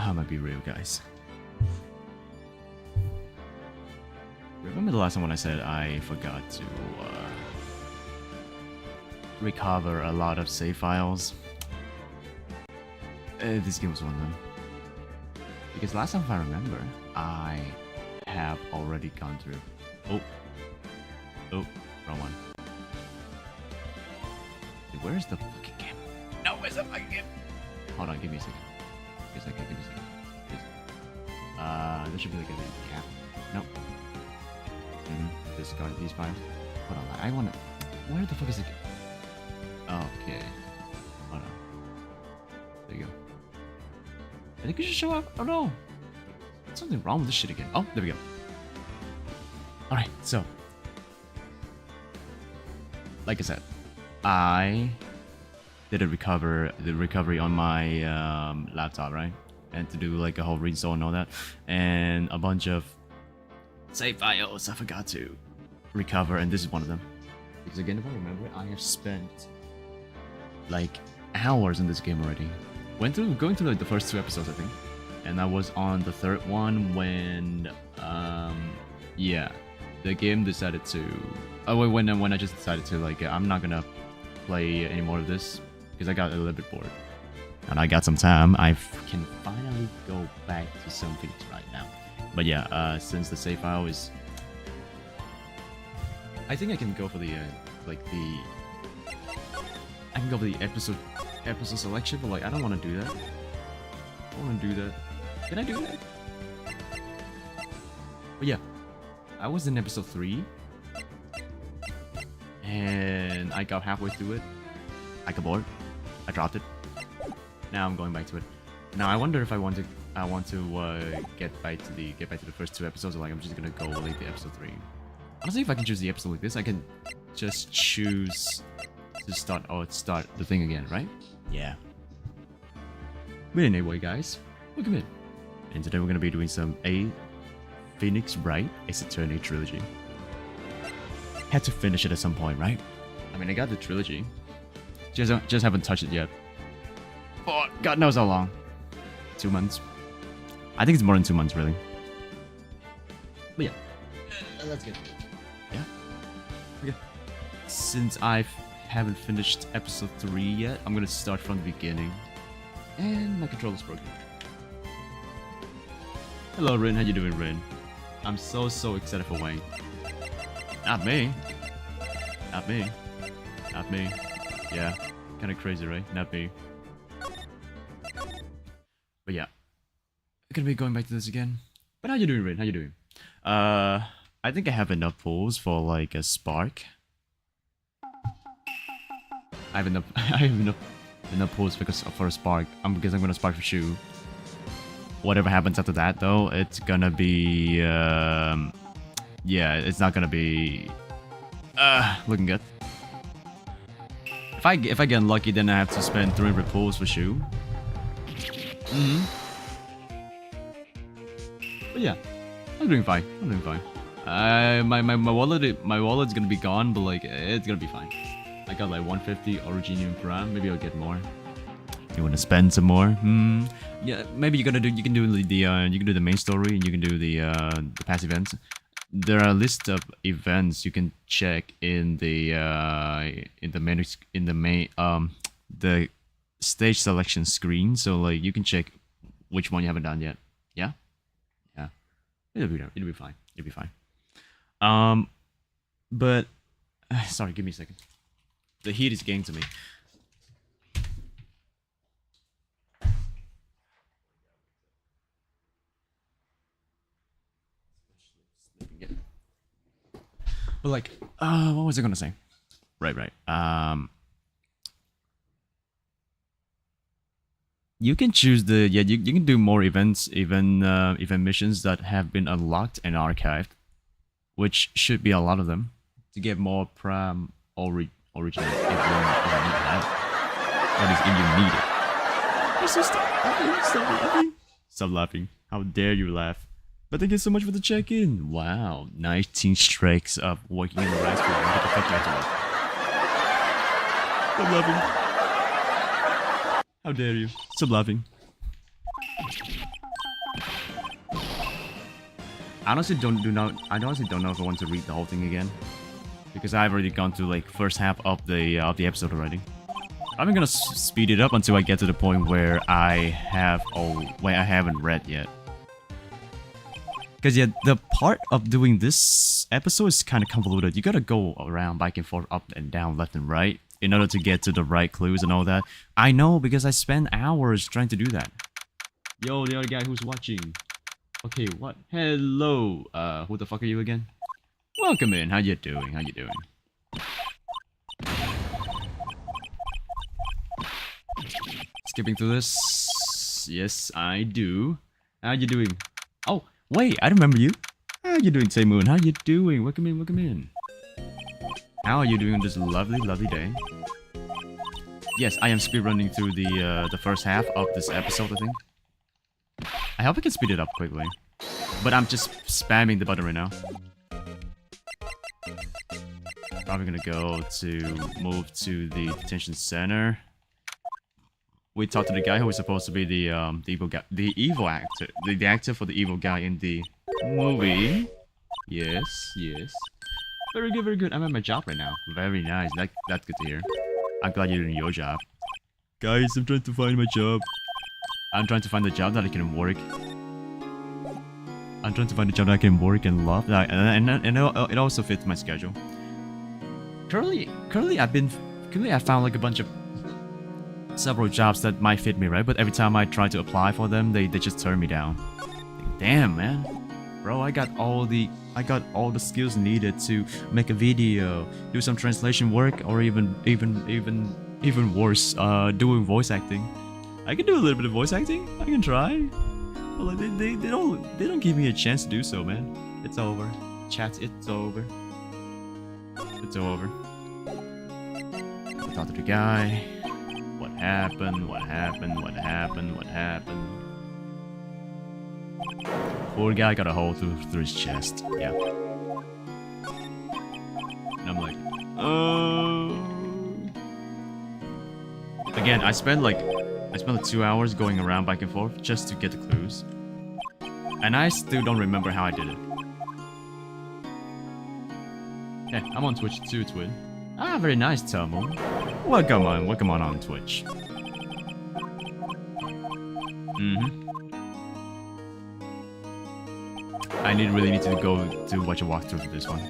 I'm gonna be real, guys. Remember the last time when I said I forgot to recover a lot of save files? This game was one of them. Because last time, if I remember, I have already gone through. Oh, wrong one. Dude, where's the fucking game? No, where's the fucking game? Hold on, give me a second. Give me a second. There should be like a cap. Nope. Discard these files. Hold on, I wanna. Where the fuck is the game? Okay. Hold on. There you go. I think it should show up. Oh no! There's something wrong with this shit again. Oh, there we go. Alright, so. Like I said, I did the recovery on my laptop, right? And to do like a whole reinstall and all that. And a bunch of save files I forgot to recover, and this is one of them. Because again, if I remember, I have spent like hours in this game already. Going through like the first 2 episodes, I think, and I was on the 3rd one when yeah, the game decided to when I just decided to like I'm not gonna play any more of this because I got a little bit bored. And I got some time, I can finally go back to some things right now. But yeah, since the save file is, I think I can go for the I can go for the episode selection, but like I don't want to do that. I don't want to do that. Can I do that? But yeah, I was in episode 3, and I got halfway through it. I got bored. I dropped it. Now I'm going back to it. Now I wonder if I want to get back to the first 2 episodes, or like I'm just gonna go like the episode 3. Honestly, if I can choose the episode like this, I can just choose to start the thing again, right? Yeah. But anyway, guys, welcome in. And today we're gonna be doing some Phoenix Wright Ace Attorney Trilogy. Had to finish it at some point, right? I mean, I got the trilogy. Just haven't touched it yet. Oh, God knows how long. 2 months. I think it's more than 2 months, really. But yeah, let's get it. Yeah. Okay. Since I haven't finished episode 3 yet, I'm gonna start from the beginning. And my controller's broken. Hello, Rin. How you doing, Rin? I'm so excited for Wayne. Not me. Not me. Not me. Yeah. Kind of crazy, right? Not me. But yeah, I'm gonna be going back to this again. But how you doing, Rin? How you doing? I think I have enough pulls for like a spark. I have enough pulls for a spark. Because I'm gonna spark for Shu. Whatever happens after that, though, it's gonna be yeah, it's not gonna be looking good. If I get unlucky, then I have to spend 300 pulls for Shu. But yeah, I'm doing fine. My wallet's gonna be gone, but like it's gonna be fine. I got like 150 Originium Prime. Maybe I'll get more. You wanna spend some more? Yeah, maybe you can do the main story, and you can do the past events. There are a list of events you can check in the the stage selection screen, so like you can check which one you haven't done yet. Yeah, it'll be fine. But sorry, give me a second. The heat is getting to me. But like, what was I gonna say? Right. You can choose you can do more event missions that have been unlocked and archived, which should be a lot of them, to get more prime original if you need that. That is if you need it. Stop laughing. How dare you laugh? But thank you so much for the check-in. Wow, 19 strikes of working in the raspberry. What the fuck you have to do? Stop laughing. How dare you? Stop laughing. I honestly don't know if I want to read the whole thing again, because I've already gone through like first half of the episode already. I'm gonna speed it up until I get to the point where I haven't read yet. Because yeah, the part of doing this episode is kind of convoluted. You gotta go around back and forth, up and down, left and right, in order to get to the right clues and all that. I know, because I spent hours trying to do that. Yo, the other guy who's watching. Okay, what? Hello. Who the fuck are you again? Welcome in. How you doing? How you doing? Skipping through this. Yes, I do. How you doing? Oh, wait, I remember you. How you doing, Taemoon? How you doing? Welcome in, welcome in. How are you doing on this lovely, lovely day? Yes, I am speedrunning through the first half of this episode, I think. I hope I can speed it up quickly. But I'm just spamming the button right now. Probably gonna go to move to the detention center. We talked to the guy who was supposed to be the evil guy, the evil actor, the actor for the evil guy in the movie. Yes, yes. Very good, very good. I'm at my job right now. Very nice. That's good to hear. I'm glad you're doing your job. Guys, I'm trying to find my job. I'm trying to find a job that I can work. I'm trying to find a job that I can work and love, and it also fits my schedule. Currently, I found like a bunch of several jobs that might fit me, right? But every time I try to apply for them, they just turn me down. Damn, man, bro, I got all the skills needed to make a video, do some translation work, or even worse, doing voice acting. I can do a little bit of voice acting. I can try. Well, they don't give me a chance to do so, man. It's over. Chat, it's over. It's over. I talked to the guy. What happened? What happened? What happened? What happened? Poor guy got a hole through his chest. Yeah. And I'm like, oh. Again, I spent like 2 hours going around back and forth just to get the clues. And I still don't remember how I did it. Yeah, I'm on Twitch too, Twin. Ah, very nice, Tomo. Welcome on Twitch. I really need to go to watch a walkthrough for this one.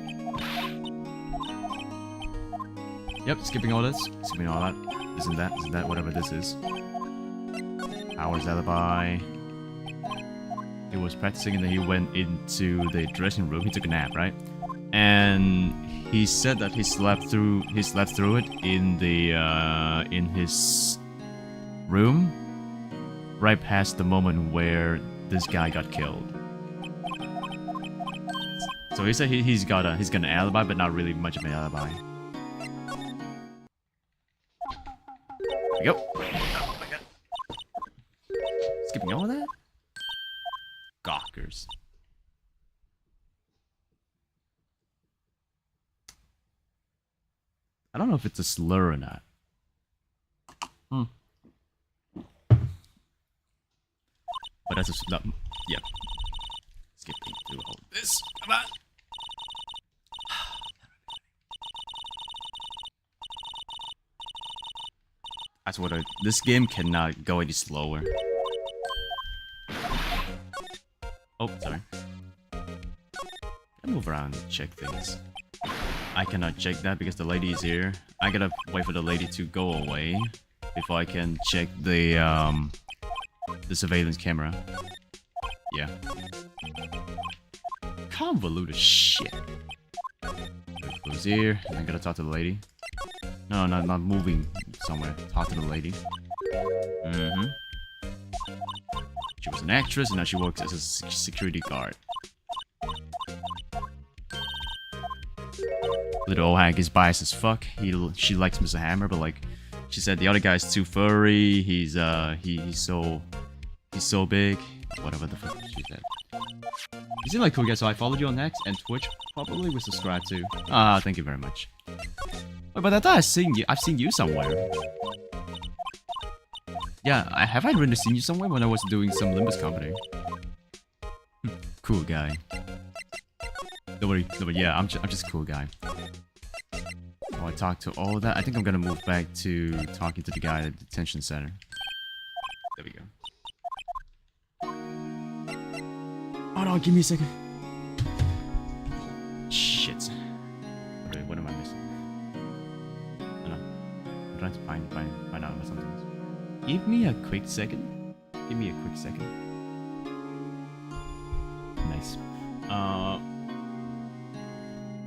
Yep, skipping all this, skipping all that. Isn't that, whatever this is. Hours alibi. He was practicing and then he went into the dressing room. He took a nap, right? And he said that he slept through it in his room, right past the moment where this guy got killed. So he said he's got an alibi, but not really much of an alibi. There we go. Oh my god. Skipping all of that? Gawkers. I don't know if it's a slur or not. But that's a no, yeah. Skipping through all this. Come on. That's what this game cannot go any slower. Oh, sorry. I move around and check things. I cannot check that because the lady is here. I gotta wait for the lady to go away before I can check the surveillance camera. Yeah. Convoluted shit. Who's here? I gotta talk to the lady. No, not moving somewhere. Talk to the lady. She was an actress and now she works as a security guard. Little old hag is biased as fuck. She likes Mr. Hammer, but like she said, the other guy's too furry. He's so big. Whatever the fuck she said. You seem like a cool guy, so I followed you on X and Twitch. Probably will subscribe too. Ah, thank you very much. Wait, but I thought I've seen you somewhere. Yeah, have I really seen you somewhere when I was doing some Limbus comedy? Cool guy. Nobody, yeah, I'm just a cool guy. Oh, I talked to all that. I think I'm gonna move back to talking to the guy at the detention center. There we go. Oh no, give me a second. Shit. Wait, what am I missing? Oh no. I'm trying to find out about something. Give me a quick second. Give me a quick second. Nice.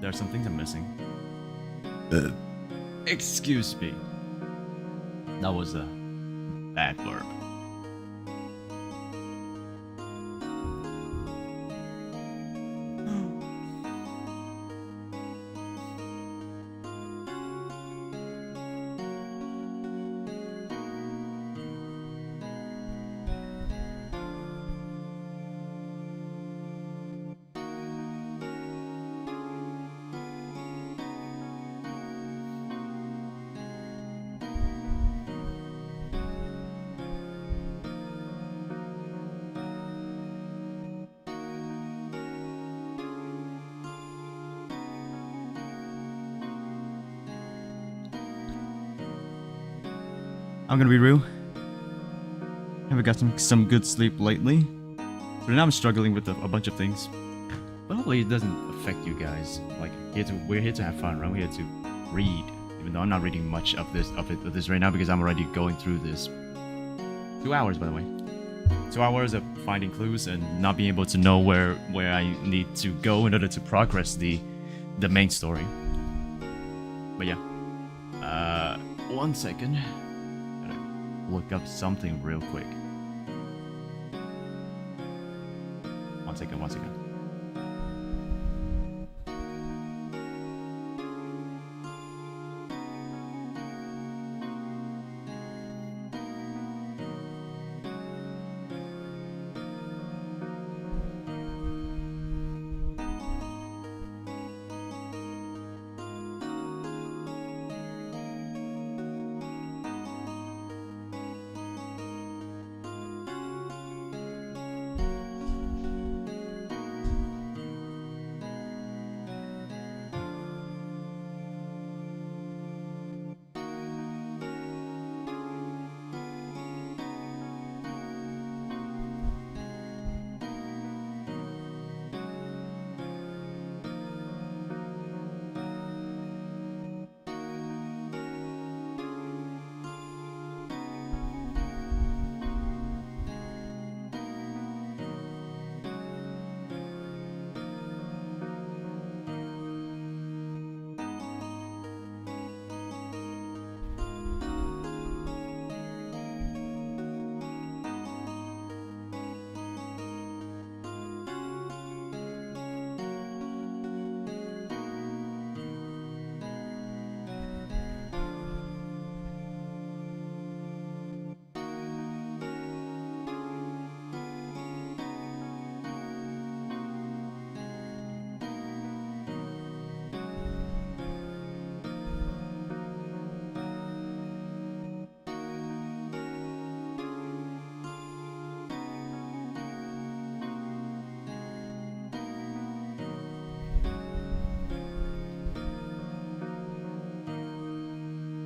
There are some things I'm missing. Excuse me. That was a bad verb. I'm gonna be real. Haven't got some good sleep lately. So now I'm struggling with a bunch of things. But hopefully it doesn't affect you guys. Like we're here to have fun, right? We're here to read. Even though I'm not reading much of this right now because I'm already going through this. 2 hours, by the way. 2 hours of finding clues and not being able to know where I need to go in order to progress the main story. But yeah. 1 second. Look up something real quick. One second.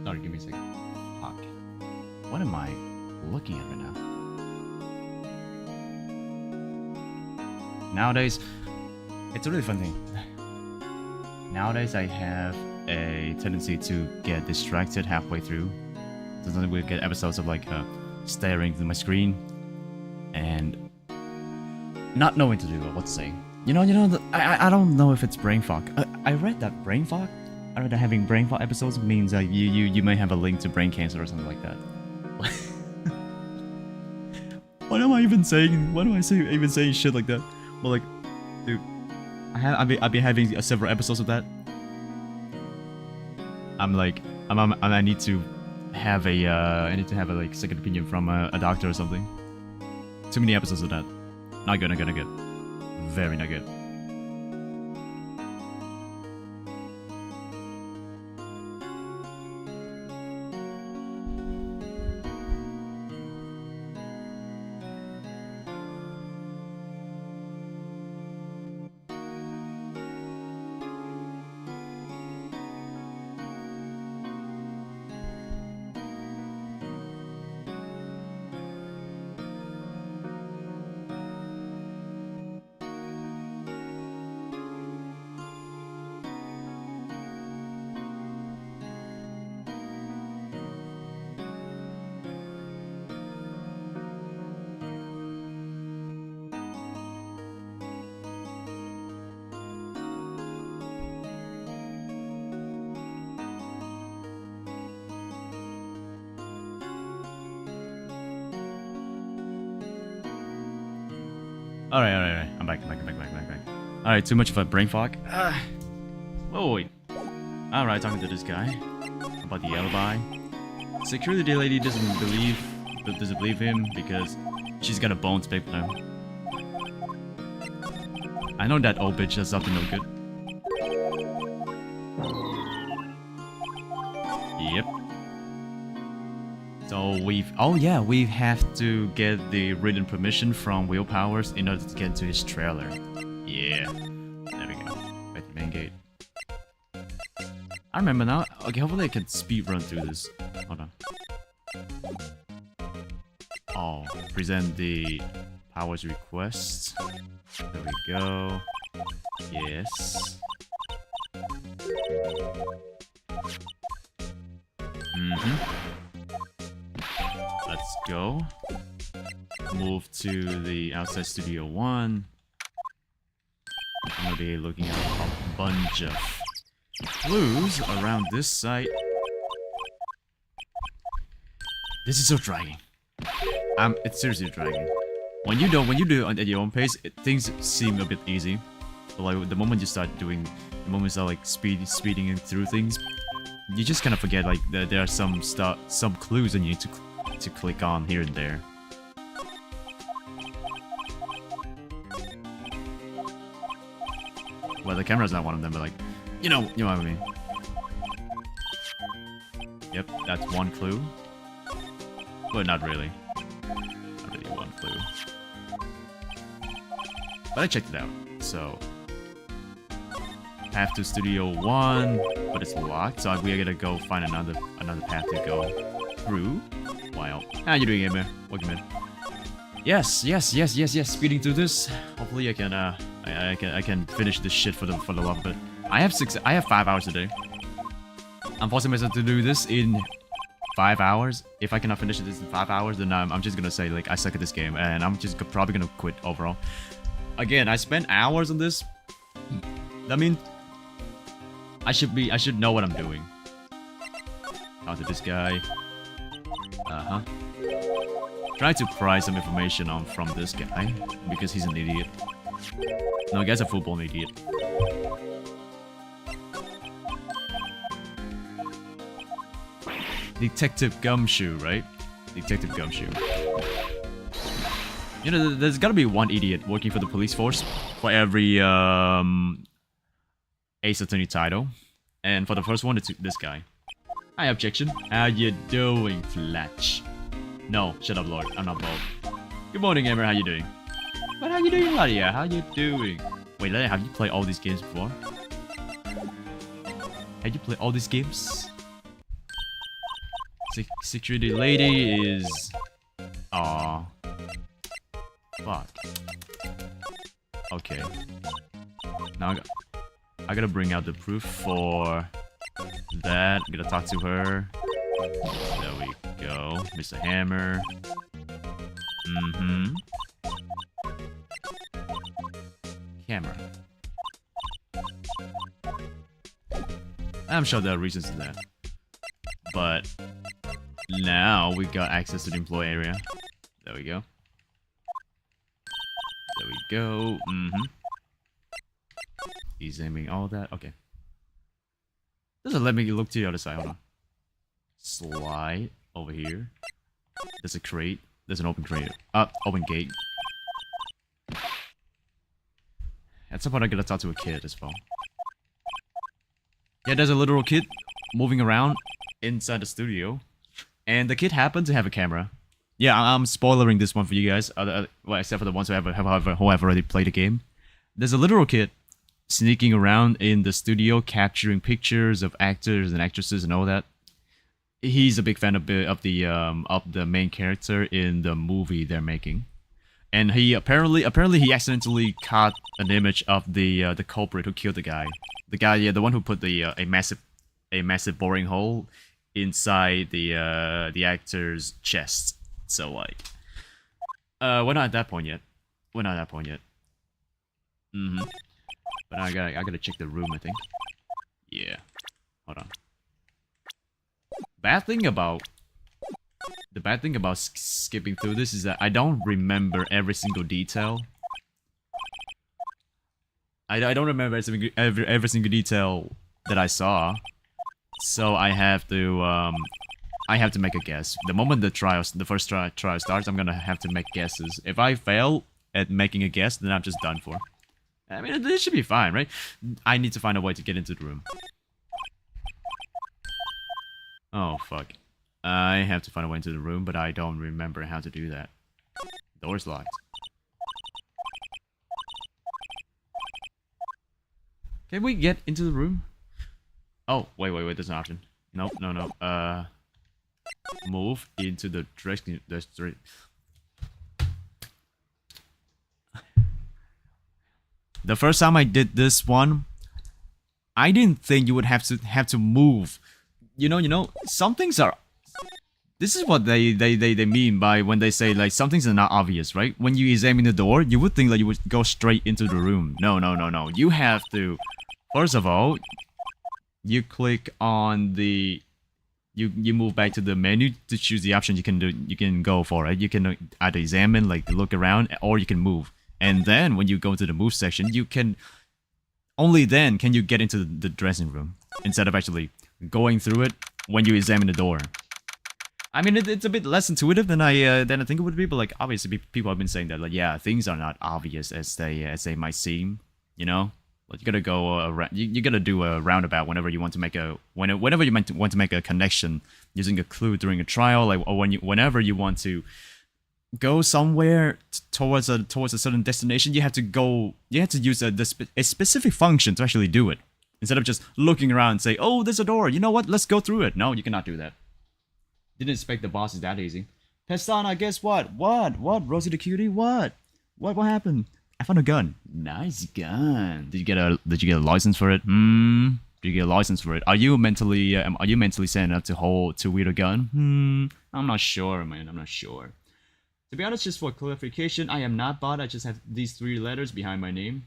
Sorry, give me a second. Fuck. What am I looking at right now? Nowadays, it's a really fun thing. Nowadays, I have a tendency to get distracted halfway through. Sometimes we get episodes of like staring at my screen and not knowing to do or what to say. You know, I don't know if it's brain fog. I read that brain fog. I read that having brain fog episodes means that you may have a link to brain cancer or something like that. What am I even saying? Why do I even saying shit like that? Well, like, dude, I've been having several episodes of that. I need to have a like second opinion from a doctor or something. Too many episodes of that. Not good. Very not good. Alright. I'm back. Alright, too much of a brain fog. Oh, wait. Alright, talking to this guy about the alibi. Security lady doesn't believe him because she's got a bone to pick with him. I know that old bitch is up to no good. Yep. So we have to get the written permission from Willpowers in order to get to his trailer. Yeah. There we go. Back to the main gate. I remember now. Okay, hopefully I can speed run through this. Hold on. Oh, present the powers request. There we go. Yes. Let's go. Move to the outside studio 1. I'm gonna be looking at a bunch of clues around this site. This is so dragging. It's seriously dragging. When you do it at your own pace, things seem a bit easy. But like the moment you start like speeding through things, you just kind of forget like there are some clues that you need to click on here and there. Well, the camera's not one of them, but like, you know what I mean. Yep, that's one clue. But not really. Not really one clue. But I checked it out, so... Path to Studio 1, but it's locked, so we gotta go find another path to go through. Wow. How you doing, Emma? Welcome in. Yes. Speeding through this. Hopefully I can finish this shit for the love of it. I have 5 hours a day. I'm forcing myself to do this in 5 hours. If I cannot finish this in 5 hours, then I'm just gonna say like I suck at this game, and I'm just probably gonna quit overall. Again, I spent hours on this. I mean, I should know what I'm doing. Talk to this guy. Try to pry some information from this guy because he's an idiot. No, guy's a full-blown idiot. Detective Gumshoe, right? Detective Gumshoe. You know, there's gotta be one idiot working for the police force for every Ace Attorney title. And for the first one, it's this guy. Hi, Objection. How you doing, Fletch? No, shut up, Lord. I'm not bold. Good morning, Emmer. How you doing? But how you doing, Ladia? How you doing? Wait, Ladia, have you played all these games before? Have you played all these games? Security lady is... Aw. Fuck. Okay. Now I gotta bring out the proof for that. I'm gonna talk to her. There we go. Mr. Hammer. Camera. I'm sure there are reasons to that. But now we got access to the employee area. There we go. There we go. He's aiming all that. Okay. Doesn't let me look to the other side. Hold on. Slide over here. There's a crate. There's an open crate. Open gate. At some point, I gotta talk to a kid as well. Yeah, there's a literal kid moving around inside the studio, and the kid happened to have a camera. Yeah, I'm spoiling this one for you guys. Well, except for the ones who have already played the game. There's a literal kid sneaking around in the studio, capturing pictures of actors and actresses and all that. He's a big fan of the main character in the movie they're making, and he apparently he accidentally caught an image of the culprit who killed the guy. The guy, yeah, the one who put the a massive boring hole inside the actor's chest. So like, we're not at that point yet. But I gotta check the room, I think. Yeah. Hold on. The bad thing about skipping through this is that I don't remember every single detail I don't remember every single detail that I saw, so I have to make a guess. The moment the first trial starts, I'm gonna have to make guesses. If I fail at making a guess, then I'm just done for. I mean, it should be fine, right? I need to find a way to get into the room. Oh, fuck. I have to find a way into the room, but I don't remember how to do that. Door's locked. Can we get into the room? Oh, wait, there's an option. Nope, no. Move into the direction. The first time I did this one, I didn't think you would have to move. You know, some things are. This is what they mean by when they say like some things are not obvious, right? When you examine the door, you would think that you would go straight into the room. No. You have to. First of all, you click on the. You move back to the menu to choose the option you can do. You can go for it. You can either examine, like look around, or you can move. And then when you go to the move section, you can. Only then can you get into the dressing room instead of actually going through it when you examine the door. I mean, it's a bit less intuitive than I think it would be, but like obviously people have been saying that like yeah, things are not obvious as they might seem, you know. Like you gotta go around, you gotta do a roundabout whenever you want to make a whenever you want to make a connection using a clue during a trial, like or whenever you want to go somewhere towards a certain destination, you have to use a specific function to actually do it instead of just looking around and say, oh, there's a door. You know what? Let's go through it. No, you cannot do that. Didn't expect the boss is that easy. Pestana, guess what? What? Rosie the cutie? What happened? I found a gun. Nice gun. Did you get a license for it? Did you get a license for it? Are you mentally sane enough to wield a gun? I'm not sure, man. I'm not sure. To be honest, just for clarification, I am not bot. I just have these 3 letters behind my name.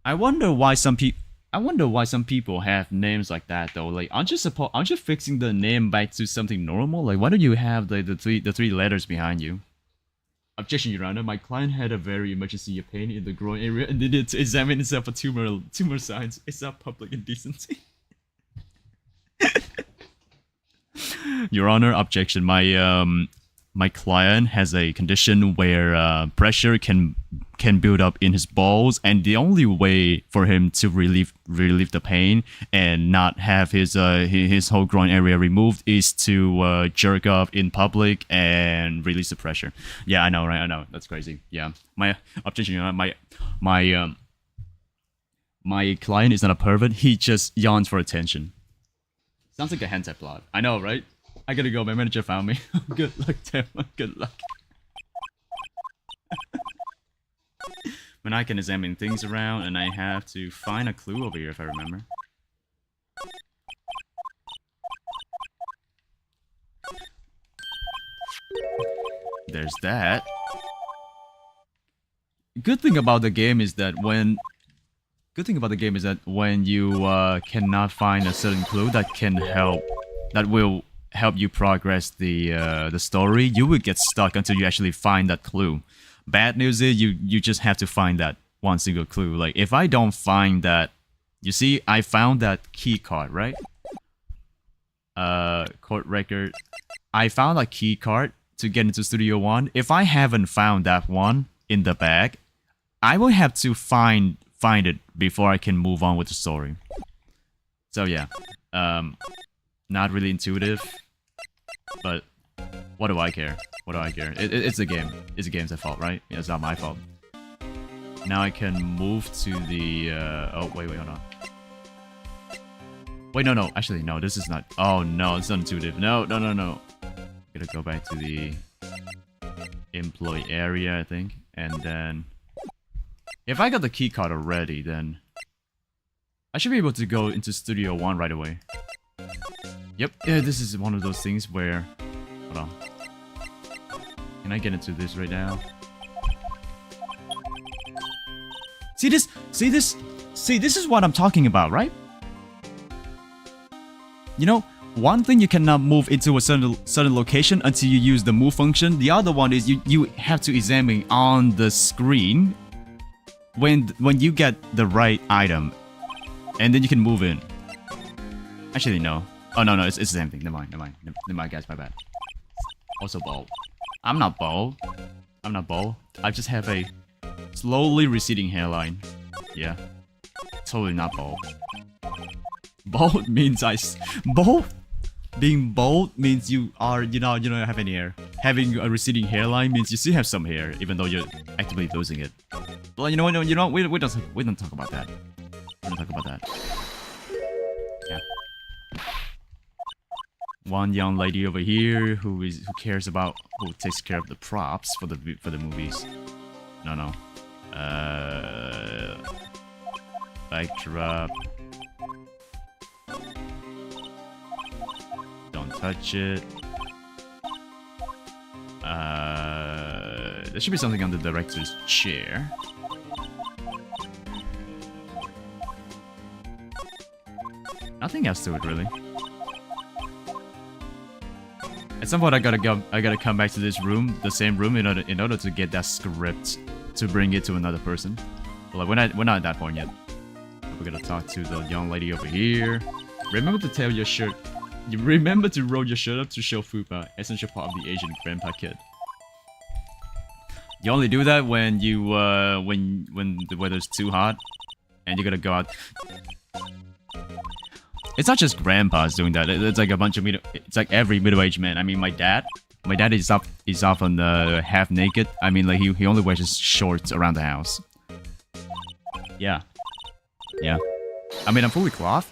I wonder why some people have names like that though. Like, aren't you fixing the name back to something normal? Like, why don't you have the 3 letters behind you? Objection, Your Honor. My client had a very emergency pain in the groin area and needed to examine himself for tumor signs. It's not public indecency. Your Honor, objection. My client has a condition where pressure can build up in his balls, and the only way for him to relieve the pain and not have his whole groin area removed is to jerk off in public and release the pressure. Yeah, I know, right? I know, that's crazy. Yeah, my objection. My client is not a pervert. He just yawns for attention. Sounds like a hentai plot. I know, right? I gotta go. My manager found me. Good luck, Tim. Good luck. When I can examine things around, and I have to find a clue over here if I remember. There's that. Good thing about the game is that when you cannot find a certain clue that will help you progress the story, you will get stuck until you actually find that clue. Bad news is you just have to find that one single clue. Like, if I don't find that, you see, I found that key card, right? Court record. I found a key card to get into Studio 1. If I haven't found that one in the bag, I will have to find it before I can move on with the story. So yeah, not really intuitive, but what do I care? What do I care? It's a game. It's a game's fault, right? Yeah, it's not my fault. Now I can move to the... oh, wait, hold on. Wait, no. Actually, no, this is not... Oh, no, it's not intuitive. No. Gotta go back to the employee area, I think. And then... if I got the key card already, then... I should be able to go into Studio 1 right away. Yep, yeah, this is one of those things where... Hold on. Can I get into this right now? See this? See, this is what I'm talking about, right? You know, one thing you cannot move into a certain location until you use the move function. The other one is you have to examine on the screen when you get the right item, and then you can move in. Actually, no. Oh no, it's the same thing. Never mind, guys. My bad. Also bald. I'm not bald. I just have a slowly receding hairline. Yeah, totally not bald. Bald means being bald means you don't have any hair. Having a receding hairline means you still have some hair, even though you're actively losing it. But you know, we don't talk about that. We don't talk about that. Yeah. One young lady over here who takes care of the props for the movies. No. Backdrop. Don't touch it. There should be something on the director's chair. Nothing else to it, really. At some point, I gotta come back to this room, the same room, in order to get that script to bring it to another person. But like, we're not at that point yet. We're gonna talk to the young lady over here. Remember to tail your shirt. You remember to roll your shirt up to show fupa, essential part of the Asian grandpa kid. You only do that when you when the weather's too hot, and you're gonna go out. It's not just grandpas doing that. It's like a bunch of it's like every middle-aged man. I mean, my dad is often half naked. I mean, like he only wears his shorts around the house. Yeah. I mean, I'm fully clothed.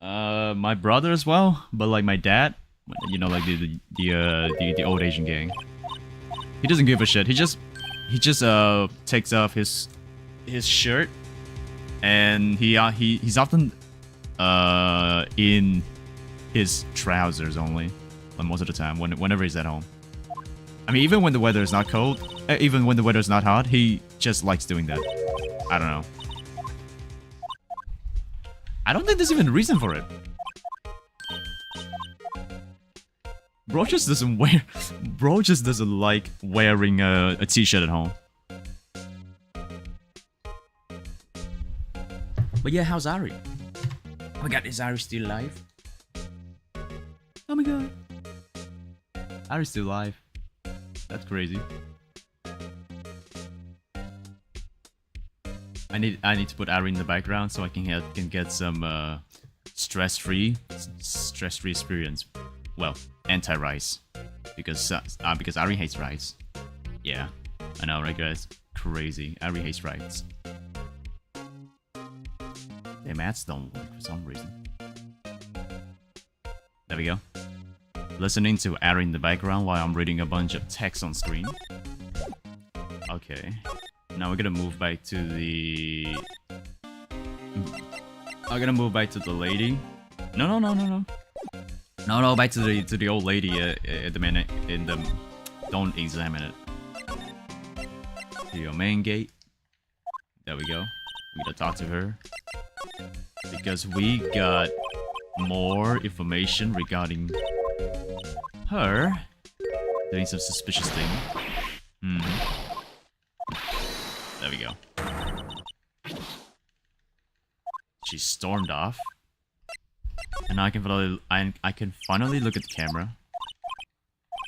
My brother as well, but like my dad, you know, like the old Asian gang. He doesn't give a shit. He just takes off his shirt, and he's often in his trousers only, like most of the time whenever he's at home. I mean, even when the weather is not cold, even when the weather is not hot, he just likes doing that. I don't know. I don't think there's even a reason for it. Bro just doesn't like wearing a t-shirt at home. But yeah, how's Ari? Oh my god, is Ari still alive? Oh my god. Ari's still alive. That's crazy. I need to put Ari in the background so I can get some stress-free experience. Well, anti-rice, because Ari hates rice. Yeah, I know, right, guys? Crazy. Ari hates rice. Their maths don't work for some reason. There we go. Listening to Ari in the background while I'm reading a bunch of text on screen. Okay. Now we're gonna move back to the... I'm gonna move back to the lady. No, back to the old lady at the minute. Don't examine it. To your main gate. There we go. We gotta talk to her. Because we got more information regarding her doing some suspicious thing. There we go. She stormed off. And now I can finally look at the camera.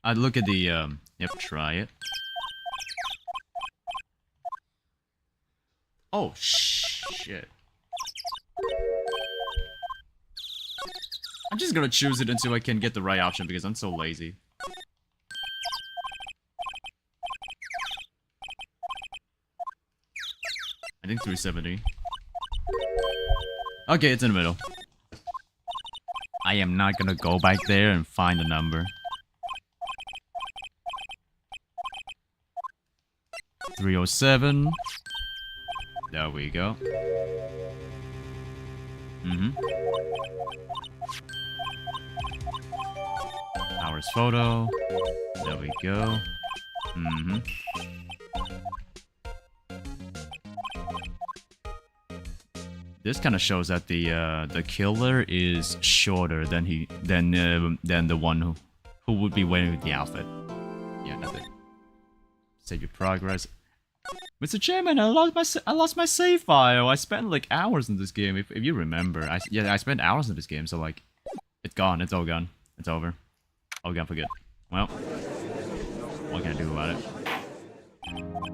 I'd look at the yep, try it. Oh shit. I'm just gonna choose it until I can get the right option because I'm so lazy. I think 370. Okay, it's in the middle. I am not gonna go back there and find the number. 307. There we go. Hours photo. There we go. This kind of shows that the killer is shorter than the one who would be wearing the outfit. Yeah, that's it. Save your progress. Mr. Chairman, I lost my save file. I spent like hours in this game. If you remember, I spent hours in this game. So like, it's gone. It's all gone. It's over. All gone for good. Well, what can I do about it?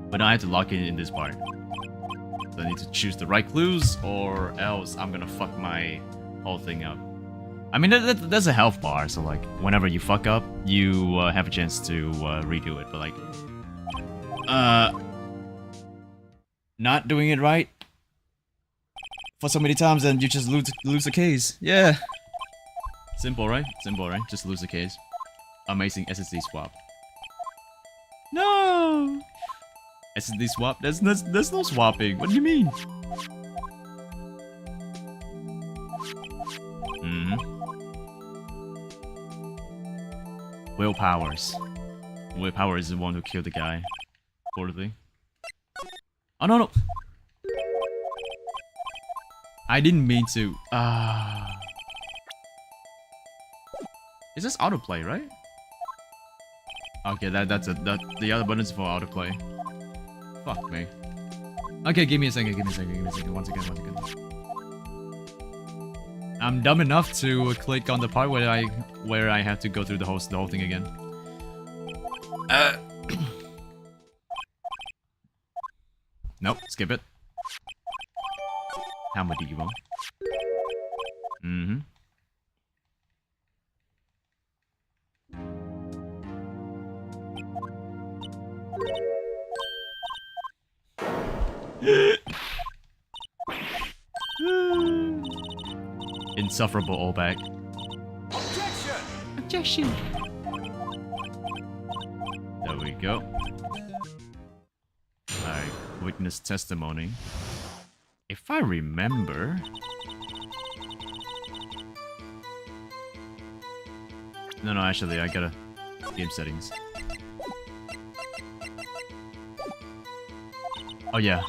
But I had to lock in this part. So I need to choose the right clues, or else I'm gonna fuck my whole thing up. I mean, there's a health bar, so like, whenever you fuck up, you have a chance to redo it. But like, not doing it right for so many times, and you just lose the case. Yeah. Simple, right? Simple, right? Just lose the case. Amazing SSD swap. No! SSD swap? There's no swapping. What do you mean? Willpower is the one who killed the guy. Poor thing. Oh no. I didn't mean to. Is this autoplay, right? Okay, that's the other button is for autoplay. Fuck me. Okay, give me a second. Once again. I'm dumb enough to click on the part where I have to go through the whole thing again. Nope, skip it. How much do you want? Insufferable all back. Objection! There we go. Alright, witness testimony. If I remember... No, actually, I gotta... Game settings. Oh yeah.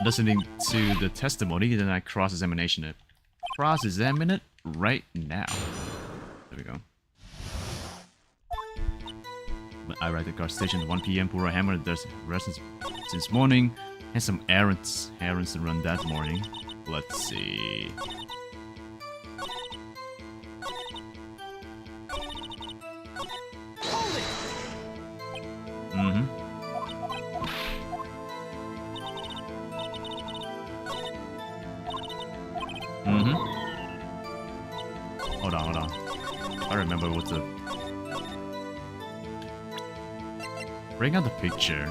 Listening to the testimony, then I cross-examination it. Cross-examine it right now. There we go. I arrived at car station at 1 PM. Puro Hammer does residence since morning. Has some errands to run that morning. Let's see. Hold on. I remember what the... Bring out the picture.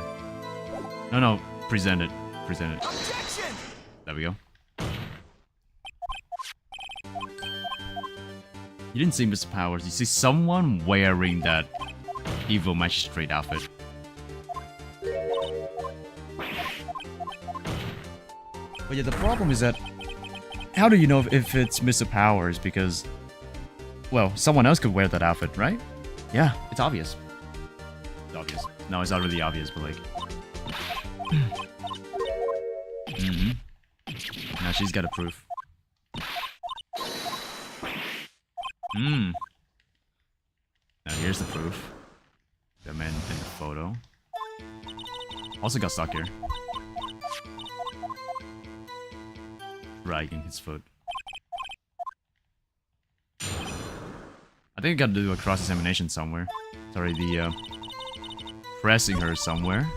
No, present it. Objection! There we go. You didn't see Mr. Powers. You see someone wearing that evil magistrate outfit. But yeah, the problem is that... How do you know if it's Mr. Powers? Because... Well, someone else could wear that outfit, right? Yeah, it's obvious. It's obvious. No, it's not really obvious, but like... Now she's got a proof. Now here's the proof. The man in the photo. Also got stuck here. Dragging his foot. I think I gotta do a cross-examination somewhere. Sorry, the pressing her somewhere.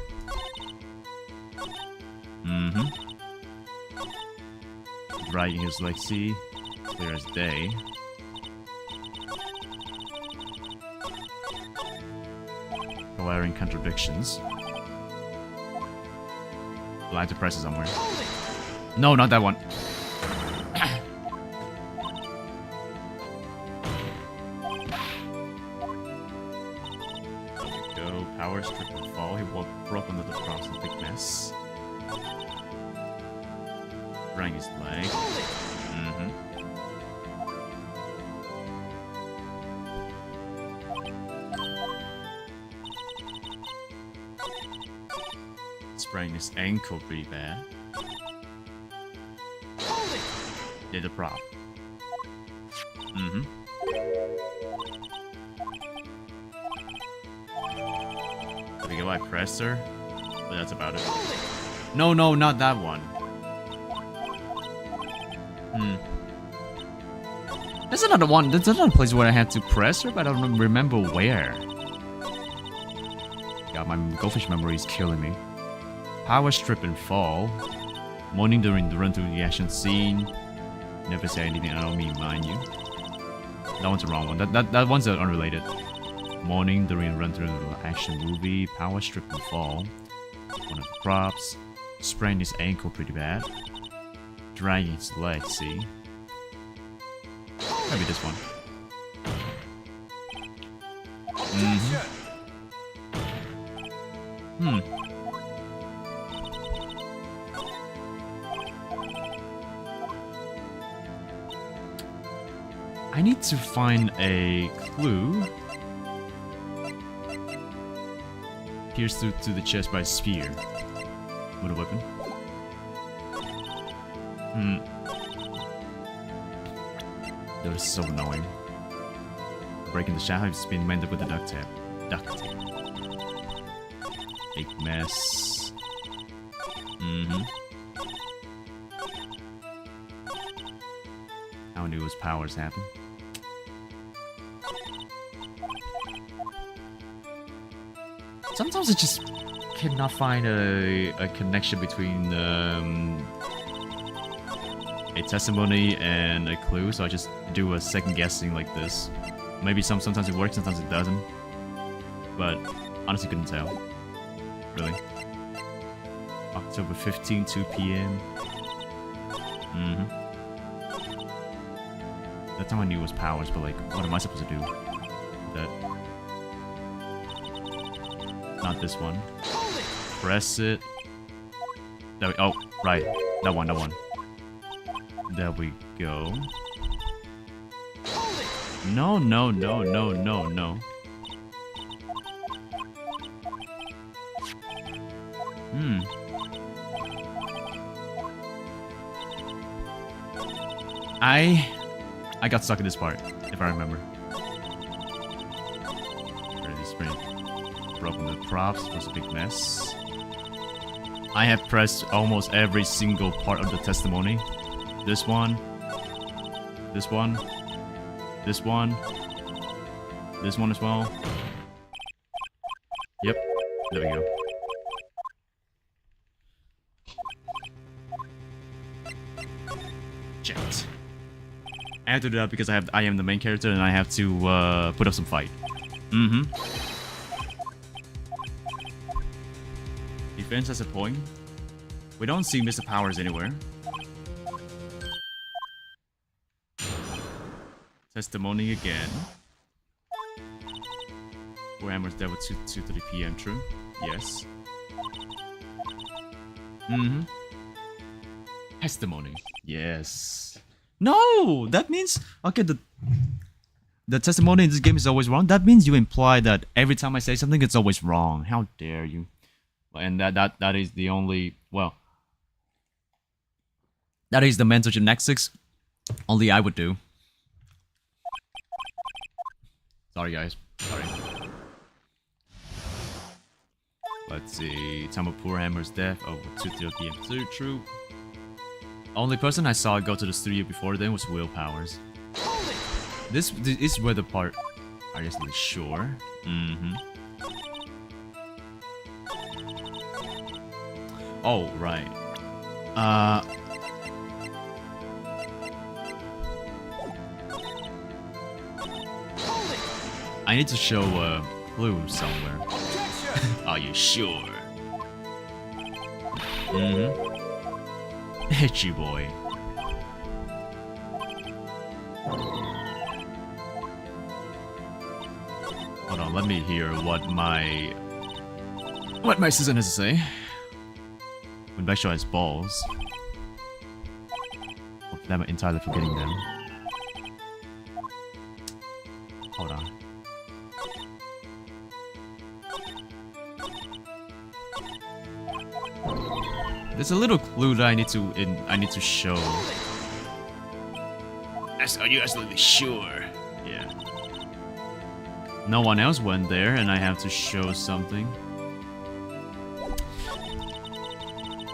Dragging his leg, see? Clear as day. Glaring contradictions. Blind to press it somewhere. No, not that one. There we go. Power strip and fall. He broke under the cross and big mess. Rang his leg. Sprained his ankle pretty bad. Did the prop. I think if I pressed her, but that's about it. No, no, not that one. There's another one. There's another place where I had to press her, but I don't remember where. God, my goldfish memory is killing me. Power strip and fall. Morning during the run through the action scene. Never say anything I don't mean, mind you. That one's the wrong one. That one's unrelated. Morning during run through the action movie. Power strip and fall. One of the props. Sprained his ankle pretty bad. Dragging his leg, see? Maybe this one. I need to find a clue. Pierced through to the chest by a spear. With a weapon. That was so annoying. Breaking the shadow has been mended with the duct tape. Big mess. How do his powers happen? Sometimes I just cannot find a connection between a testimony and a clue, so I just do a second guessing like this. Maybe sometimes it works, sometimes it doesn't. But honestly couldn't tell. Really. October 15, 2 p.m. That time I knew it was powers, but like, what am I supposed to do with that? Not this one. Press it. There we, oh, right. That one. There we go. No. I got stuck in this part, if I remember. Already sprint. Broken the props, it was a big mess. I have pressed almost every single part of the testimony. This one. This one. This one. This one as well. Yep. There we go. Jet. I have to do that because I am the main character and I have to put up some fight. Defense has a point. We don't see Mr. Powers anywhere. Testimony again. Warhammer's Devil 2:30 p.m. True? Yes. Testimony. Yes. No! That means... Okay, the testimony in this game is always wrong. That means you imply that every time I say something, it's always wrong. How dare you? And that is the only... Well... That is the mental gymnastics only I would do. Sorry, guys. Sorry. Let's see. Time of Poor Hammer's death. Oh, 2:30 p.m. True. Only person I saw go to the studio before then was Will Powers. This is where the part... Are you really sure? Oh, right. I need to show a clue somewhere. Are you sure? Itchy boy. Hold on, let me hear what my assistant has to say. When Backshot has balls. I'm entirely forgetting them. Hold on. There's a little clue that I need to show. Are you absolutely sure? Yeah. No one else went there, and I have to show something.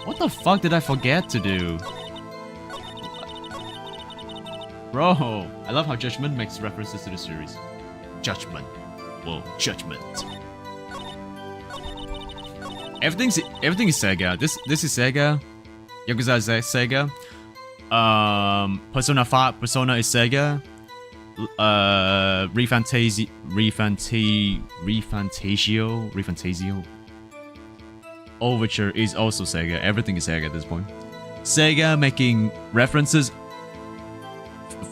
What the fuck did I forget to do? Bro, I love how Judgment makes references to the series. Judgment. Whoa, Judgment. Everything is Sega. This is Sega. Yakuza is Sega. Persona 5, Persona is Sega. Refantasio. Overture is also Sega. Everything is Sega at this point. Sega making references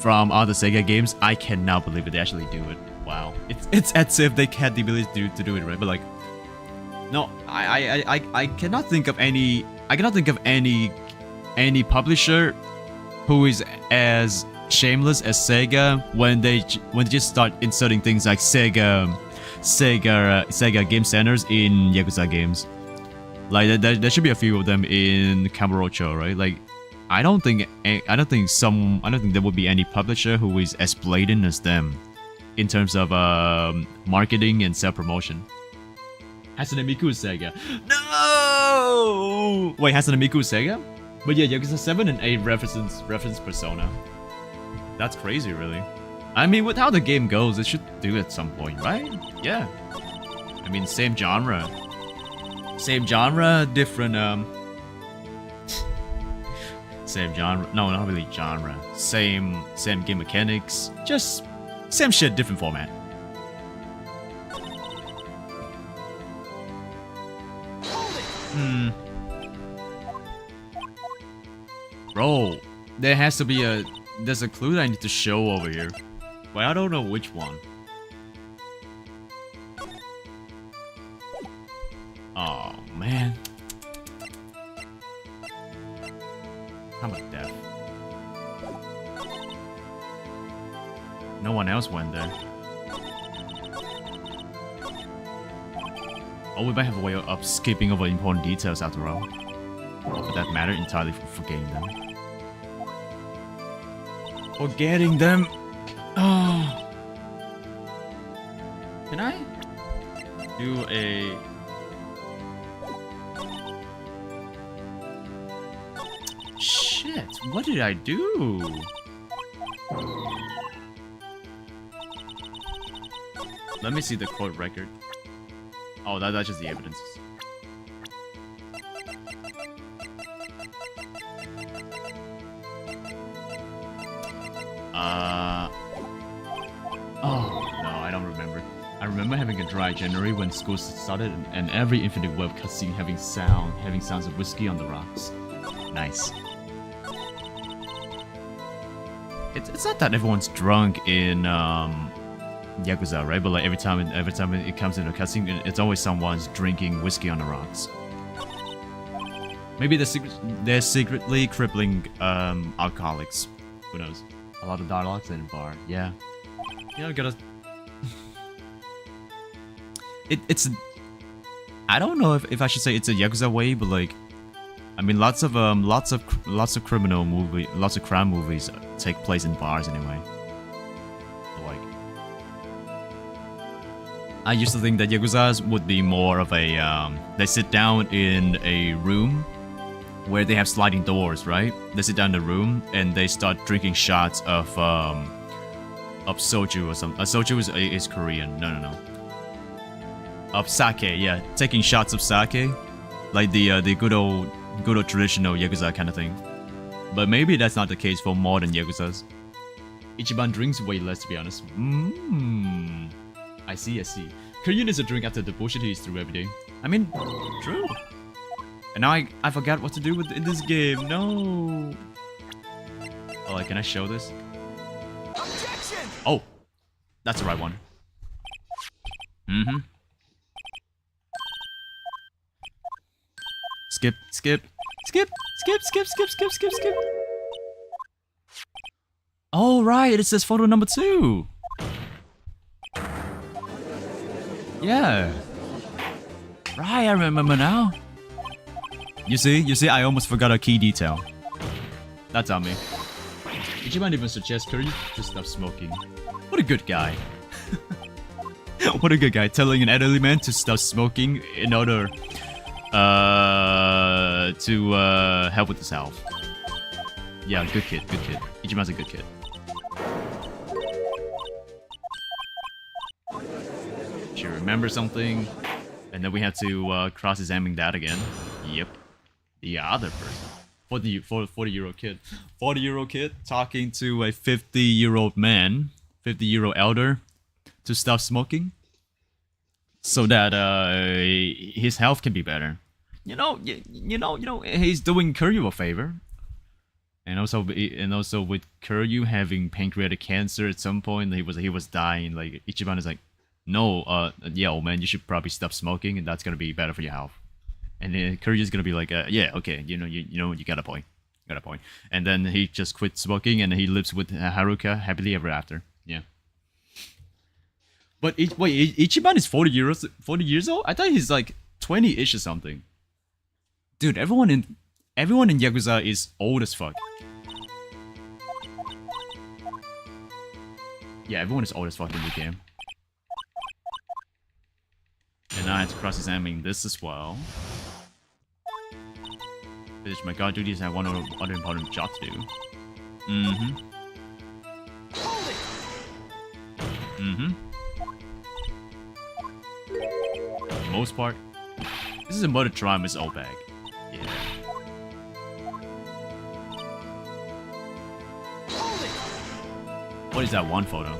from other Sega games. I cannot believe it. They actually do it. Wow. It's as if they had the ability to do it, right? But like, no, I cannot think of any. I cannot think of any publisher who is as shameless as Sega when they just start inserting things like Sega game centers in Yakuza games. Like there should be a few of them in Kamurocho, right? Like I don't think there would be any publisher who is as blatant as them in terms of marketing and self-promotion. Hatsune Miku is Sega. No! Wait, Hatsune Miku is Sega? But yeah, Yakuza 7 and 8 reference Persona. That's crazy, really. I mean, with how the game goes, it should do it at some point, right? Yeah. I mean, same genre. Same genre, different, same genre. No, not really genre. Same game mechanics. Just same shit, different format. Bro, there's a clue that I need to show over here. But I don't know which one. Oh man. How about death? No one else went there. Oh, we might have a way of skipping over important details after all. Or for that matter, entirely forgetting them. Forgetting them! Oh. Can I do a... Shit, what did I do? Let me see the court record. Oh, that's just the evidence. Oh, no, I don't remember. I remember having a dry January when school started and every Infinite Web cutscene having sounds of whiskey on the rocks. Nice. It's not that everyone's drunk in Yakuza, right? But like every time it comes into a cutscene, it's always someone's drinking whiskey on the rocks. Maybe they're secretly crippling alcoholics. Who knows? A lot of dialogues in a bar. Yeah. You know, gotta. It's. I don't know if I should say it's a Yakuza way, but like, I mean, lots of crime movies take place in bars anyway. But like, I used to think that Yakuzas would be more of a they sit down in a room where they have sliding doors, right? They sit down in the room and they start drinking shots of soju or something. Soju is Korean. No. Of sake, yeah, taking shots of sake, like the good old traditional Yakuza kind of thing. But maybe that's not the case for modern Yakuzas. Ichiban drinks way less, to be honest. I see. Korean is a drink after the bullshit he's through every day. I mean, true. And now I forgot what to do in this game. No. Oh, like, can I show this? Objection! Oh, that's the right one. Skip. Oh, right, it says photo number 2. Yeah. Right, I remember now. You see, I almost forgot a key detail. That's on me. Ichiban even suggests Curry to stop smoking. What a good guy. What a good guy, telling an elderly man to stop smoking in order help with his health. Yeah, good kid, good kid. Ichiban's a good kid. She remembers something, and then we have to cross-examine that again. Yep, the other person. 40-year-old kid. 40-year-old kid talking to a 50-year-old man, 50-year-old elder, to stop smoking, so that his health can be better. You know, he's doing Kiryu a favor. And also with Kiryu having pancreatic cancer at some point, he was dying. Like Ichiban is like, no, yeah, old man, you should probably stop smoking, and that's gonna be better for your health. And then Kiryu's gonna be like, yeah, okay, you got a point, And then he just quit smoking, and he lives with Haruka happily ever after. Yeah. But wait, Ichiban is 40 years old? I thought he's like 20-ish or something. Dude, everyone in Yakuza is old as fuck. Yeah, everyone is old as fuck in the game. And now I have to cross-examine this as well. Finish my guard duties, I have one other important job to do. Mm-hmm. Mm-hmm. For the most part. This is a murder trial, Miss Oldbag. Yeah. What is that one photo?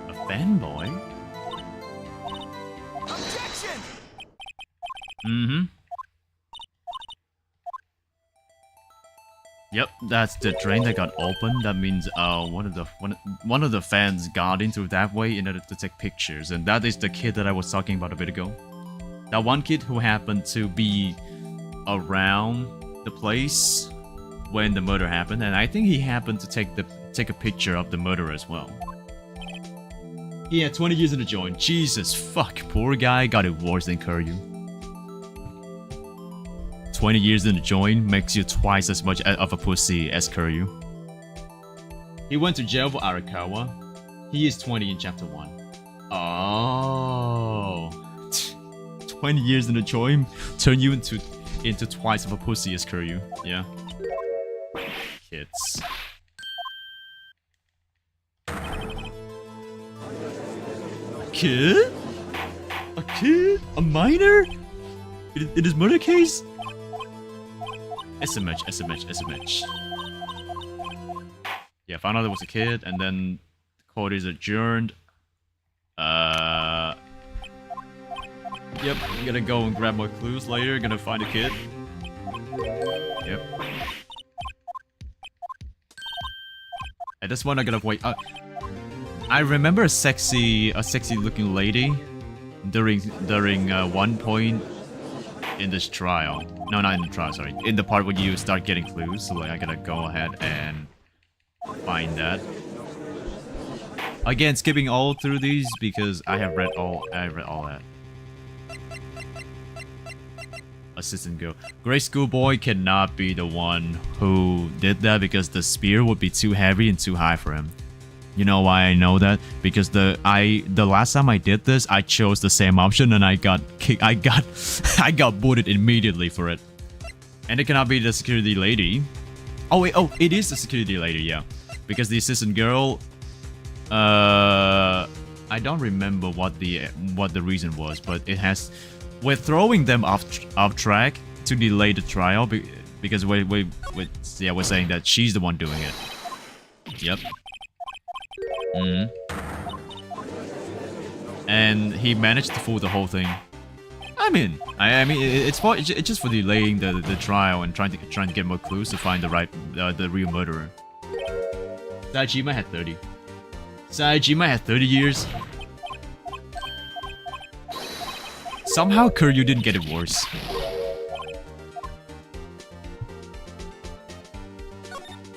A fanboy? Objection! Mm-hmm. Yep, that's the drain that got opened. That means one of the fans got into that way in order to take pictures, and that is the kid that I was talking about a bit ago. That one kid who happened to be around the place when the murder happened, and I think he happened to take a picture of the murder as well. He had 20 years in the joint. Jesus fuck, poor guy got it worse than Kiryu. 20 years in the joint makes you twice as much of a pussy as Kiryu. He went to jail for Arakawa. He is 20 in chapter 1. Oh. 20 years in the joint turn you into twice of a pussy as Kiryu. Yeah. Kids. A kid? A kid? A minor? In his murder case? SMH, SMH, SMH. Yeah, found out there was a kid, and then the court is adjourned. Yep, I'm gonna go and grab more clues later, gonna find a kid. Yep. At this point, I'm gonna wait. I remember a sexy looking lady during one point in this trial. No, not in the trial, sorry. In the part where you start getting clues, so like I gotta go ahead and find that. Again, skipping all through these because I read all that. Assistant girl. Grade school boy cannot be the one who did that because the spear would be too heavy and too high for him. You know why I know that? Because the last time I did this, I chose the same option and I got booted immediately for it. And it cannot be the security lady. Oh wait, oh, it is the security lady, yeah. Because the assistant girl, I don't remember what the reason was, but it has. We're throwing them off track to delay the trial because we're saying that she's the one doing it. Yep. And he managed to fool the whole thing. I mean, it's just for delaying the trial and trying to get more clues to find the real murderer. Saejima had 30. Saejima had 30 years. Somehow Kiryu didn't get it worse.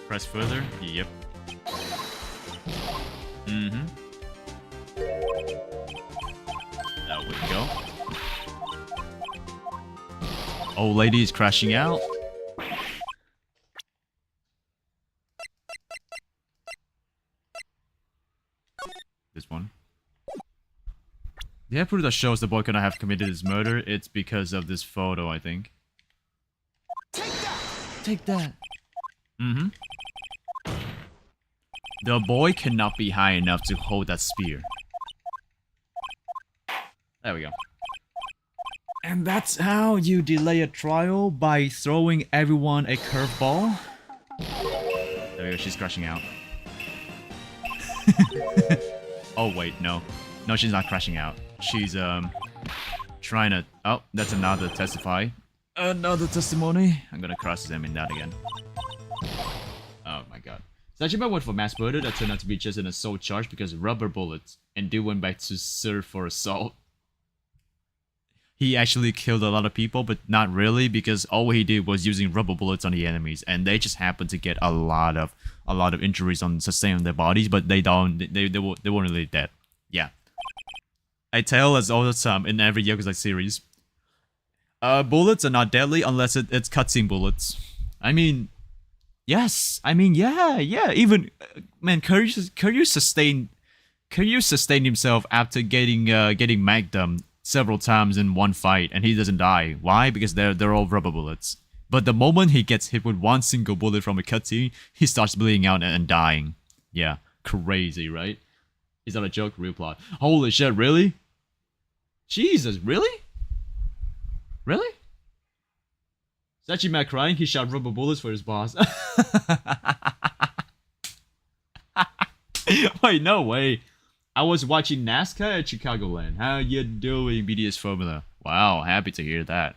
Press further. Yep. There we go. Old lady is crashing out. This one. The proof that shows the boy could not have committed his murder, it's because of this photo, I think. Take that! Take that! Mm-hmm. The boy cannot be high enough to hold that spear. There we go. And that's how you delay a trial, by throwing everyone a curveball. There we go, she's crashing out. Oh wait, no. No, she's not crashing out. She's trying to... Oh, that's another testify. Another testimony. I'm gonna cross-examine that again. Oh my god. So actually, I went for mass murder. That turned out to be just an assault charge because rubber bullets. And dude went back to serve for assault. He actually killed a lot of people, but not really, because all he did was using rubber bullets on the enemies, and they just happened to get a lot of injuries on sustaining their bodies, but they weren't really dead. Yeah. I tell us all the time in every Yakuza series, bullets are not deadly unless it's cutscene bullets. I mean, yes. I mean, yeah. Even man, Kiryu sustained himself after getting Magnum several times in one fight, and he doesn't die. Why? Because they're all rubber bullets. But the moment he gets hit with one single bullet from a cutscene, he starts bleeding out and dying. Yeah, crazy, right? Is that a joke? Real plot. Holy shit, really? Jesus, really? Really? Sachima crying, he shot rubber bullets for his boss. Wait, no way. I was watching NASCAR at Chicagoland. How you doing, BDS Formula? Wow, happy to hear that.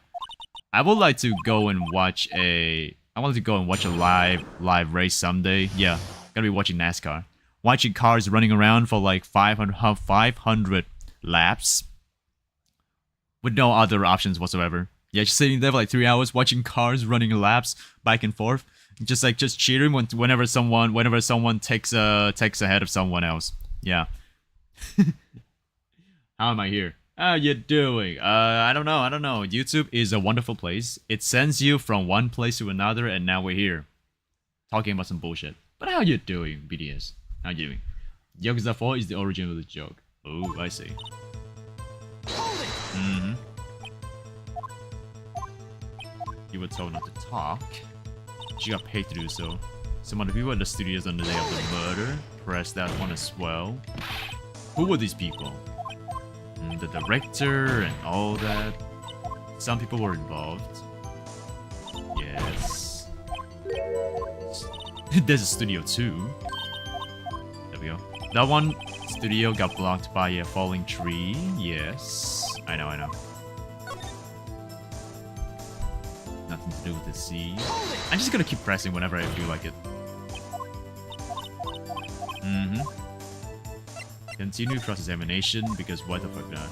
I would like to go and watch a... I wanted to go and watch a live race someday. Yeah, gonna be watching NASCAR. Watching cars running around for like 500 laps. With no other options whatsoever. Yeah, just sitting there for like 3 hours watching cars running laps back and forth. Just cheering whenever someone takes ahead of someone else. Yeah. How am I here? How you doing? I don't know. YouTube is a wonderful place. It sends you from one place to another, and now we're here. Talking about some bullshit. But how you doing, BDS? How you doing? Yakuza 4 is the origin of the joke. Oh, I see. Mm-hmm. You were told not to talk. She got paid to do so. Some other people at the studios on the day of the murder. Press that one as well. Who were these people? The director and all that. Some people were involved. Yes. There's a studio too. There we go. That one studio got blocked by a falling tree. Yes. I know. Nothing to do with the sea. I'm just gonna keep pressing whenever I feel like it. Mm-hmm. Continue cross-examination, because what the fuck not?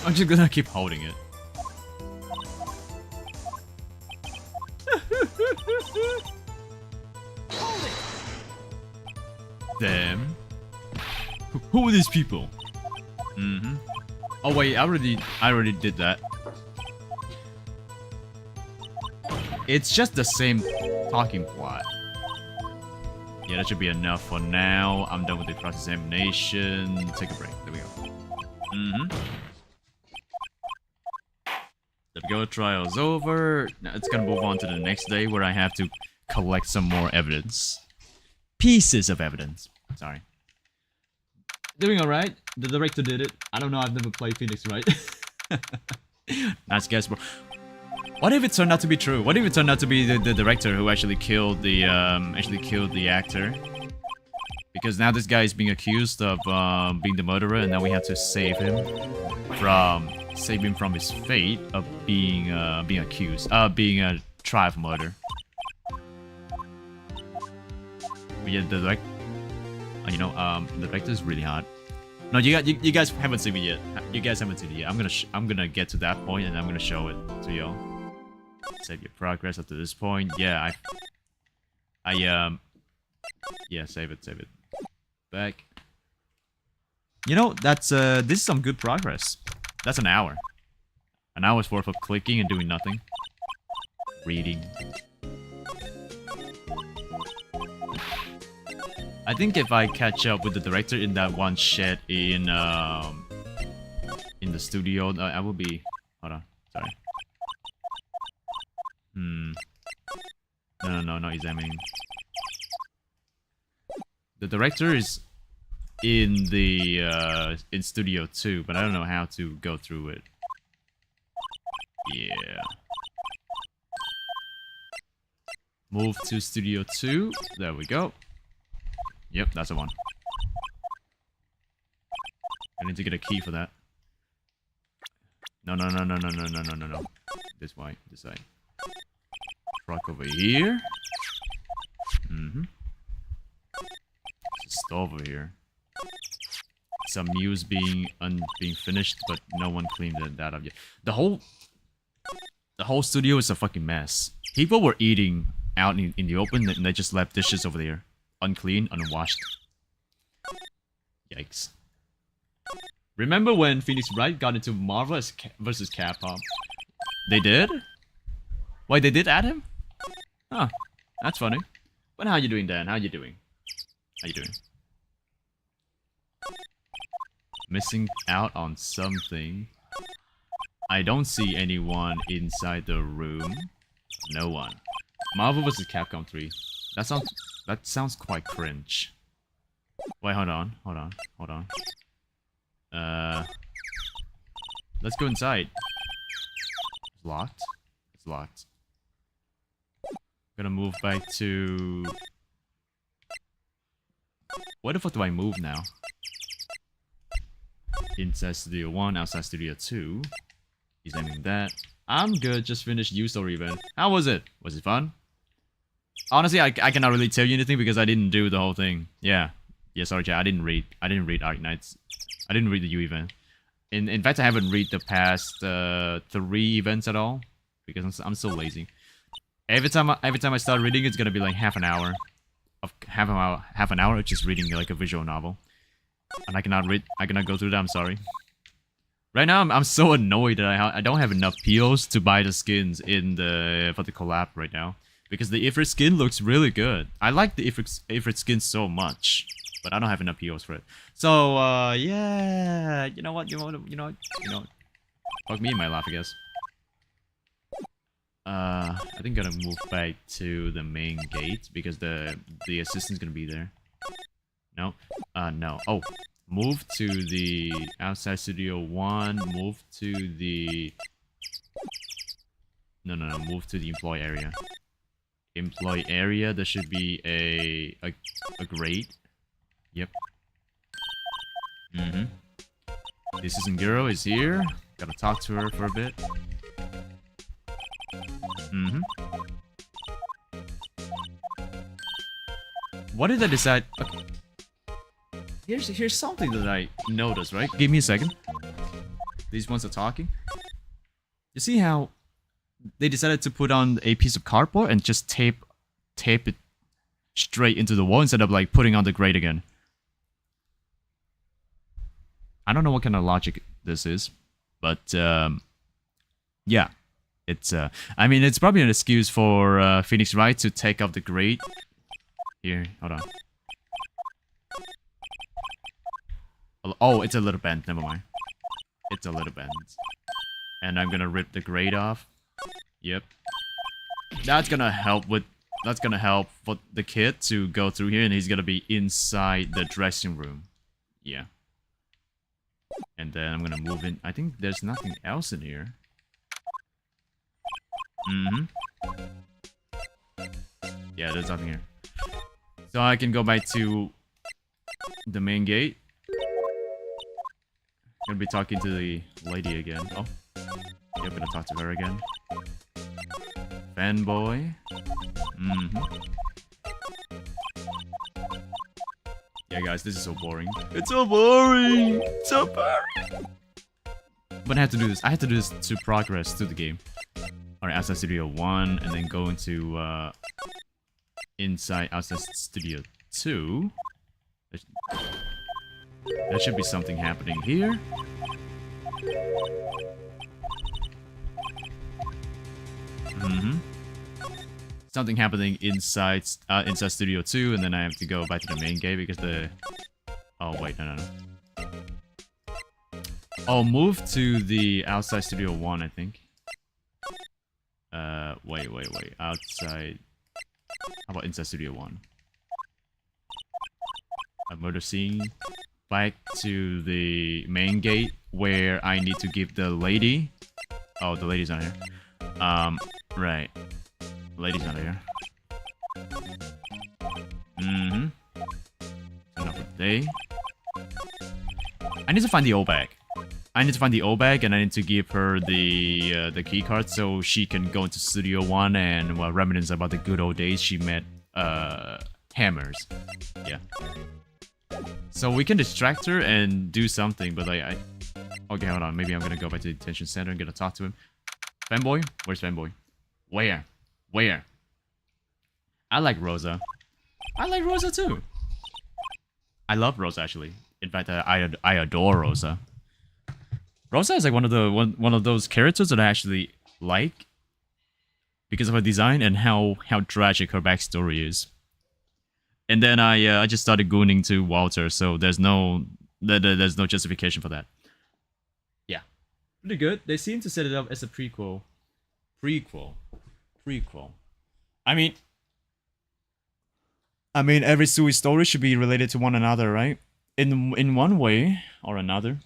I'm just gonna keep holding it. Damn. Who are these people? Mm-hmm. Oh wait, I already did that. It's just the same talking plot. Yeah, that should be enough for now. I'm done with the cross-examination. Take a break. There we go. Mm-hmm. There we go. Trial's over. Now it's gonna move on to the next day where I have to collect some more evidence. Pieces of evidence. Sorry. Doing alright. The director did it. I don't know. I've never played Phoenix Wright. Nice guess, bro. What if it turned out to be true? What if it turned out to be the director who actually killed the actor? Because now this guy is being accused of being the murderer, and now we have to save him from his fate of being accused being tried for murder. But yeah, the director, the director is really hot. No, you guys haven't seen it yet. You guys haven't seen it yet. I'm gonna get to that point, and I'm gonna show it to y'all. Save your progress up to this point. Yeah, yeah, save it. Back. You know, that's this is some good progress. That's an hour. An hour's worth of clicking and doing nothing. Reading. I think if I catch up with the director in that one shed in the studio, I will be. Hold on, sorry. No, not examining. The director is in the in Studio 2, but I don't know how to go through it. Yeah. Move to Studio 2. There we go. Yep, that's the one. I need to get a key for that. No. This way, this side. Truck over here. Stove over here. Some news being finished, but no one cleaned that up yet. The whole studio is a fucking mess. People were eating out in the open, and they just left dishes over there, unclean, unwashed. Yikes! Remember when Phoenix Wright got into Marvel vs. Capcom? They did? Wait, they did add him? Huh, that's funny. But how you doing, Dan? How you doing? How you doing? Missing out on something. I don't see anyone inside the room. No one. Marvel vs. Capcom 3. That sounds quite cringe. Wait, hold on. Let's go inside. It's locked. It's locked. Gonna move back to... Where the fuck do I move now? Inside Studio 1, outside Studio 2. He's aiming that. I'm good, just finished U Story event. How was it? Was it fun? Honestly, I cannot really tell you anything because I didn't do the whole thing. Yeah, sorry, chat. I didn't read Arc Knights. I didn't read the U event. In fact, I haven't read the past 3 events at all because I'm so lazy. Every time I start reading, it's gonna be like half an hour of just reading like a visual novel, and I cannot go through that. I'm sorry. Right now, I'm so annoyed that I don't have enough POs to buy the skins for the collab right now because the Ifrit skin looks really good. I like the Ifrit skin so much, but I don't have enough POs for it. So yeah, you know what? Fuck me in my life, I guess. I think I'm gonna move back to the main gate because the assistant's gonna be there. No, no. Oh, move to the outside Studio 1. Move to the... No. Move to the employee area. Employee area. There should be a grate. Yep. The assistant girl is here. Gotta talk to her for a bit. What did I decide? Okay. Here's something that I noticed, right? Give me a second. These ones are talking. You see how they decided to put on a piece of cardboard and just tape it straight into the wall instead of like putting on the grate again. I don't know what kind of logic this is, but yeah. It's I mean, it's probably an excuse for Phoenix Wright to take off the grate. Here, hold on. Oh, it's a little bent. Never mind. It's a little bent. And I'm gonna rip the grate off. Yep. That's gonna help for the kid to go through here, and he's gonna be inside the dressing room. Yeah. And then I'm gonna move in. I think there's nothing else in here. Yeah, there's nothing here. So I can go back to the main gate. Gonna be talking to the lady again. Oh. Yep, gonna talk to her again. Fanboy. Yeah, guys, this is so boring. It's so boring! So boring! But I had to do this. I had to do this to progress through the game. Alright, outside Studio 1, and then go into outside Studio 2. There should be something happening here. something happening inside Studio 2, and then I have to go back to the main gate because the... Oh, wait, no. I'll move to the outside Studio 1, I think. Wait. Outside... How about inside Studio 1? A murder scene. Back to the main gate where I need to give the lady... Oh, the lady's not here. Right. The lady's not here. Enough of day. I need to find the old bag. And I need to give her the key card so she can go into Studio 1 and reminisce about the good old days she met Hammers. Yeah. So we can distract her and do something, but like okay, hold on. Maybe I'm gonna go back to the detention center and gonna talk to him. Fanboy? Where's Fanboy? Where? I like Rosa. I like Rosa too. I love Rosa actually. In fact, I adore Rosa. Rosa is like one of those characters that I actually like because of her design and how tragic her backstory is. And then I just started gooning to Walter, so there's no justification for that. Yeah, pretty good. They seem to set it up as a prequel. I mean, every Sui story should be related to one another, right? In one way or another.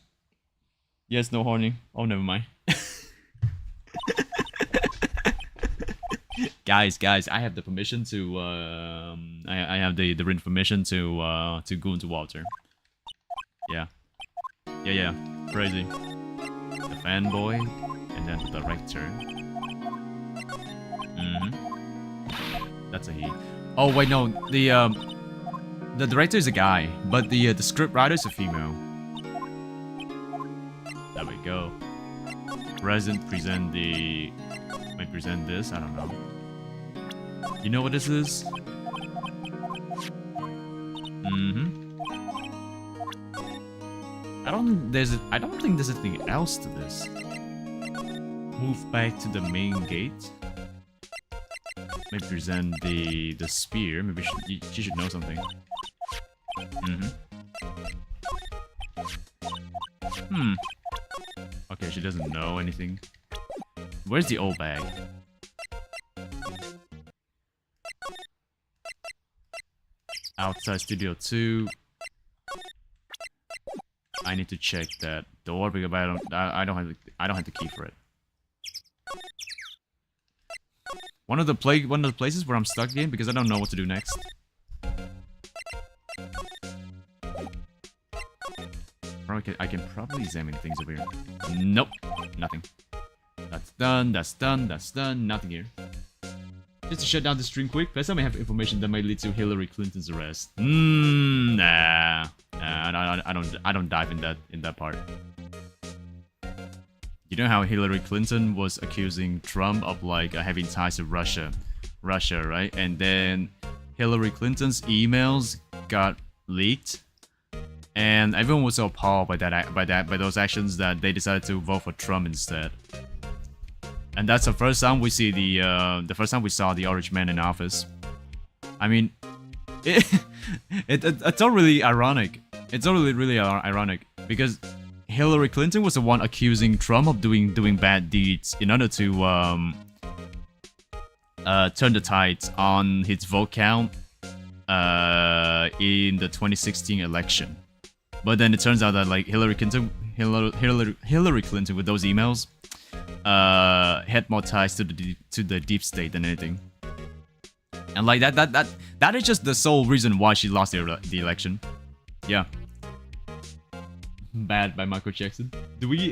Yes, no horny. Oh, never mind. guys, I have the permission to I have the written permission to go into Walter. Yeah. Crazy. The fanboy and then the director. That's a he. Oh wait, no. The director is a guy, but the script writer is a female. There we go. Present this. I don't know. You know what this is? I don't think there's anything else to this. Move back to the main gate. Maybe present the spear. Maybe she should know something. Okay, she doesn't know anything. Where's the old bag? Outside Studio 2. I need to check that door because I don't have the key for it. One of the places where I'm stuck again because I don't know what to do next. I can probably examine things over here. Nope, nothing. That's done. Nothing here. Just to shut down the stream quick. First time I have information that might lead to Hillary Clinton's arrest. Nah. I don't dive in that part. You know how Hillary Clinton was accusing Trump of like having ties to Russia, right? And then Hillary Clinton's emails got leaked, and everyone was so appalled by those actions that they decided to vote for Trump instead. And that's the first time we see the first time we saw the orange man in office. I mean, it's all really ironic. It's all really ironic because Hillary Clinton was the one accusing Trump of doing bad deeds in order to turn the tides on his vote count in the 2016 election. But then it turns out that like Hillary Clinton with those emails had more ties to the deep state than anything. And like that is just the sole reason why she lost the election. Yeah. Bad by Michael Jackson.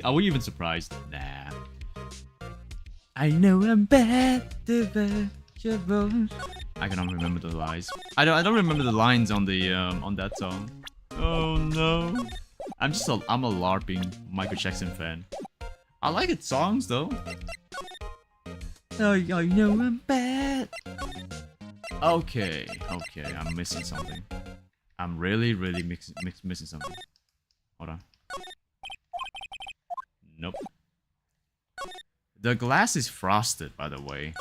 Are we even surprised? Nah. I know I'm bad. I cannot remember the lines. I don't remember the lines on the on that song. Oh no. I'm a LARPing Michael Jackson fan. I like its songs though. Oh, I know I'm bad. Okay, I'm missing something. I'm really missing something. Hold on. Nope. The glass is frosted, by the way.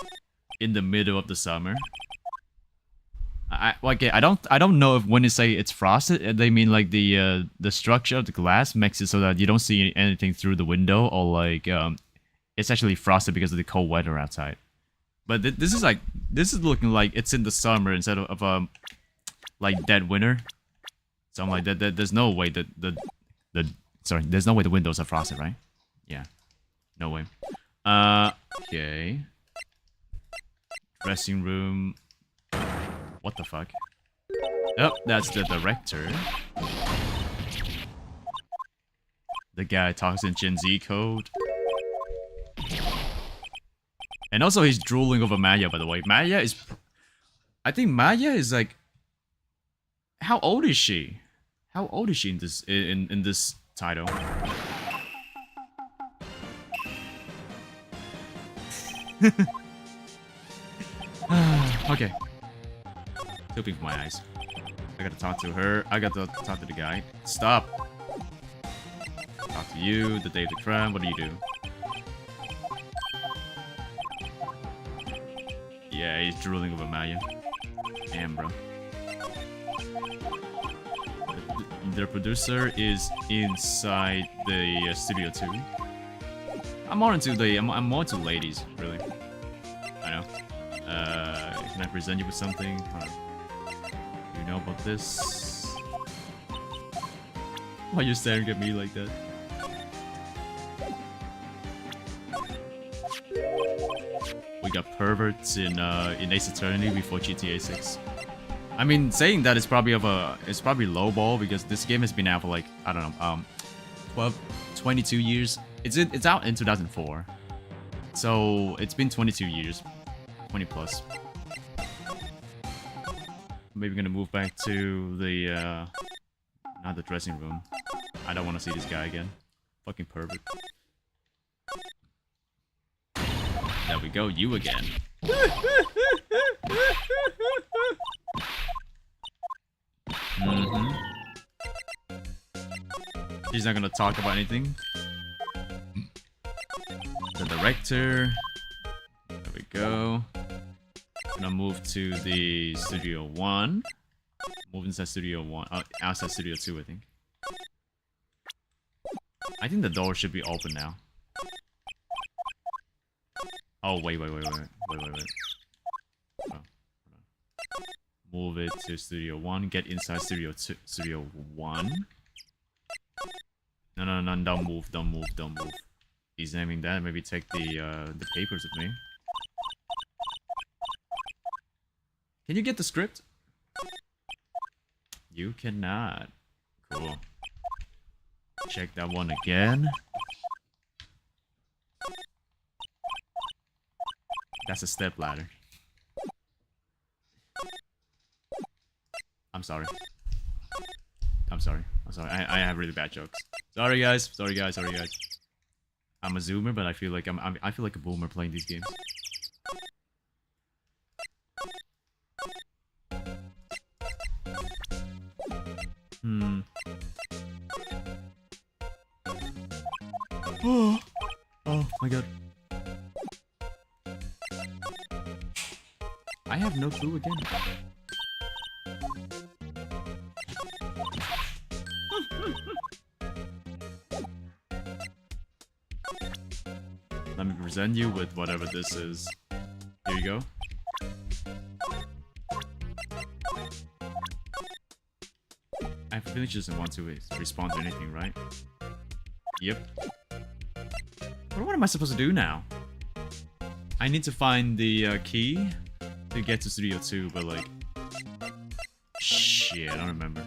in the middle of the summer. Okay, I don't know if when they say it's frosted, they mean like the structure of the glass makes it so that you don't see anything through the window, or like it's actually frosted because of the cold weather outside. But this is looking like it's in the summer instead of like dead winter. So I'm like there's no way that there's no way the windows are frosted, right? Yeah, no way. Okay. Dressing room. What the fuck? Oh, that's the director. The guy talks in Gen Z code. And also he's drooling over Maya, by the way. Maya is... I think Maya is like... How old is she? How old is she in this in this title? Okay. Opening for my eyes. I gotta talk to her. I gotta talk to the guy. Stop. Talk to you, the David Cram. What do you do? Yeah, he's drooling over Maya. Damn, bro. The producer is inside the studio too. I'm more into I'm more into ladies, really. I know. Can I present you with something? You know about this? Why are you staring at me like that? We got perverts in Ace Attorney before GTA 6. I mean, saying that is probably it's probably lowball because this game has been out for like, I don't know, 22 years. It's out in 2004, so it's been 22 years, 20 plus. Maybe gonna move back to the not the dressing room. I don't want to see this guy again. Fucking pervert. There we go, you again. He's not gonna talk about anything. The director. There we go. Gonna move to the Studio 1. Move inside Studio 1. Outside Studio 2, I think. I think the door should be open now. Oh, wait. Oh, move it to Studio 1. Get inside Studio 2. Studio 1. No, don't move. He's aiming that. Maybe take the papers with me. Can you get the script? You cannot. Cool. Check that one again. That's a step ladder. I'm sorry. I have really bad jokes. Sorry guys. I'm a zoomer, but I feel like I feel like a boomer playing these games. Oh my god. I have no clue again. Let me present you with whatever this is. Here you go. I have a feeling she doesn't want to respond to anything, right? Yep. But what am I supposed to do now? I need to find the key to get to Studio 2, but like... Shit, I don't remember.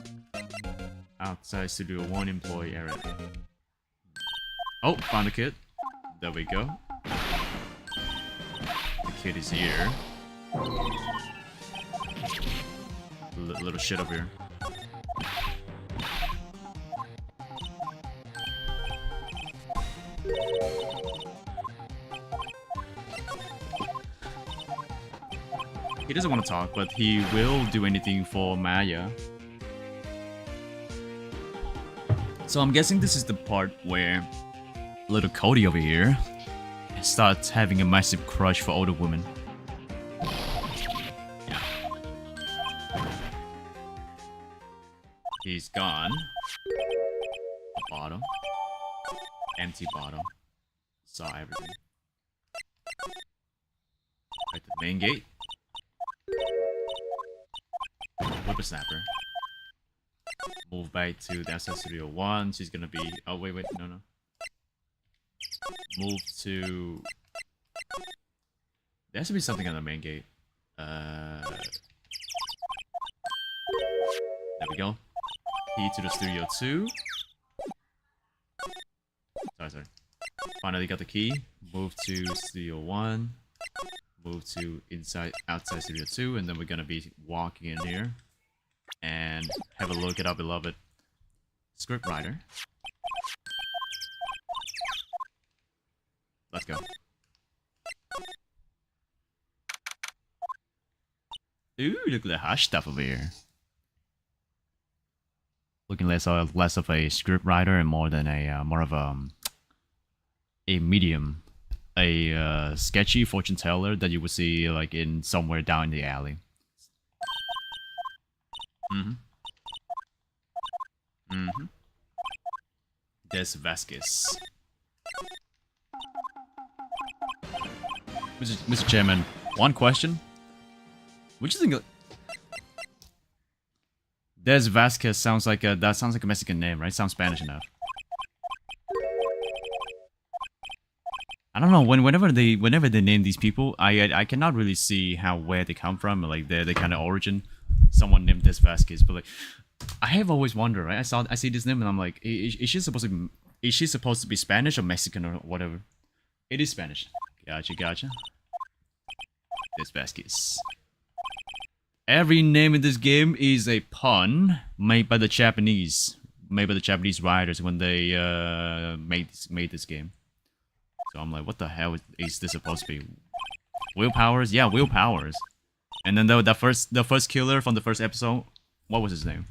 Outside Studio 1 employee area. Oh, found the kid. There we go. The kid is here. Little shit over here. He doesn't want to talk, but he will do anything for Maya. So I'm guessing this is the part where little Cody over here starts having a massive crush for older women. He's gone. Bottom. Empty bottom. Saw everything. Right to the main gate. Whippersnapper. Move back to the outside studio 1. She's gonna be. Oh, wait, no. Move to. There has to be something on the main gate. There we go. Key to the studio 2. Sorry. Finally got the key. Move to studio 1. Move to outside studio 2, and then we're gonna be walking in here and have a look at our beloved scriptwriter. Let's go. Ooh, look at the hush stuff over here. Looking less of a scriptwriter and more of a medium. A sketchy fortune teller that you would see like in somewhere down in the alley. Des Vasquez. Mr. Chairman, one question. What do you think? Des Vasquez sounds like a Mexican name, right? Sounds Spanish enough. I don't know. Whenever they name these people, I cannot really see where they come from, like their kind of origin. Someone named Des Vasquez, but like I have always wondered, right? I see this name and I'm like, is she supposed to be Spanish or Mexican or whatever? It is Spanish. Gotcha. Des Vasquez. Every name in this game is a pun made by the Japanese writers when they made this game. So I'm like, what the hell is this supposed to be? Will Powers? Yeah, Will Powers. And then the first killer from the first episode, what was his name?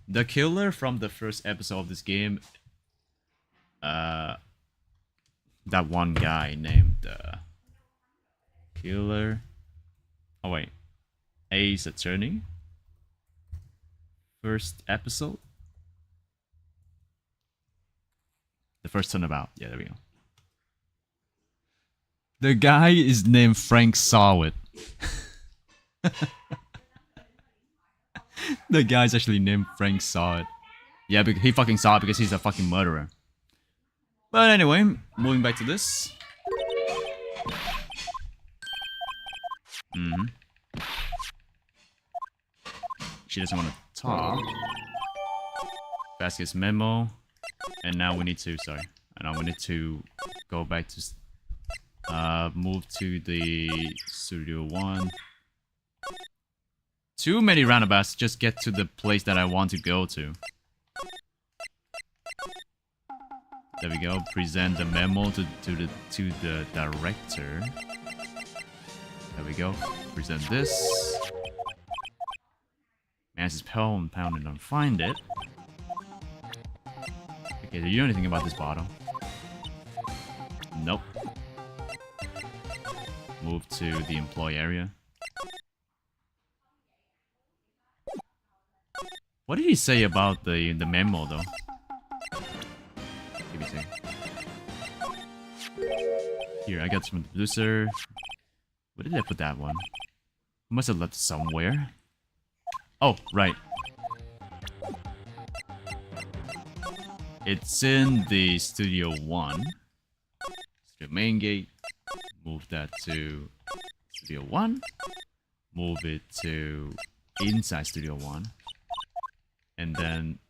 The killer from the first episode of this game, that one guy named Killer. Oh wait, Ace Attorney. First episode. The first turnabout. Yeah, there we go. The guy is named Frank Sawit. The guy's actually named Frank Sawit. Yeah, because he fucking saw it because he's a fucking murderer. But anyway, moving back to this. She doesn't want to talk. Vasquez memo. And now we need to, go back to move to the Studio 1. Too many roundabouts, just get to the place that I want to go to. There we go, present the memo to the director. There we go, present this. Man, this pounding, don't find it. Okay, do you know anything about this bottle? Nope. Move to the employee area. What did he say about the memo though? Give me a second. Here, I got some producer. Where did I put that one? I must have left it somewhere. Oh, right. It's in the Studio 1. Studio main gate. Move that to Studio 1. Move it to inside Studio 1. And then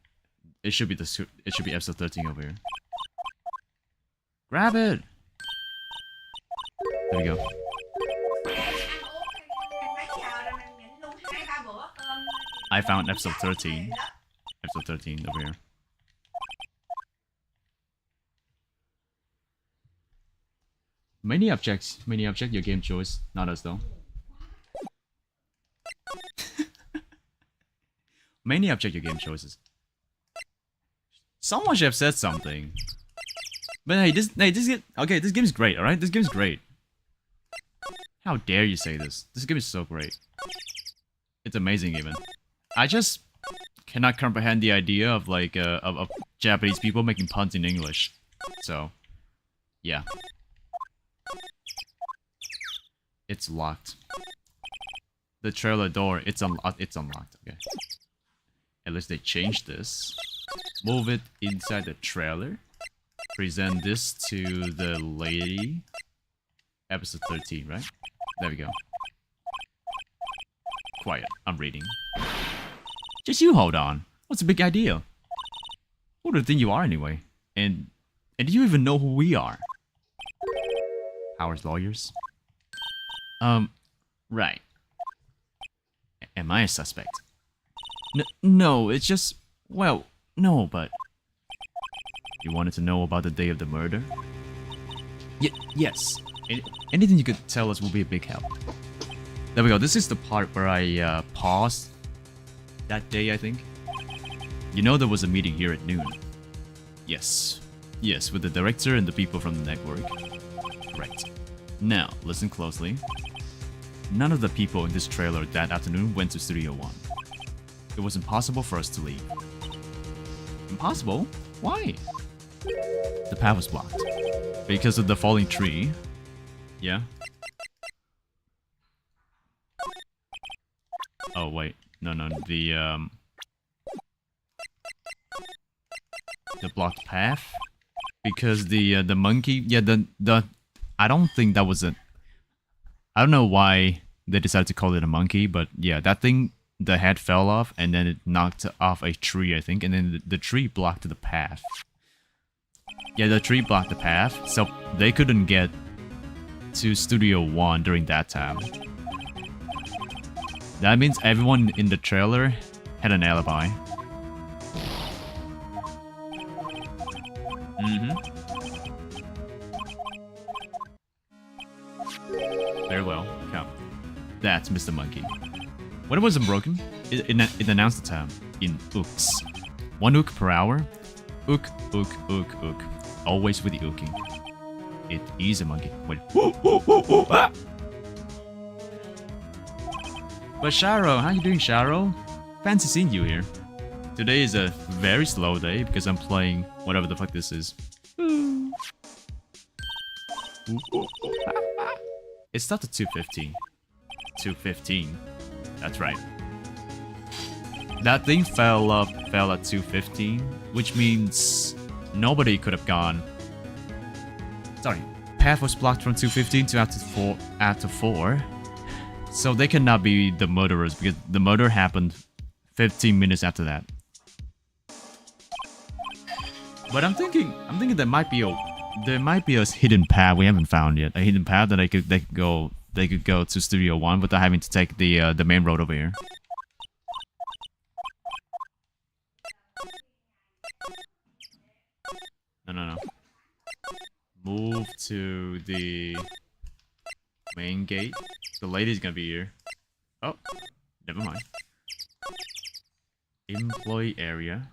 it should be episode 13 over here. Grab it. There we go. I found episode 13. Episode 13 over here. Many objects, your game choice. Not us though. Many object, your game choices. Someone should have said something. But hey, this game is great, alright? This game is great. How dare you say this? This game is so great. It's amazing even. I just cannot comprehend the idea of like of Japanese people making puns in English. So, yeah. It's locked. The trailer door, it's unlocked. Okay. At least they changed this. Move it inside the trailer. Present this to the lady. Episode 13, right? There we go. Quiet, I'm reading. Just you hold on. What's the big idea? Who do you think you are anyway? And do you even know who we are? Howard's lawyers? Right. Am I a suspect? No, it's just... Well, no, but... You wanted to know about the day of the murder? Yes. Anything you could tell us will be a big help. There we go. This is the part where I paused that day, I think. You know there was a meeting here at noon. Yes. Yes, with the director and the people from the network. Right. Now, listen closely. None of the people in this trailer that afternoon went to Studio 1. It was impossible for us to leave. Impossible? Why? The path was blocked. Because of the falling tree. Yeah? Oh, wait. No, the blocked path? Because the monkey... Yeah, the... I don't think that was a... I don't know why they decided to call it a monkey, but yeah, that thing, the head fell off, and then it knocked off a tree, I think, and then the tree blocked the path. Yeah, the tree blocked the path, so they couldn't get to Studio 1 during that time. That means everyone in the trailer had an alibi. Very well. Come. That's Mr. Monkey. When it wasn't broken, it announced the time in ooks. 1 ook per hour. Ook, ook, ook, ook. Always with the ooking. It is a monkey. Wait. Ah! But Sharo, how you doing, Sharo? Fancy seeing you here. Today is a very slow day because I'm playing whatever the fuck this is. It started 2:15. 2:15. That's right. That thing fell at 2:15, which means nobody could have gone. Sorry, path was blocked from 2:15 to after 4. So they cannot be the murderers because the murder happened 15 minutes after that. But I'm thinking there might be a hidden path we haven't found yet. A hidden path that they could go to Studio 1 without having to take the main road over here. No. Move to the main gate. The lady's gonna be here. Oh, never mind. Employee area.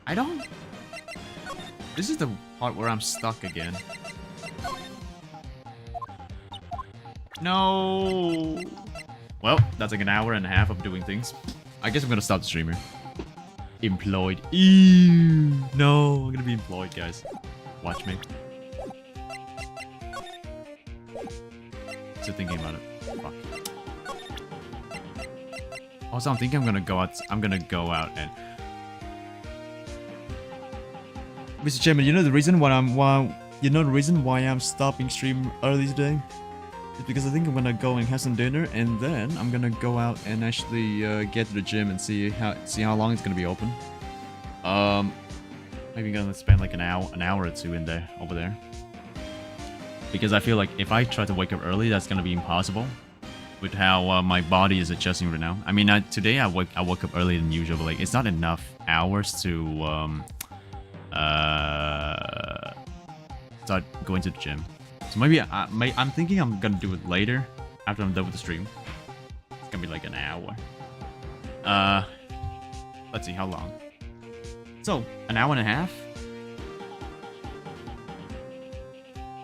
I don't... This is the part where I'm stuck again. No. Well, that's like an hour and a half of doing things. I guess I'm gonna stop the streamer. Employed. Ew. No, I'm gonna be employed, guys. Watch me. Still thinking about it. Fuck. Also, I'm thinking I'm gonna go out and... Mr. Chairman, you know the reason why I'm stopping stream early today? It's because I think I'm gonna go and have some dinner, and then I'm gonna go out and actually get to the gym and see how long it's gonna be open. Maybe I'm gonna spend like an hour or two in there over there. Because I feel like if I try to wake up early, that's gonna be impossible. With how my body is adjusting right now. I mean, today I woke up earlier than usual, but like it's not enough hours to start going to the gym. So maybe I'm thinking I'm gonna do it later after I'm done with the stream. It's gonna be like an hour. Let's see how long. So an hour and a half.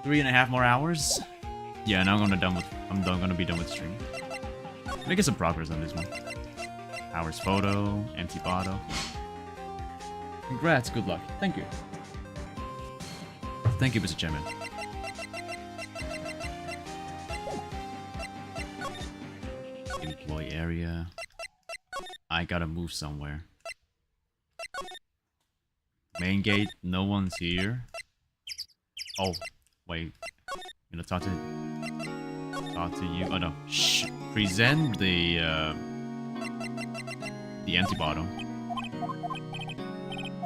3.5 more hours. Yeah, now I'm gonna be done with the stream. Make some progress on this one. Hours photo, empty bottle. Congrats, good luck. Thank you. Thank you, Mr. Chairman. Employee area. I gotta move somewhere. Main gate, no one's here. Oh, wait. I'm gonna talk to you. Oh no. Shh. Present the empty bottle.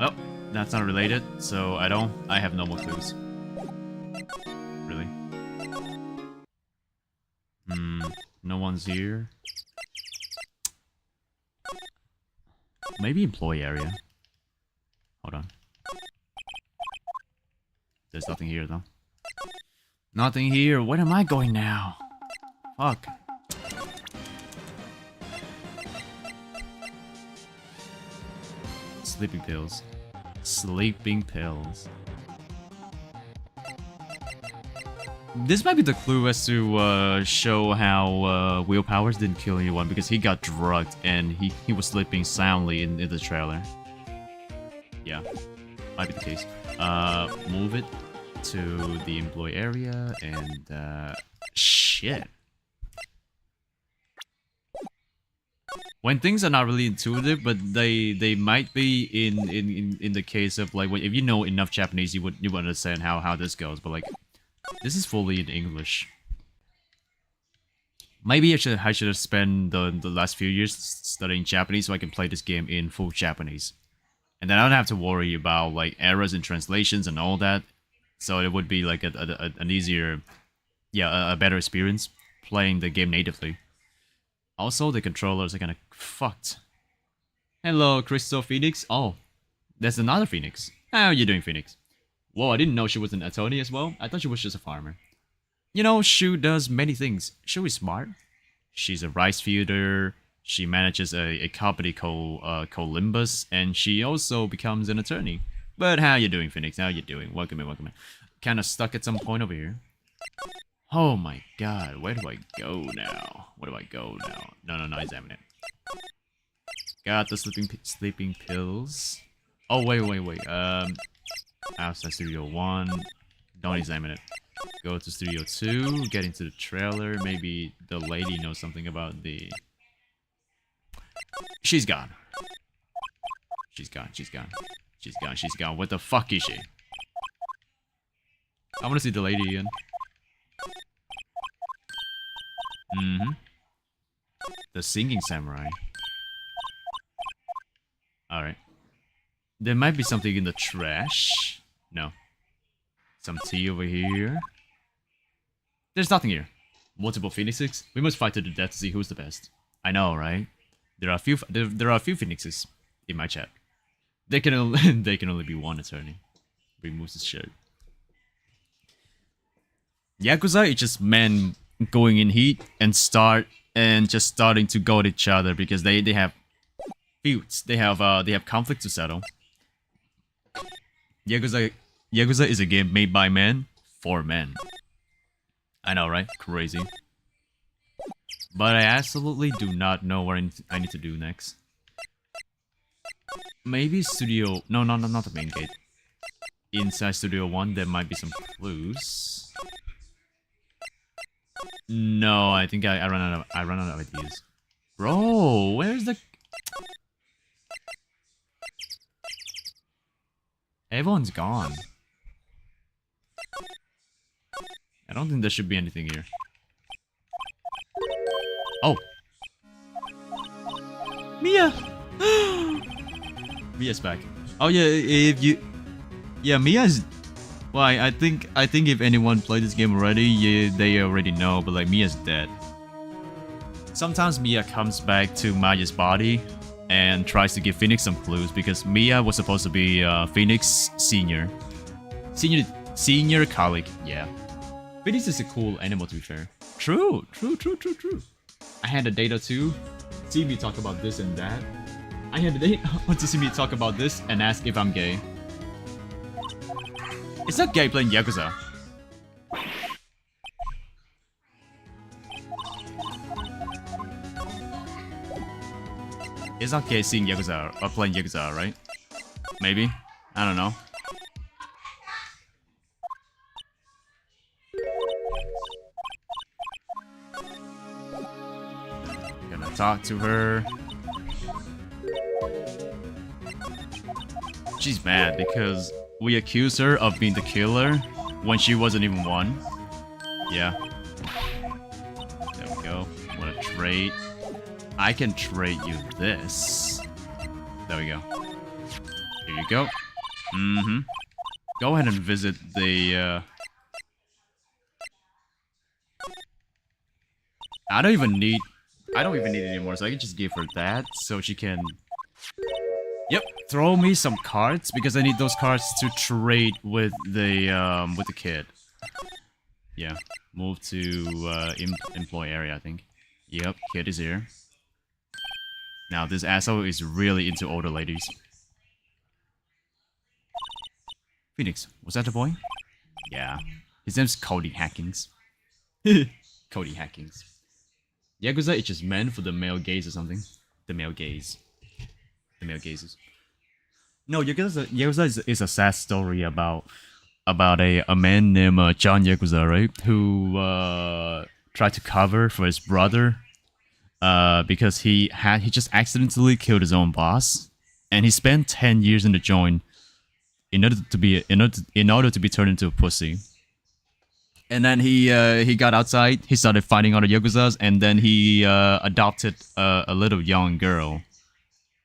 Oh, that's not related, so I have no more clues. Really? No one's here. Maybe employee area. Hold on. There's nothing here though. Nothing here. Where am I going now? Fuck. Sleeping pills. Sleeping pills. This might be the clue as to show how Will Powers didn't kill anyone because he got drugged and he was sleeping soundly in the trailer. Yeah, might be the case. Move it to the employee area and shit. When things are not really intuitive, but they might be in the case of like if you know enough Japanese, you would understand how this goes. But like, this is fully in English. Maybe I should have spent the last few years studying Japanese so I can play this game in full Japanese, and then I don't have to worry about like errors in translations and all that. So it would be like an easier, yeah, a better experience playing the game natively. Also, the controllers are kinda fucked. Hello, Crystal Phoenix. Oh, there's another Phoenix. How are you doing, Phoenix? Whoa, I didn't know she was an attorney as well. I thought she was just a farmer. You know, Shu does many things. Shu is smart. She's a rice fielder. She manages a company called Limbus, and she also becomes an attorney. But how you doing, Phoenix? How you doing? Welcome in, welcome in. Kinda stuck at some point over here. Oh my god, where do I go now? Where do I go now? No, examine it. Got the sleeping pills. Oh, wait. Outside Studio 1. Don't examine it. Go to Studio 2, get into the trailer. Maybe the lady knows something about the... She's gone. She's gone. What the fuck is she? I wanna see the lady again. The singing samurai. Alright. There might be something in the trash. No. Some tea over here. There's nothing here. Multiple phoenixes? We must fight to the death to see who's the best. I know, right? There are a few phoenixes in my chat. They can only be one attorney. Removes his shirt. Yakuza is just men going in heat and just starting to go at each other because they have feuds. They have conflict to settle. Yakuza is a game made by men for men. I know, right? Crazy. But I absolutely do not know what I need to do next. Maybe Studio... No, not the main gate. Inside Studio 1, there might be some clues. No, I think I run out of ideas. Bro, where's the... Everyone's gone. I don't think there should be anything here. Oh! Mia! Mia's back. Oh yeah, if you... Yeah, Mia's... Well, I think if anyone played this game already, yeah, they already know, but like Mia's dead. Sometimes Mia comes back to Maya's body and tries to give Phoenix some clues because Mia was supposed to be Phoenix senior colleague. Yeah, Phoenix is a cool animal to be fair. True. I had a date or two. See me talk about this and that. I had a date to see me talk about this and ask if I'm gay. It's not gay playing Yakuza. It's okay seeing Yakuza or playing Yakuza, right? Maybe? I don't know. Gonna talk to her. She's mad because we accused her of being the killer when she wasn't even one. Yeah. There we go. Wanna trade? I can trade you this. There we go. Here you go. Mm-hmm. Go ahead and visit the, I don't even need it anymore, so I can just give her that, so she can... Yep, throw me some cards, because I need those cards to trade with the kid. Yeah, move to, employee area, I think. Yep, kid is here. Now, this asshole is really into older ladies. Phoenix, was that the boy? Yeah. His name's Cody Hackings. Cody Hackings. Yakuza is just meant for the male gaze or something. The male gaze. The male gazes. No, Yakuza is a sad story about a man named John Yakuza, right? Who tried to cover for his brother because he just accidentally killed his own boss, and he spent 10 years in the joint in order to be turned into a pussy. And then he got outside, he started fighting other Yakuzas, and then he adopted a little young girl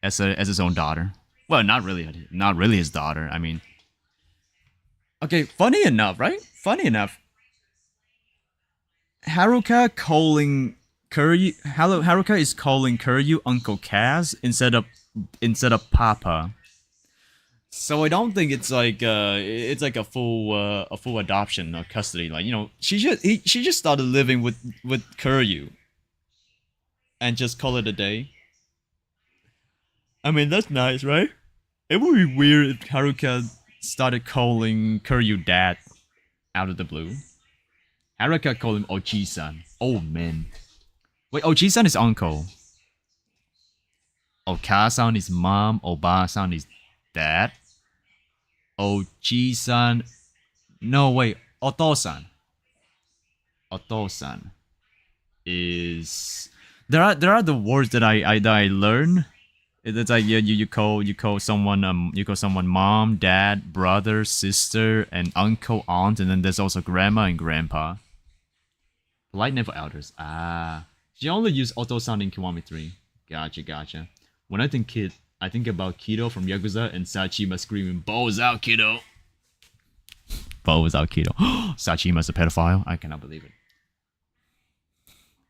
as his own daughter. Well, not really his daughter. I mean, okay, funny enough, right? Funny enough, Haruka is calling Kuryu Uncle Kaz instead of Papa. So I don't think it's like a full adoption or custody. Like, you know, she just started living with Kuryu and just call it a day. I mean, that's nice, right? It would be weird if Haruka started calling Kuryu dad out of the blue. Haruka called him Oji-san. Oh man. Wait, Oji-san is uncle. Oka-san is mom. Oba-san is dad. Oji-san. No, wait. Oto-san. Oto-san is... There are the words that I learn. It's like, yeah, you call someone mom, dad, brother, sister, and uncle, aunt, and then there's also grandma and grandpa. Polite name for elders. Ah. She only used Oto-san in Kiwami 3. Gotcha. When I think kid, I think about Kido from Yakuza and Sachima screaming, "Balls out, Kido!" Balls out, Kido. Sachima's a pedophile? I cannot believe it.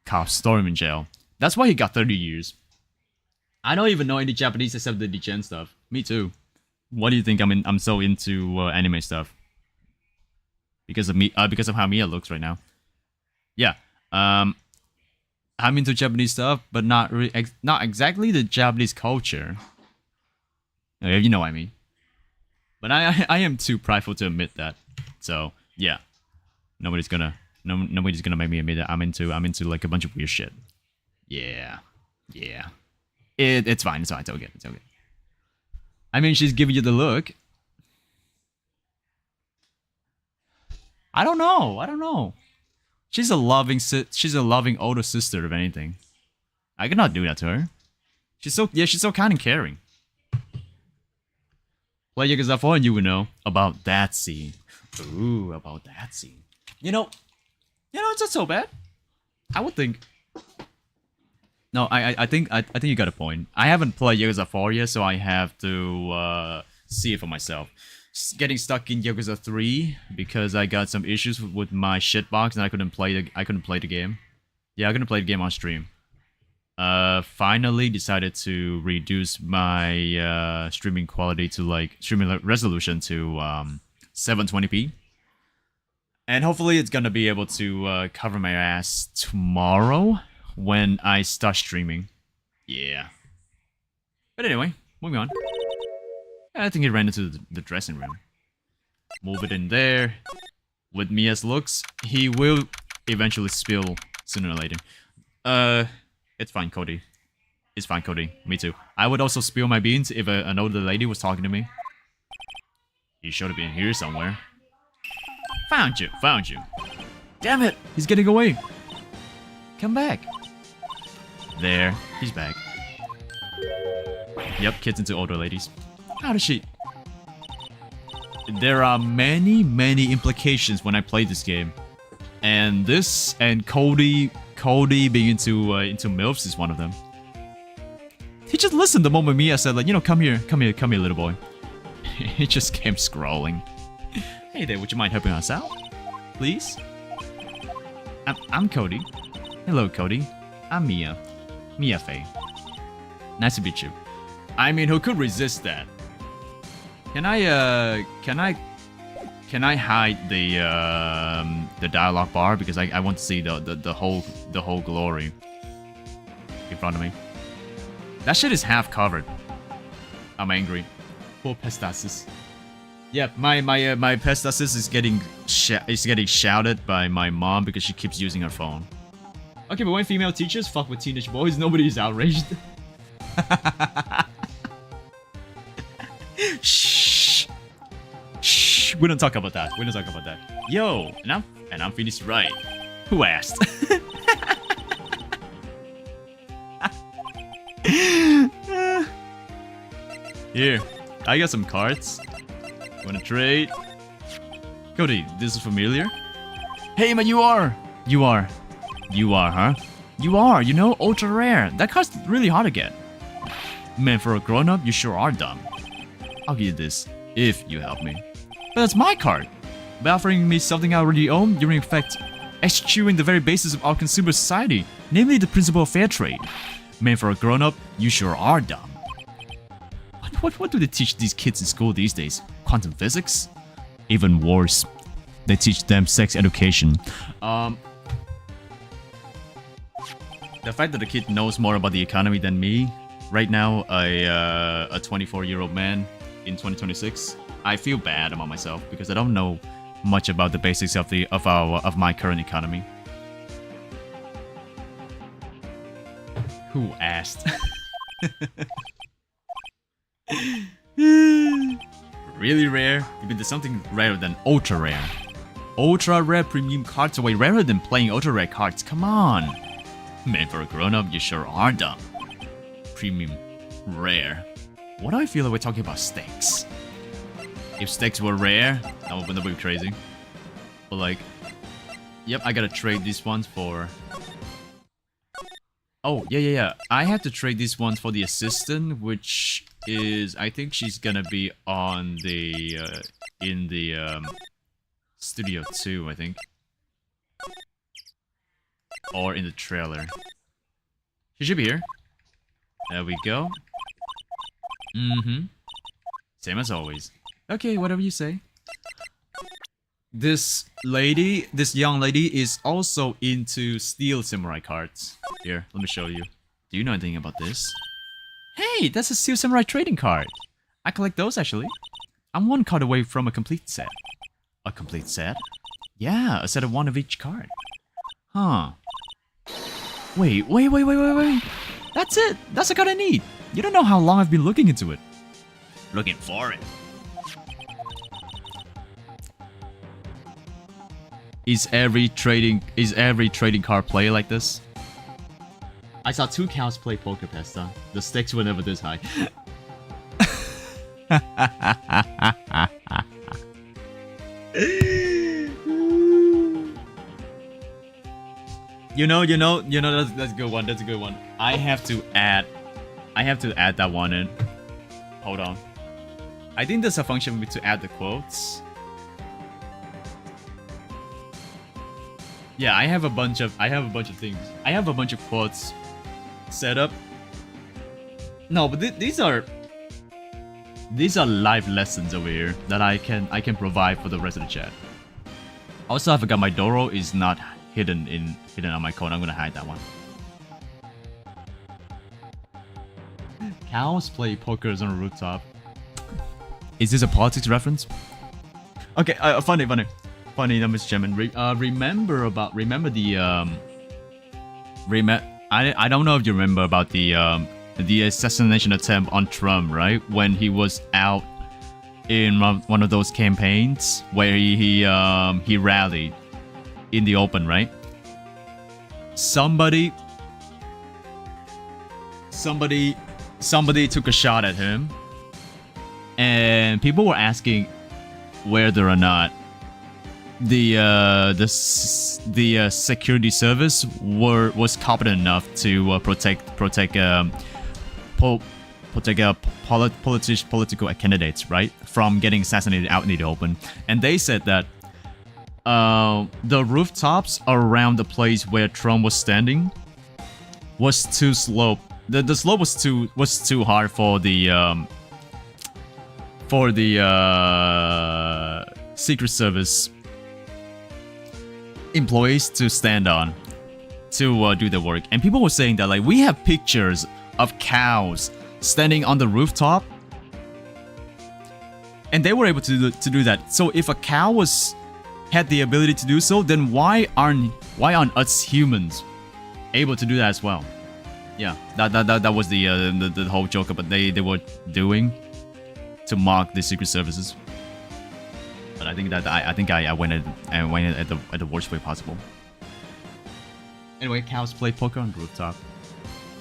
Cops storm him in jail. That's why he got 30 years. I don't even know any Japanese except the degen stuff. Me too. What do you think I'm so into anime stuff? Because of me, because of how Mia looks right now. Yeah. I'm into Japanese stuff, but not exactly the Japanese culture. You know what I mean. But I am too prideful to admit that. So yeah, nobody's gonna make me admit that I'm into like a bunch of weird shit. Yeah. It's fine. It's okay. I mean, she's giving you the look. I don't know. She's a loving older sister, if anything. I cannot do that to her. She's so kind and caring. Play Yakuza 4 and you will know about that scene. Ooh, about that scene. You know, it's not so bad. I would think. No, I think you got a point. I haven't played Yakuza 4 yet, so I have to see it for myself. Getting stuck in Yakuza 3 because I got some issues with my shitbox and I couldn't play the game. Yeah, I couldn't play the game on stream. Finally decided to reduce my streaming quality to like streaming resolution to 720p. And hopefully it's gonna be able to cover my ass tomorrow when I start streaming. Yeah. But anyway, moving on. I think he ran into the dressing room. Move it in there. With Mia's looks, he will eventually spill sooner or later. It's fine, Cody. It's fine, Cody. Me too. I would also spill my beans if an older lady was talking to me. You should have been here somewhere. Found you, found you. Damn it, he's getting away. Come back. There, he's back. Yep, kids into older ladies. How does she... There are many implications when I play this game. And this, and Cody being into MILFs is one of them. He just listened the moment Mia said, like, you know, come here, little boy. He just came scrolling. Hey there, would you mind helping us out? Please? I'm Cody. Hello, Cody. I'm Mia. Mia Faye. Nice to meet you. I mean, who could resist that? Can I hide the dialogue bar because I want to see the whole glory in front of me. That shit is half covered. I'm angry. Poor Pestasis. Yeah, my Pestasis is getting shouted by my mom because she keeps using her phone. Okay, but when female teachers fuck with teenage boys, nobody is outraged. Shh. Shh. We don't talk about that. We don't talk about that. Yo, and I'm finished right. Who asked? Here, I got some cards. Wanna trade? Cody, this is familiar? Hey man, you are, huh? You are, you know, ultra rare. That card's really hard to get. Man, for a grown-up, you sure are dumb. I'll give you this, if you help me. But that's my card. By offering me something I already own, you're in effect eschewing the very basis of our consumer society, namely the principle of fair trade. Man, for a grown-up, you sure are dumb. What do they teach these kids in school these days? Quantum physics? Even worse, they teach them sex education. The fact that the kid knows more about the economy than me, right now, a 24-year-old man in 2026, I feel bad about myself because I don't know much about the basics of my current economy. Who asked? Really rare? You mean there's something rarer than ultra rare? Ultra rare premium cards are way rarer than playing ultra rare cards. Come on. Man, for a grown-up, you sure are dumb. Premium rare. What do I feel like we're talking about stakes? If stakes were rare, that would be crazy. But like, yep, I gotta trade these ones for... Oh, yeah. I have to trade these ones for the assistant, which is... I think she's gonna be on the... in the... Studio 2, I think. Or in the trailer. She should be here. There we go. Same as always. Okay, whatever you say. This young lady is also into Steel Samurai cards. Here, let me show you. Do you know anything about this? Hey, that's a Steel Samurai trading card. I collect those actually. I'm one card away from a complete set. A complete set? Yeah, a set of one of each card. Huh. Wait. That's it. That's the card I need. You don't know how long I've been looking into it. Looking for it. Is every trading card play like this? I saw 2 cows play poker, Pesta. The stakes were never this high. You know, that's a good one. That's a good one. I have to add that one in. Hold on. I think there's a function to add the quotes. Yeah, I have a bunch of things. I have a bunch of quotes set up. No, but these are live lessons over here that I can provide for the rest of the chat. Also, I forgot my Doro is not hidden on my code. I'm gonna hide that one. Cows play pokers on a rooftop. Is this a politics reference? Okay, funny numbers, Gemini. Remember the I don't know if you remember about the the assassination attempt on Trump, right? When he was out in one of those campaigns where he rallied in the open, right? Somebody took a shot at him, and people were asking whether or not the security service was competent enough to protect political candidates, right, from getting assassinated out in the open. And they said that the rooftops around the place where Trump was standing was too slope. The slope was too hard for the Secret Service employees to stand on to do the work. And people were saying that, like, we have pictures of cows standing on the rooftop, and they were able to do that. So if a cow had the ability to do so, then why aren't us humans able to do that as well? Yeah, that was the whole joke about they were doing to mock the secret services. But I think I went at the worst way possible. Anyway, cows play poker on the rooftop.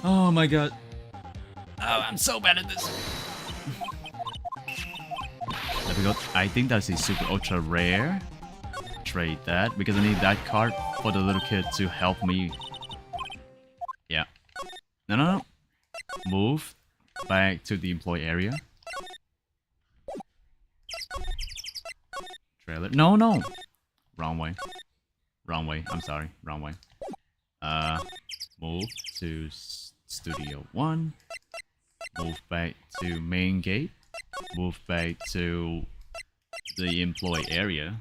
Oh my god. Oh, I'm so bad at this. There we go. I think that's a super ultra rare. Trade that because I need that card for the little kid to help me. Yeah. No. Move back to the employee area. Trailer. No. Wrong way. I'm sorry. Wrong way. Move to Studio 1. Move back to main gate. Move back to the employee area.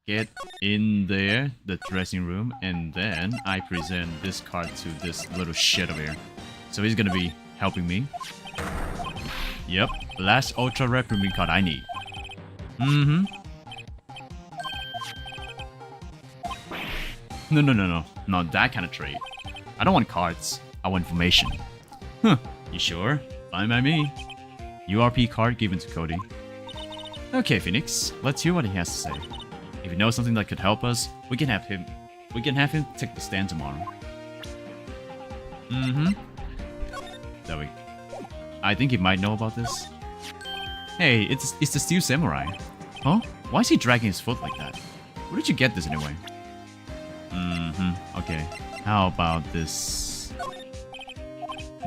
Get in there, the dressing room, and then I present this card to this little shit over here. So he's gonna be helping me. Yep, last ultra rare premium card I need. No, not that kind of trade. I don't want cards, I want information. Huh, you sure? Fine by me. URP card given to Cody. Okay, Phoenix, let's hear what he has to say. If you know something that could help us, we can have him take the stand tomorrow. There we go. I think he might know about this. Hey, it's the Steel Samurai. Huh? Why is he dragging his foot like that? Where did you get this anyway? Okay. How about this?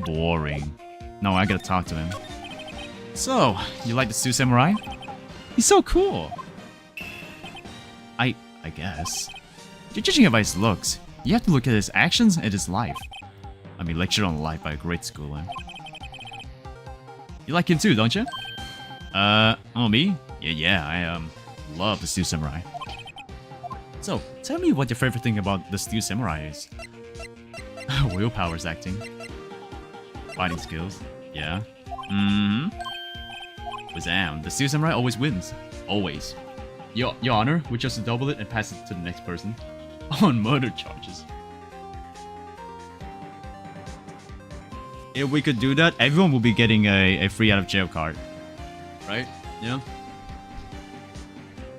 Boring. No, I gotta talk to him. So, you like the Steel Samurai? He's so cool. I guess. You're judging him by his looks. You have to look at his actions and his life. I mean, lectured on life by a great schooler. You like him too, don't you? Oh, me? Yeah, I love the Steel Samurai. So, tell me what your favorite thing about the Steel Samurai is. Willpower's acting. Fighting skills. Yeah. Wazam, the Steel Samurai always wins. Always. Your Honor, we just double it and pass it to the next person. On murder charges. If we could do that, everyone will be getting a free out of jail card. Right? Yeah?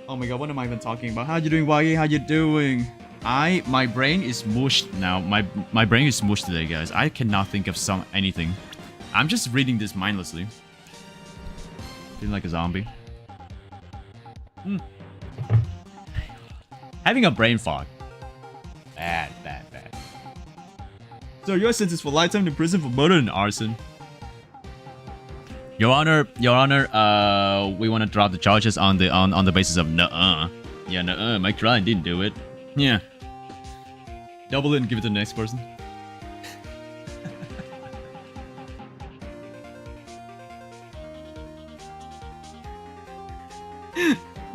Oh my god, what am I even talking about? How you doing, Wagi? How you doing? My brain is mushed now. My brain is mushed today, guys. I cannot think of anything. I'm just reading this mindlessly. Feeling like a zombie. Having a brain fog. Bad. So you're sentenced for lifetime in prison for murder and arson. Your Honor, we want to drop the charges on the basis of nuh-uh. Yeah, nuh-uh, my client didn't do it. Yeah. Double it and give it to the next person.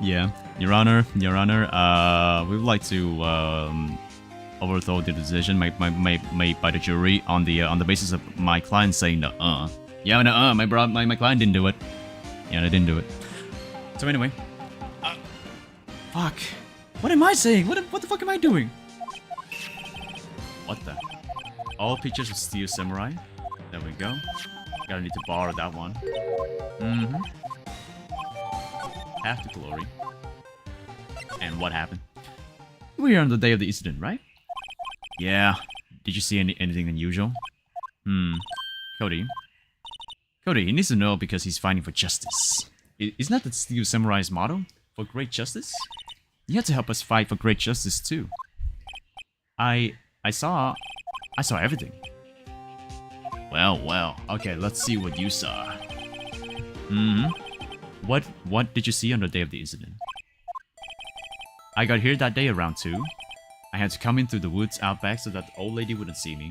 Yeah, Your Honor, we would like to overthrow the decision made by the jury on the basis of my client saying nuh-uh. Yeah, nuh-uh, my client didn't do it. Yeah, they didn't do it. So anyway, fuck. What am I saying? What the fuck am I doing? What the? All pictures of Steel Samurai? There we go. Gotta need to borrow that one. Mm-hmm. Half the glory. And what happened? We're on the day of the incident, right? Yeah. Did you see anything unusual? Cody. Cody, he needs to know because he's fighting for justice. Isn't that the Steel Samurai's motto? For great justice? You have to help us fight for great justice too. I saw everything. Well. Okay, let's see what you saw. What did you see on the day of the incident? I got here that day around 2. I had to come in through the woods out back so that the old lady wouldn't see me.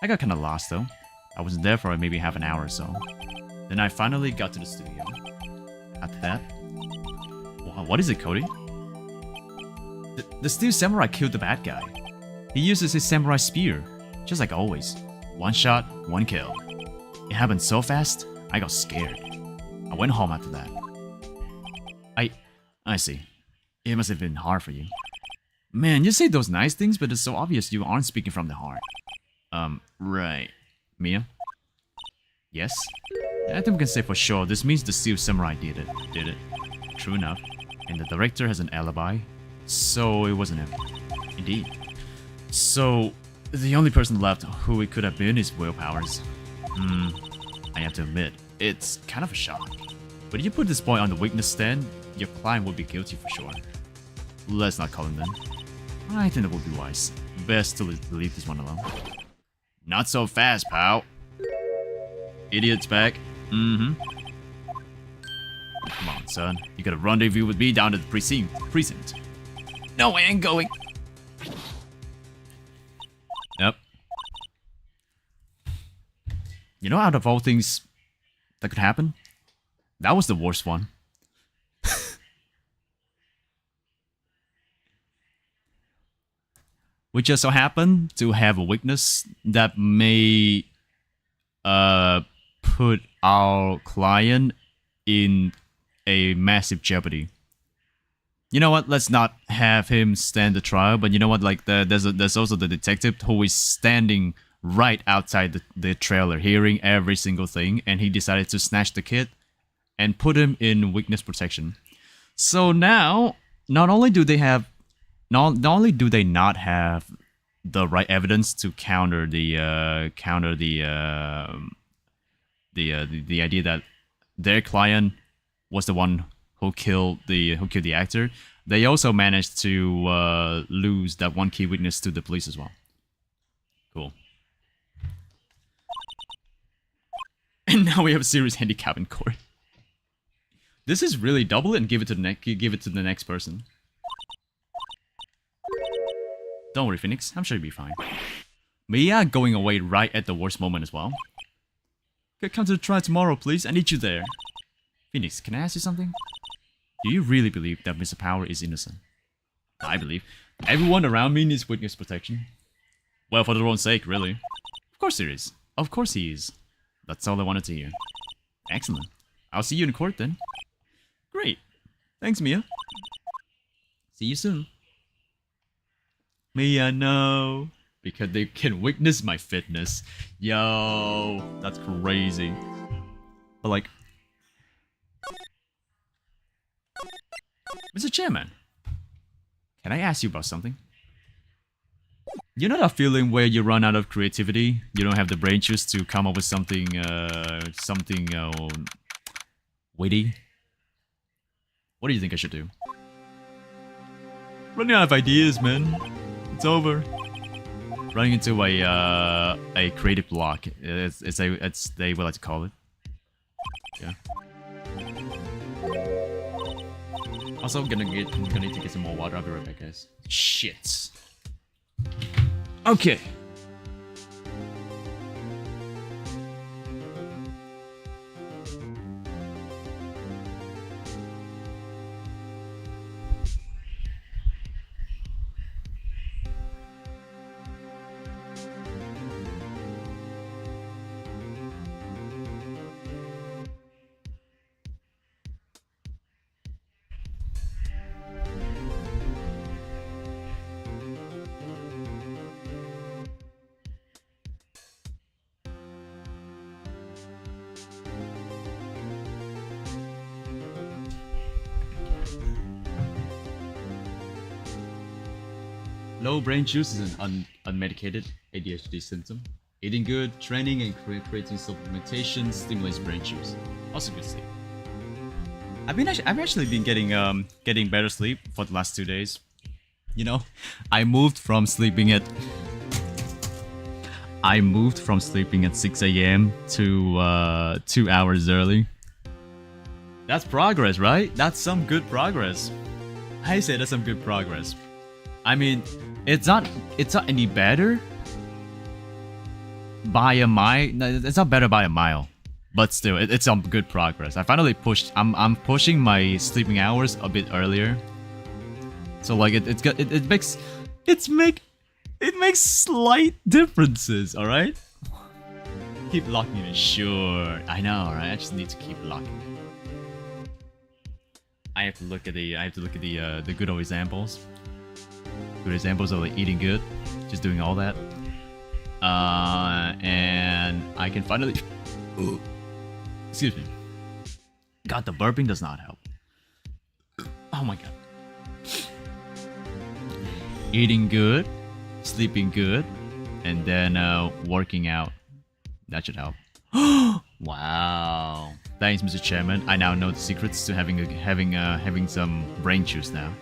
I got kinda lost though. I wasn't there for maybe half an hour or so. Then I finally got to the studio. After that... What is it, Cody? The Steel Samurai killed the bad guy. He uses his samurai spear, just like always. One shot, one kill. It happened so fast, I got scared. I went home after that. I see. It must have been hard for you. Man, you say those nice things, but it's so obvious you aren't speaking from the heart. Right. Mia? Yes? I think we can say for sure this means the Steel Samurai did it. True enough. And the director has an alibi, so it wasn't him. Indeed. So, the only person left who it could have been is Will Powers. I have to admit, it's kind of a shock. But if you put this boy on the witness stand, your client would be guilty for sure. Let's not call him then. I think that would be wise. Best to leave this one alone. Not so fast, pal. Idiot's back. Come on, son. You got a rendezvous with me down at the precinct. No, I ain't going. Yep. You know, out of all things that could happen, that was the worst one. We just so happen to have a witness that may put our client in a massive jeopardy. You know what? Let's not have him stand the trial, but you know what? Like there's also the detective who is standing right outside the trailer, hearing every single thing, and he decided to snatch the kid and put him in witness protection. So now, not only do they not have the right evidence to counter the idea that their client was the one who killed the actor, they also managed to lose that one key witness to the police as well. Cool. And now we have a serious handicap in court. This is really double it and give it to the next person. Don't worry, Phoenix. I'm sure you'll be fine. Mia going away right at the worst moment as well. Okay, come to the trial tomorrow, please. I need you there. Phoenix, can I ask you something? Do you really believe that Mr. Power is innocent? I believe. Everyone around me needs witness protection. Well, for their own sake, really. Of course there is. Of course he is. That's all I wanted to hear. Excellent. I'll see you in court then. Great. Thanks, Mia. See you soon. Mia, no. Because they can witness my fitness. Yo, that's crazy. But like... Mr. Chairman, can I ask you about something? You know that feeling where you run out of creativity? You don't have the brain juice to come up with something, witty? What do you think I should do? Running out of ideas, man. It's over. Running into a creative block. It's they would like to call it. Yeah. Also, gonna need to get some more water. I'll be right back, guys. Shit. Okay. Low brain juice is an unmedicated ADHD symptom. Eating good, training, and creating supplementation stimulates brain juice. Also good sleep. I've actually been getting better sleep for the last 2 days. You know, I moved from sleeping at 6 a.m. to 2 hours early. That's progress, right? That's some good progress. I say that's some good progress. I mean, it's not any better by a mile. No, it's not better by a mile, but still, it's some good progress. I finally pushed. I'm pushing my sleeping hours a bit earlier. So like it makes slight differences. All right. Keep locking it. Sure, I know, right? I just need to keep locking it. I have to look at the good old examples. Good examples of like eating good, just doing all that. And I can finally. Excuse me. God, the burping does not help. Oh my god. Eating good, sleeping good, and then working out. That should help. Wow. Thanks, Mr. Chairman. I now know the secrets to having some brain juice now.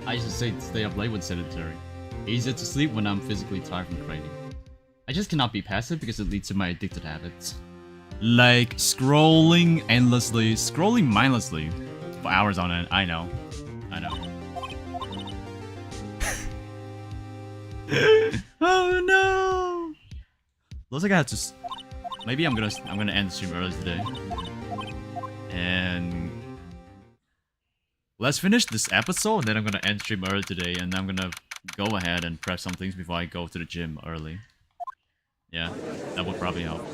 I used to say stay up late when sedentary. Easier to sleep when I'm physically tired from training. I just cannot be passive because it leads to my addicted habits. Like scrolling endlessly, scrolling mindlessly for hours on end. I know. Oh no! Looks like I have to. Maybe I'm gonna end the stream early today. And let's finish this episode, and then I'm gonna end stream early today, and I'm gonna go ahead and prep some things before I go to the gym early. Yeah, that would probably help.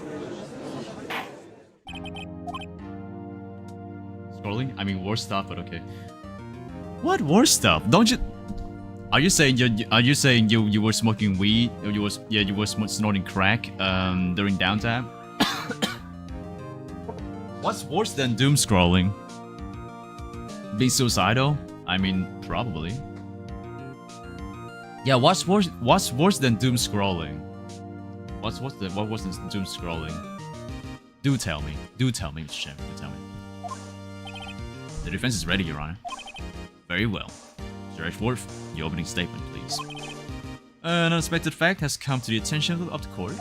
Scrolling? I mean, worse stuff, but okay. What worse stuff? Don't you? Are you saying you were smoking weed? Or you were snorting crack during downtime? What's worse than doom scrolling? Being suicidal? I mean, probably. Yeah, what's worse than doom scrolling? What was than doom scrolling? Do tell me, Mr. Chef. Do tell me. The defense is ready, Your Honor. Very well. Sir Edgeworth, your opening statement, please. An unexpected fact has come to the attention of the court.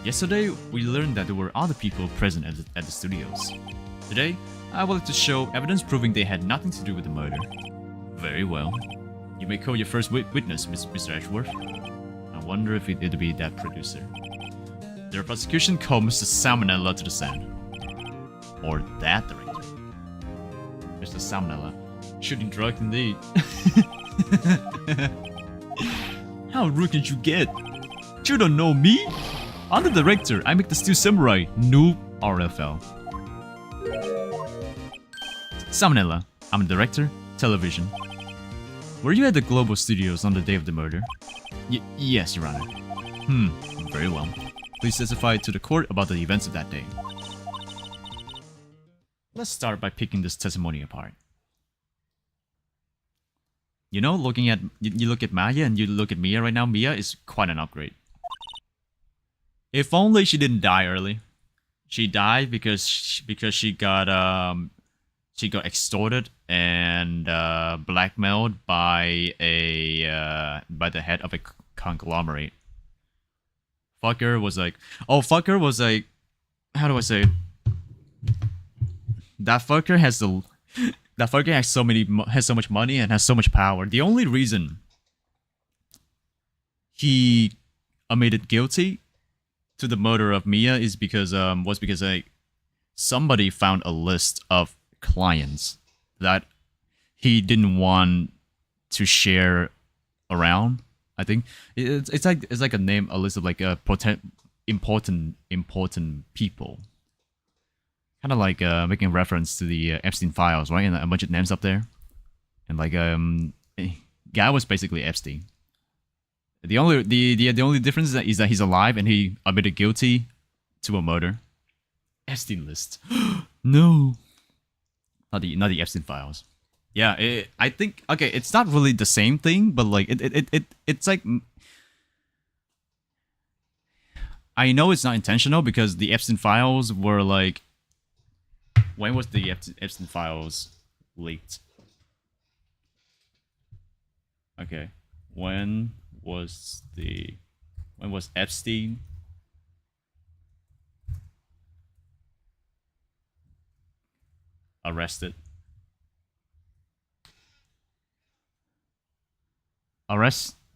Yesterday, we learned that there were other people present at the studios. Today, I would like to show evidence proving they had nothing to do with the murder. Very well. You may call your first witness, Mr. Edgeworth. I wonder if it'd be that producer. The prosecution called Mr. Salmonella to the stand. Or that director. Mr. Salmonella. Shooting drugs indeed. How rude can you get? You don't know me? I'm the director. I make the Steel Samurai. Noob RFL. Salmonella. I'm the director. Television. Were you at the Global Studios on the day of the murder? Yes, Your Honor. Very well. Please testify to the court about the events of that day. Let's start by picking this testimony apart. You know, you look at Maya and you look at Mia right now. Mia is quite an upgrade. If only she didn't die early. She died because she got She got extorted and blackmailed by by the head of a conglomerate. Fucker was like, how do I say it? That fucker has so much money and has so much power. The only reason he admitted guilty to the murder of Mia is because somebody found a list of clients that he didn't want to share around. I think it's like a list of like important people, kind of like making reference to the Epstein files, right? And a bunch of names up there, and like guy was basically Epstein. The only difference is that he's alive and he admitted guilty to a murder. Epstein list. No. Not the Epstein files. Yeah, I think okay, it's not really the same thing, but like it's like I know it's not intentional because the Epstein files were like, when was the Epstein files leaked? Okay, when was Epstein arrested?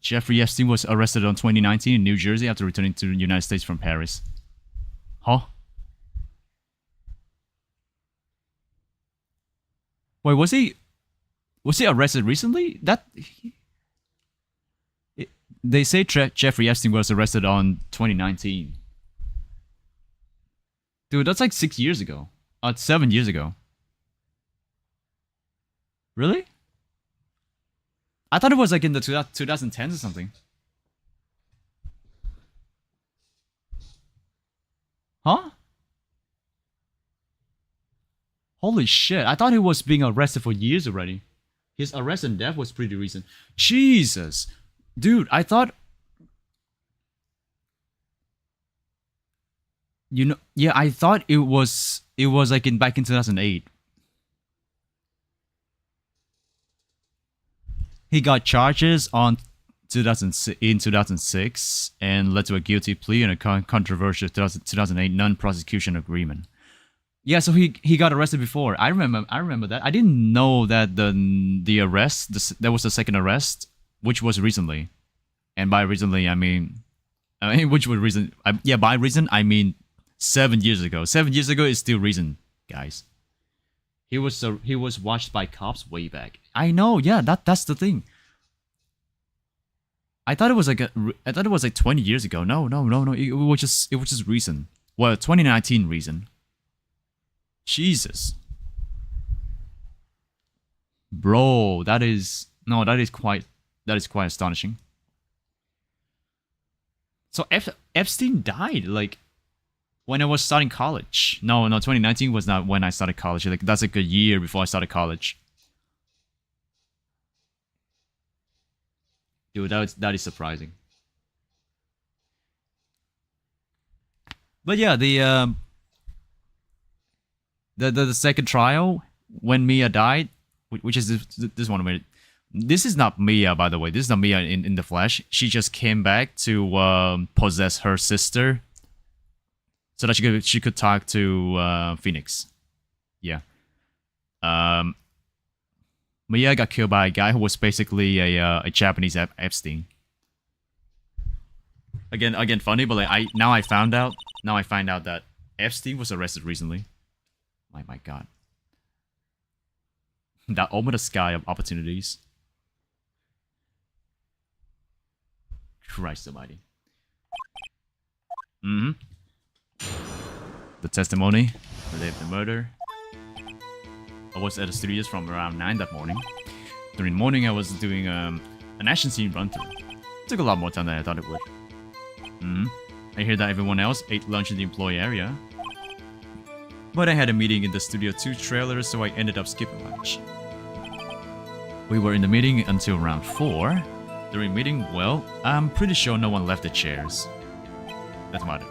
Jeffrey Epstein was arrested in 2019 in New Jersey after returning to the United States from Paris. Huh? Wait, was he arrested recently? They say Jeffrey Epstein was arrested on 2019. Dude, that's like 6 years ago. 7 years ago. Really? I thought it was like in the 2010s or something. Huh? Holy shit, I thought he was being arrested for years already. His arrest and death was pretty recent. Jesus. Dude, I thought... You know, yeah, I thought it was like back in 2008. He got charges in 2006 and led to a guilty plea and a controversial 2008 non-prosecution agreement. Yeah, so he got arrested before. I remember that. I didn't know that the arrest, there was a second arrest, which was recently. And by recently, I mean which was recent. By recent, I mean 7 years ago. 7 years ago is still recent, guys. He was watched by cops way back. I know, yeah, that's the thing. I thought it was like 20 years ago. No. It was just recent. Well, 2019 recent. Jesus. Bro, that is quite astonishing. So Epstein died like when I was starting college. No, 2019 was not when I started college. Like that's like a year before I started college. Dude, that is surprising. But yeah, the second trial when Mia died, which is this one. This is not Mia, by the way. This is not Mia in the flesh. She just came back to possess her sister, so that she could talk to Phoenix. Yeah. Mia got killed by a guy who was basically a Japanese Epstein. Again, funny, but like now I found out that Epstein was arrested recently. My God, that opened the sky of opportunities. Christ Almighty. The testimony, the day of the murder. I was at the studios from around 9 that morning. During the morning, I was doing an action scene run-through. Took a lot more time than I thought it would. I hear that everyone else ate lunch in the employee area. But I had a meeting in the Studio 2 trailer, so I ended up skipping lunch. We were in the meeting until around 4. During meeting, well, I'm pretty sure no one left the chairs. That's about it.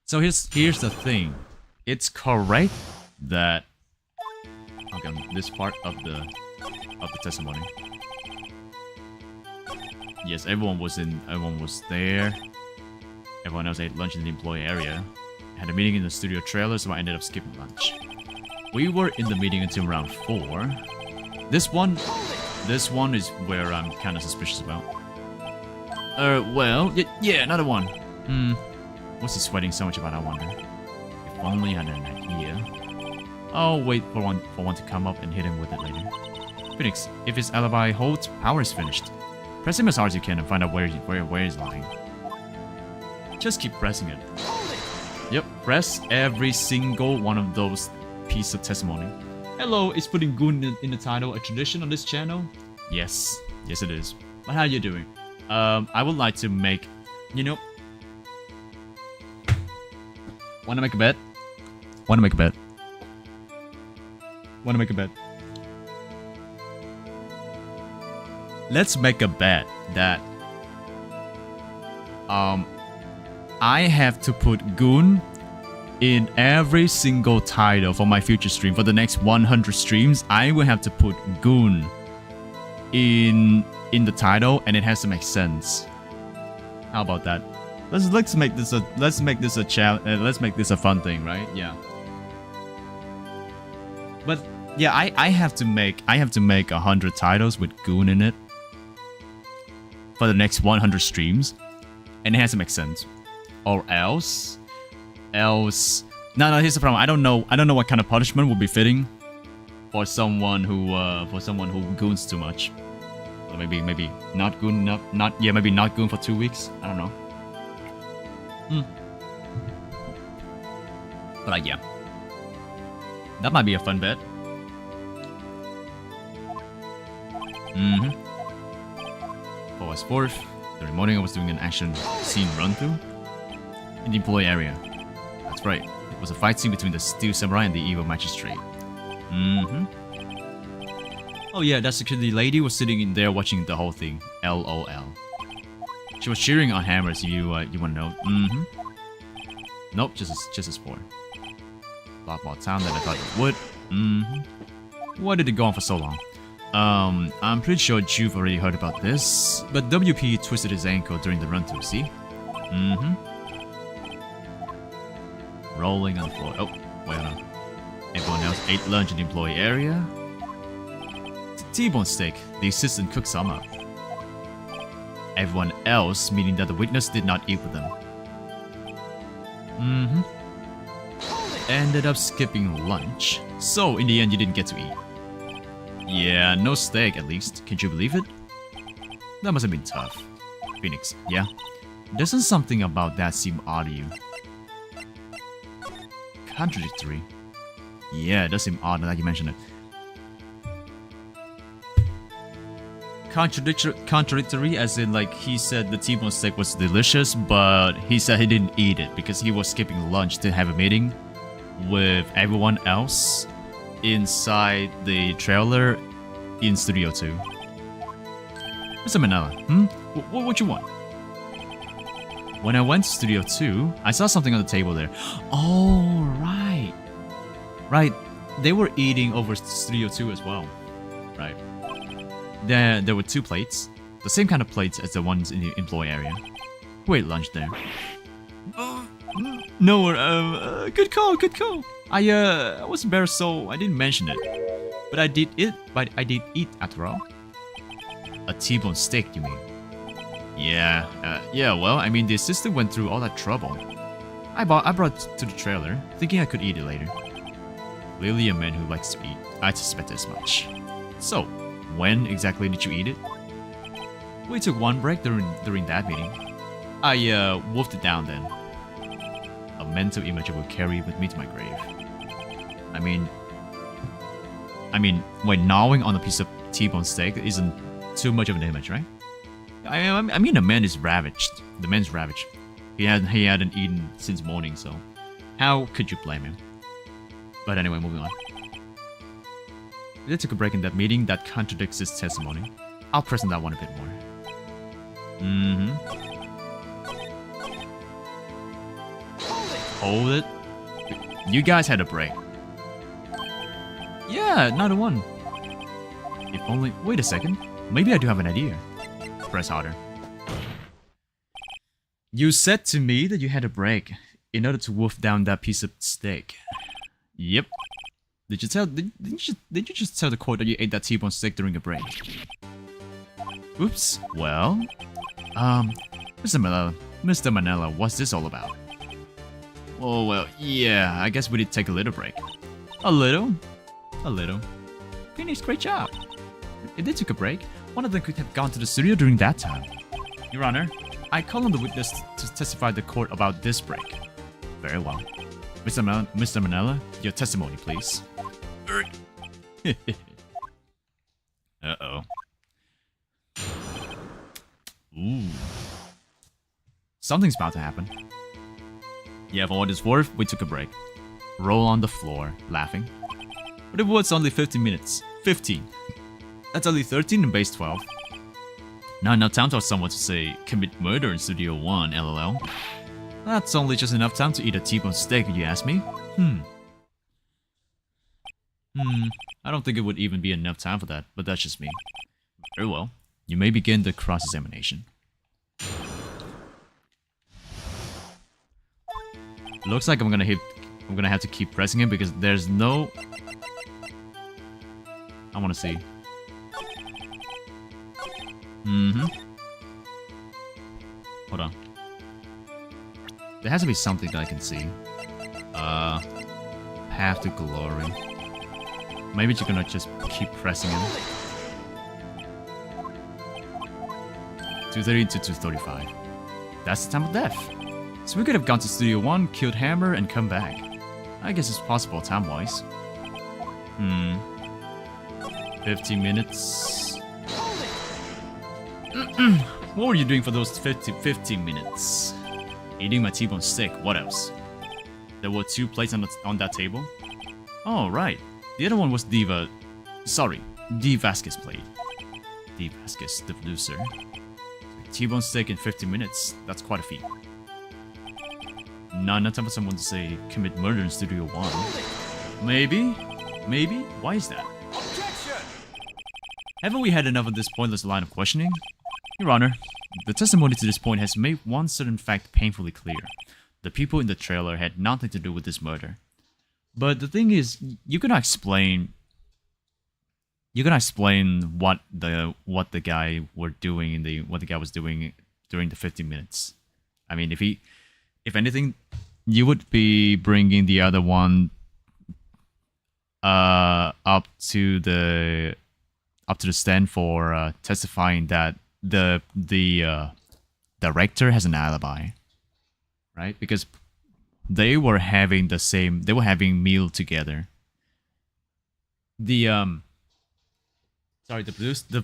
So here's the thing. It's correct that okay, this part of the testimony. Yes, everyone was there. Everyone else ate lunch in the employee area. Had a meeting in the studio trailer, so I ended up skipping lunch. We were in the meeting until around 4. This one is where I'm kind of suspicious about. Well, yeah, another one. What's he sweating so much about, I wonder? If only I had an idea. I'll wait for one to come up and hit him with it later. Phoenix, if his alibi holds, power is finished. Press him as hard as you can and find out where he's lying. Just keep pressing it. Yep, press every single one of those pieces of testimony. Hello, is putting goon in the title a tradition on this channel? Yes it is. But how are you doing? I would like to make, you know... Wanna make a bet? Wanna make a bet? Wanna make a bet? Let's make a bet that... I have to put goon in every single title for my future stream. For the next 100 streams, I will have to put goon in the title, and it has to make sense. How about that? Let's make this a challenge. Let's make this a fun thing, right? Yeah. But yeah, I have to make 100 titles with goon in it for the next 100 streams, and it has to make sense. Or else, no. Here's the problem. I don't know what kind of punishment would be fitting for someone who goons too much. Or maybe not goon enough. Maybe not goon for 2 weeks. I don't know. But yeah, that might be a fun bet. For was 4th, the morning I was doing an action scene run through in the employee area. That's right. It was a fight scene between the steel samurai and the evil magistrate. Oh yeah, that security lady was sitting in there watching the whole thing. LOL. She was cheering on hammers. You wanna know? Nope, just a sport. A lot more time than I thought it would. Why did it go on for so long? I'm pretty sure you've already heard about this, but WP twisted his ankle during the run-through. See? Rolling on the floor. Oh, wait on. Everyone else ate lunch in the employee area. T-bone steak. The assistant cooked some up. Everyone else, meaning that the witness did not eat with them. Ended up skipping lunch. So, in the end, you didn't get to eat. Yeah, no steak at least. Can you believe it? That must have been tough. Phoenix, yeah? Doesn't something about that seem odd to you? Contradictory. Yeah, it does seem odd that you mentioned it. Contradictory as in like he said the T-bone steak was delicious, but he said he didn't eat it because he was skipping lunch to have a meeting with everyone else inside the trailer in Studio 2. Mr. Manila, what you want? When I went to Studio 2, I saw something on the table there. Oh, right. Right, they were eating over Studio 2 as well. Right. There were 2 plates. The same kind of plates as the ones in the employee area. Who ate lunch there? No, good call. I was embarrassed, so I didn't mention it. But I did eat after all. A T-bone steak, you mean? Yeah, well, I mean, the assistant went through all that trouble. I brought it to the trailer, thinking I could eat it later. Clearly a man who likes to eat. I suspected as much. So, when exactly did you eat it? We took one break during that meeting. I wolfed it down then. A mental image I will carry with me to my grave. I mean, when gnawing on a piece of T-bone steak isn't too much of an image, right? I mean, the man is ravaged. The man's ravaged. He hadn't eaten since morning, so how could you blame him? But anyway, moving on. They took a break in that meeting that contradicts his testimony. I'll press on that one a bit more. Hold it. You guys had a break. Yeah, not a one. If only... Wait a second. Maybe I do have an idea. Press harder. You said to me that you had a break in order to wolf down that piece of steak. Yep. Did you just tell the court that you ate that T-bone steak during a break? Oops. Well, Mr. Manila, what's this all about? Oh well, yeah, I guess we did take a little break. A little. Phoenix, great job. If they took a break, one of them could have gone to the studio during that time. Your Honor, I call on the witness to testify the court about this break. Very well. Mr. Manila, your testimony, please. Uh-oh. Ooh. Something's about to happen. Yeah, for what it's worth, we took a break. Roll on the floor, laughing. But it was only 15 minutes. 15. That's only 13 in base 12. Not enough time for someone to say, commit murder in Studio 1, LOL. That's only just enough time to eat a T-bone steak, if you ask me. I don't think it would even be enough time for that, but that's just me. Very well. You may begin the cross-examination. Looks like I'm gonna have to keep pressing it because there's no... I wanna see. Hold on. There has to be something that I can see. Path to glory. Maybe you're gonna just keep pressing it. 230 to 235. That's the time of death. So we could have gone to Studio 1, killed Hammer, and come back. I guess it's possible time-wise. 15 minutes. What were you doing for those 15 minutes? Eating my T-bone steak, what else? There were 2 plates on that table? Oh, right. The other one was D. Vasquez plate. D. Vasquez, the producer. T-bone steak in 15 minutes, that's quite a feat. Not enough time for someone to say, commit murder in Studio 1. Maybe? Why is that? Objection! Haven't we had enough of this pointless line of questioning? Your Honor, the testimony to this point has made one certain fact painfully clear. The people in the trailer had nothing to do with this murder. But the thing is, you cannot explain what the guy was doing during the 15 minutes. I mean, if anything, you would be bringing the other one up to the stand for testifying that the director has an alibi, right? Because they were having meal together. The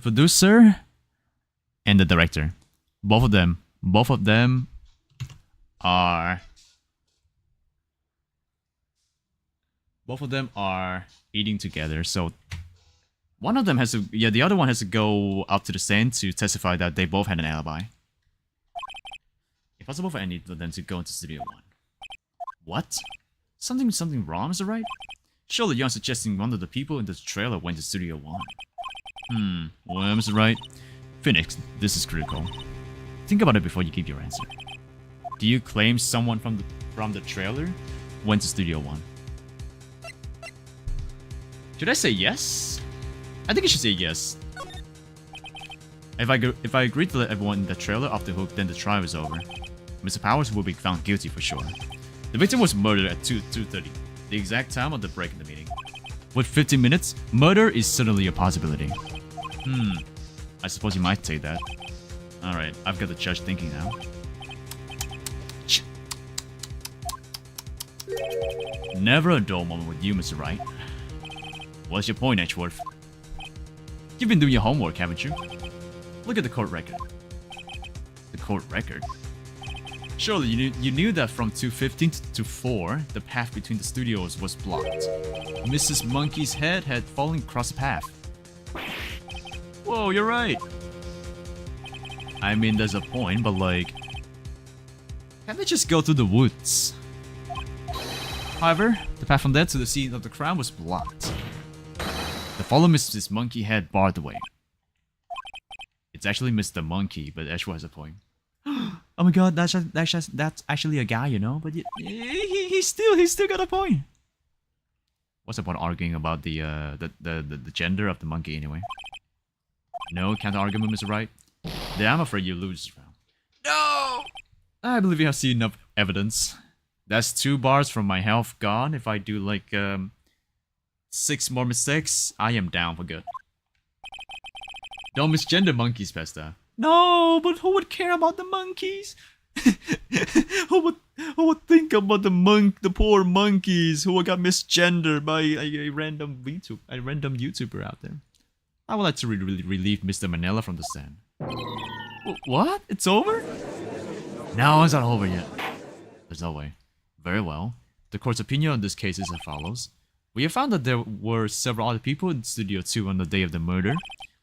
producer and the director, both of them are eating together. So one of them the other one has to go up to the stand to testify that they both had an alibi. If possible for any of them to go into Studio 1. What? Something wrong, is it right? Surely you're suggesting one of the people in the trailer went to Studio 1. Well, is it right? Phoenix, this is critical. Think about it before you give your answer. Do you claim someone from the trailer went to Studio 1? Should I say yes? I think I should say yes. If I agree to let everyone in the trailer off the hook, then the trial is over. Mr. Powers will be found guilty for sure. The victim was murdered at 2:30, the exact time of the break in the meeting. With 15 minutes, murder is certainly a possibility. I suppose you might say that. Alright, I've got the judge thinking now. Never a dull moment with you, Mr. Wright. What's your point, Edgeworth? You've been doing your homework, haven't you? Look at the court record. The court record? Surely you knew that from 2:15 to 4, the path between the studios was blocked. Mrs. Monkey's head had fallen across the path. Whoa, you're right. I mean, there's a point, but like... Can't they just go through the woods? However, the path from there to the scene of the crime was blocked. The fallen Mrs. Monkey had barred the way. It's actually Mr. Monkey, but Ashwa has a point. Oh my god, that's actually a guy, you know, but he's still got a point. What's the point arguing about the gender of the monkey anyway? No counter argument, Mr. Wright. Then I'm afraid you lose this round. No! I believe you have seen enough evidence. That's 2 bars from my health gone. If I do like 6 more mistakes, I am down for good. Don't misgender monkeys, Pesta. No, but who would care about the monkeys? who would think about the poor monkeys who got misgendered by a random YouTuber out there? I would like to relieve Mr. Manila from the stand. What? It's over? No, it's not over yet. There's no way. Very well. The court's opinion on this case is as follows. We have found that there were several other people in Studio 2 on the day of the murder.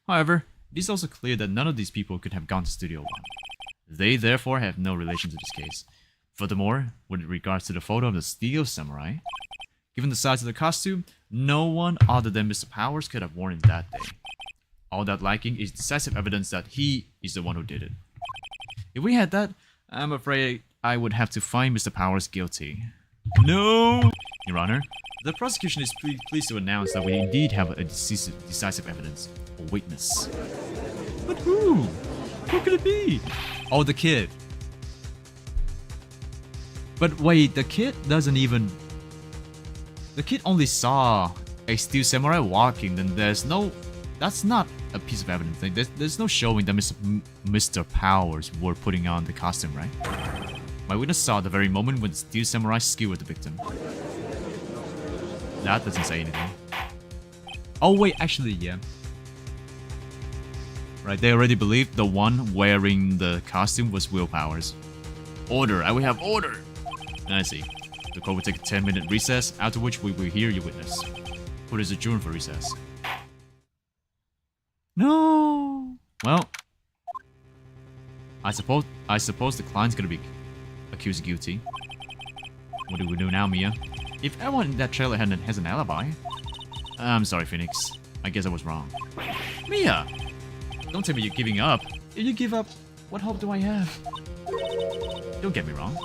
However, it is also clear that none of these people could have gone to Studio 1. They therefore have no relation to this case. Furthermore, with regards to the photo of the Steel Samurai, given the size of the costume, no one other than Mr. Powers could have worn it that day. All that lacking is decisive evidence that he is the one who did it. If we had that, I'm afraid I would have to find Mr. Powers guilty. No! Your Honor, the prosecution is pleased to announce that we indeed have a decisive evidence. A witness. But who? Who could it be? Oh, the kid. But wait, the kid doesn't even... The kid only saw a Steel Samurai walking, then there's no... That's not a piece of evidence. There's no showing that Mr. Powers were putting on the costume, right? My witness saw the very moment when the Steel Samurai skewered the victim. That doesn't say anything. Oh wait, actually, yeah. Right, they already believed the one wearing the costume was Will Powers. Order, I will have order! I see. The court will take a 10-minute recess, after which we will hear your witness. Court is adjourned for recess. No! Well, I suppose the client's gonna be accused guilty. What do we do now, Mia? If everyone in that trailer has an alibi... I'm sorry, Phoenix. I guess I was wrong. Mia! Don't tell me you're giving up. If you give up, what hope do I have? Don't get me wrong.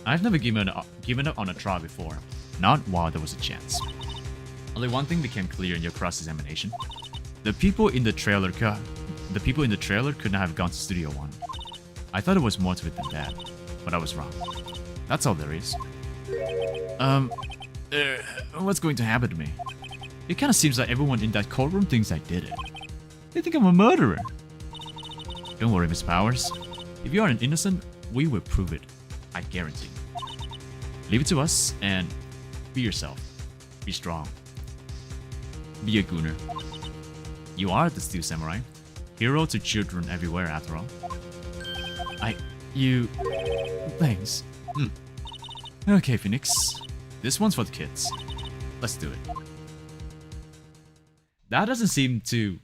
I've never given up on a trial before. Not while there was a chance. Only one thing became clear in your cross-examination. The people in the trailer could not have gone to Studio 1. I thought it was more to it than that, but I was wrong. That's all there is. What's going to happen to me? It kind of seems like everyone in that courtroom thinks I did it. They think I'm a murderer. Don't worry, Miss Powers. If you are an innocent, we will prove it. I guarantee. Leave it to us and be yourself. Be strong. Be a gooner. You are the Steel Samurai. Hero to children everywhere, after all. Thanks. Okay, Phoenix. This one's for the kids. Let's do it. That doesn't seem to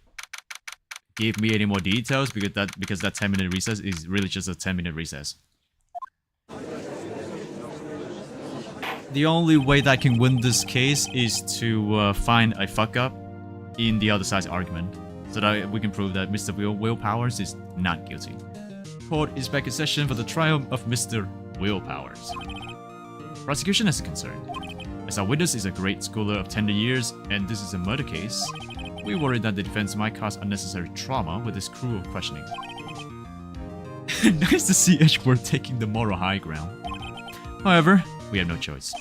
give me any more details because that 10-minute recess is really just a 10-minute recess. The only way that I can win this case is to find a fuck up in the other side's argument, so that we can prove that Mr. Will Powers is not guilty. Court is back in session for the trial of Mr. Will Powers. Prosecution has a concern. As our witness is a great schooler of tender years, and this is a murder case, we worry that the defense might cause unnecessary trauma with this cruel questioning. Nice to see Edgeworth taking the moral high ground. However, we have no choice.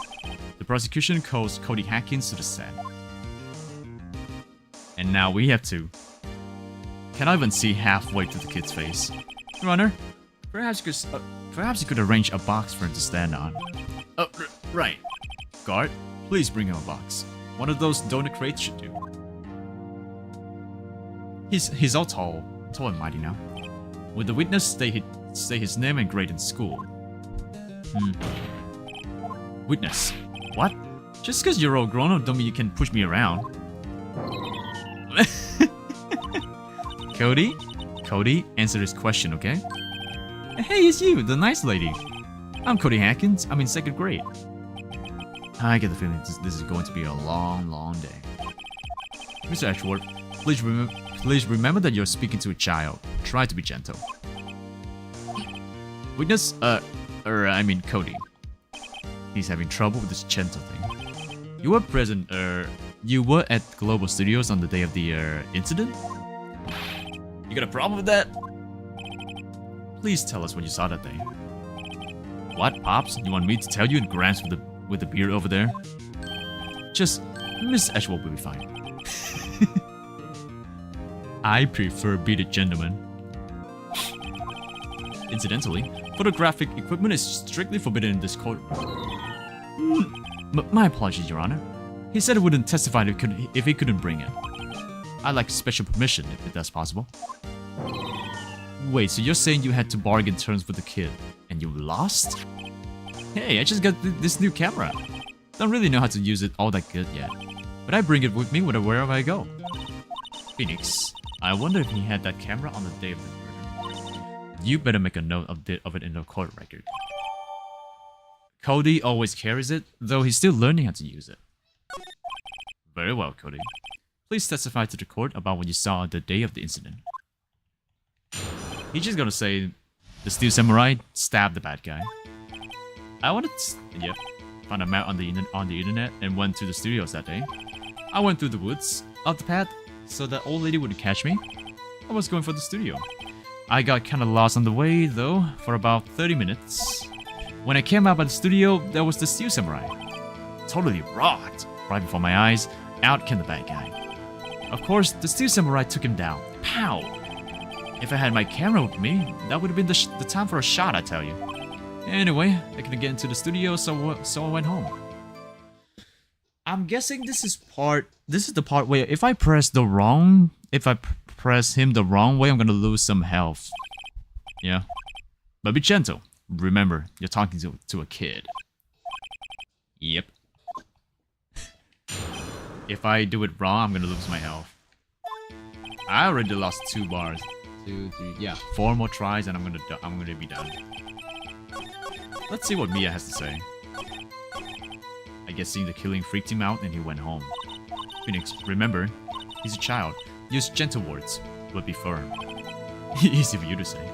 The prosecution calls Cody Hackins to the stand. And now we have to... Cannot even see halfway to the kid's face. Runner, perhaps you could arrange a box for him to stand on. Right. Guard, please bring him a box. One of those donut crates should do. He's all tall and mighty now. Will the witness say his name and grade in school? Witness. What? Just because you're all grown up don't mean you can push me around. Cody, answer this question, okay? Hey, it's you, the nice lady. I'm Cody Hackins. I'm in 2nd grade. I get the feeling this is going to be a long, long day. Mr. Edgeworth, please remember that you're speaking to a child. Try to be gentle. Witness, I mean Cody. He's having trouble with this gentle thing. You were present, you were at Global Studios on the day of the, incident? You got a problem with that? Please tell us what you saw that day. What, Pops? You want me to tell you and Gramps with the beard over there? Just, Miss Edgeworth will be fine. I prefer bearded gentlemen. Incidentally, photographic equipment is strictly forbidden in this court. My apologies, Your Honor. He said he wouldn't testify if he couldn't bring it. I'd like special permission if that's possible. Wait, so you're saying you had to bargain terms with the kid, and you lost? Hey, I just got this new camera. Don't really know how to use it all that good yet, but I bring it with me wherever I go. Phoenix, I wonder if he had that camera on the day of the murder. You better make a note of it in the court record. Cody always carries it, though he's still learning how to use it. Very well, Cody. Please testify to the court about what you saw on the day of the incident. He's just gonna say the Steel Samurai stabbed the bad guy. I wanted to, found a map on the internet and went to the studios that day. I went through the woods, up the path, so that old lady wouldn't catch me. I was going for the studio. I got kinda lost on the way, though, for about 30 minutes. When I came out by the studio, there was the Steel Samurai. Totally rocked. Right before my eyes, out came the bad guy. Of course, the Steel Samurai took him down. Pow! If I had my camera with me, that would have been the time for a shot, I tell you. Anyway, I couldn't get into the studio, so I went home. I'm guessing this is the part where if I press him the wrong way, I'm gonna lose some health. Yeah. But be gentle. Remember, you're talking to a kid. Yep. If I do it wrong, I'm gonna lose my health. I already lost 2 bars. 2, 3, yeah. 4 more tries and I'm gonna be done. Let's see what Mia has to say. I guess seeing the killing freaked him out and he went home. Phoenix, remember, he's a child. Use gentle words, but be firm. Easy for you to say.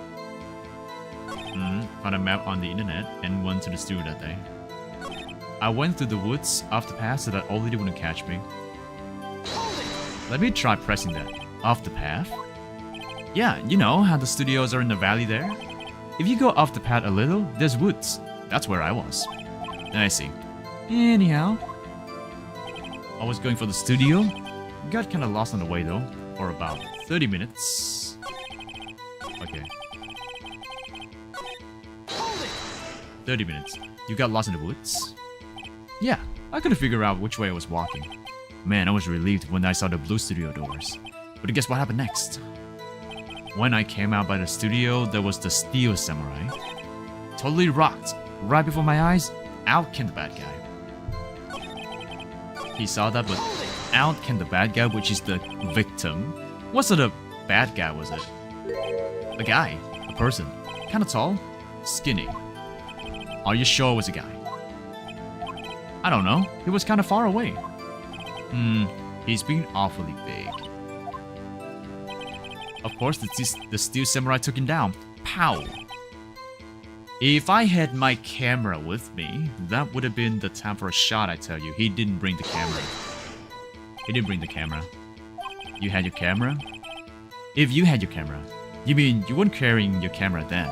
Found a map on the internet and went to the studio that day. I went through the woods off the path so that old lady wouldn't catch me. Let me try pressing that. Off the path? Yeah, you know how the studios are in the valley there? If you go off the path a little, there's woods. That's where I was. I see. Anyhow, I was going for the studio. Got kinda lost on the way though, for about 30 minutes. Okay. 30 minutes. You got lost in the woods? Yeah, I couldn't figure out which way I was walking. Man, I was relieved when I saw the blue studio doors. But guess what happened next? When I came out by the studio, there was the Steel Samurai. Totally rocked. Right before my eyes, out came the bad guy. He saw that, but out came the bad guy, which is the victim. What sort of bad guy was it? A guy. A person. Kinda tall. Skinny. Are you sure it was a guy? I don't know. He was kinda far away. He's being awfully big. Of course, the Steel Samurai took him down. Pow! If I had my camera with me, that would have been the time for a shot, I tell you. He didn't bring the camera. He didn't bring the camera. You had your camera? If you had your camera, you mean you weren't carrying your camera then?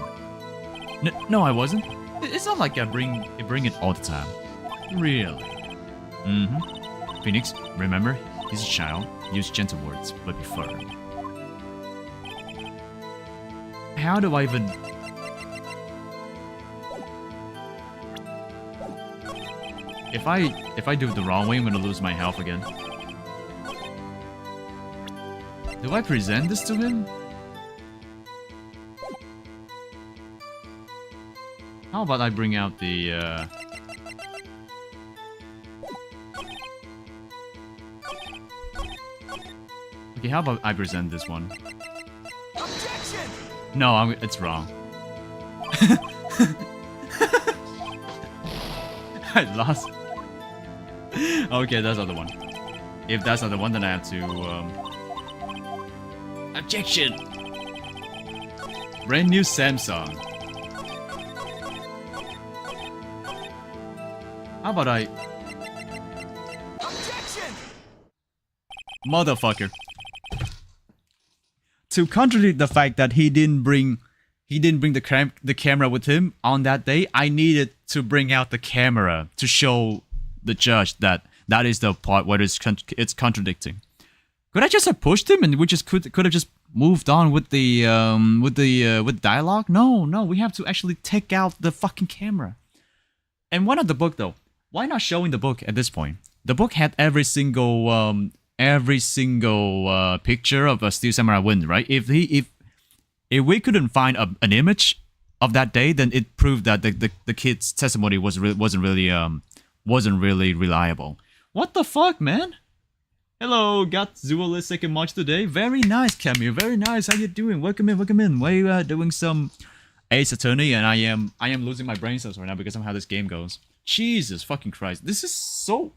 No, I wasn't. It's not like I bring it all the time. Really? Phoenix, remember, he's a child. Use gentle words, but be firm. How do I even... If I do it the wrong way, I'm gonna lose my health again. Do I present this to him? How about I bring out the, Okay, how about I present this one? Objection! No, it's wrong. I lost. Okay, that's not the one. If that's not the one, then I have to, Objection! Brand new Samsung. How about I... Objection! Motherfucker. To contradict the fact that he didn't bring the camera with him on that day, I needed to bring out the camera to show the judge that that is the part where it's contradicting. Could I just have pushed him and we just could have just moved on with the dialogue? No, we have to actually take out the fucking camera. And why not the book though? Why not showing the book at this point? The book had every single picture of a Steel Samurai win, right? If we couldn't find an image of that day, then it proved that the kid's testimony wasn't really reliable. What the fuck, man? Hello, got Zualist second match today. Very nice, Camille. Very nice. How you doing? Welcome in. We're doing some Ace Attorney, and I am losing my brain cells right now because of how this game goes. Jesus fucking Christ. This is so...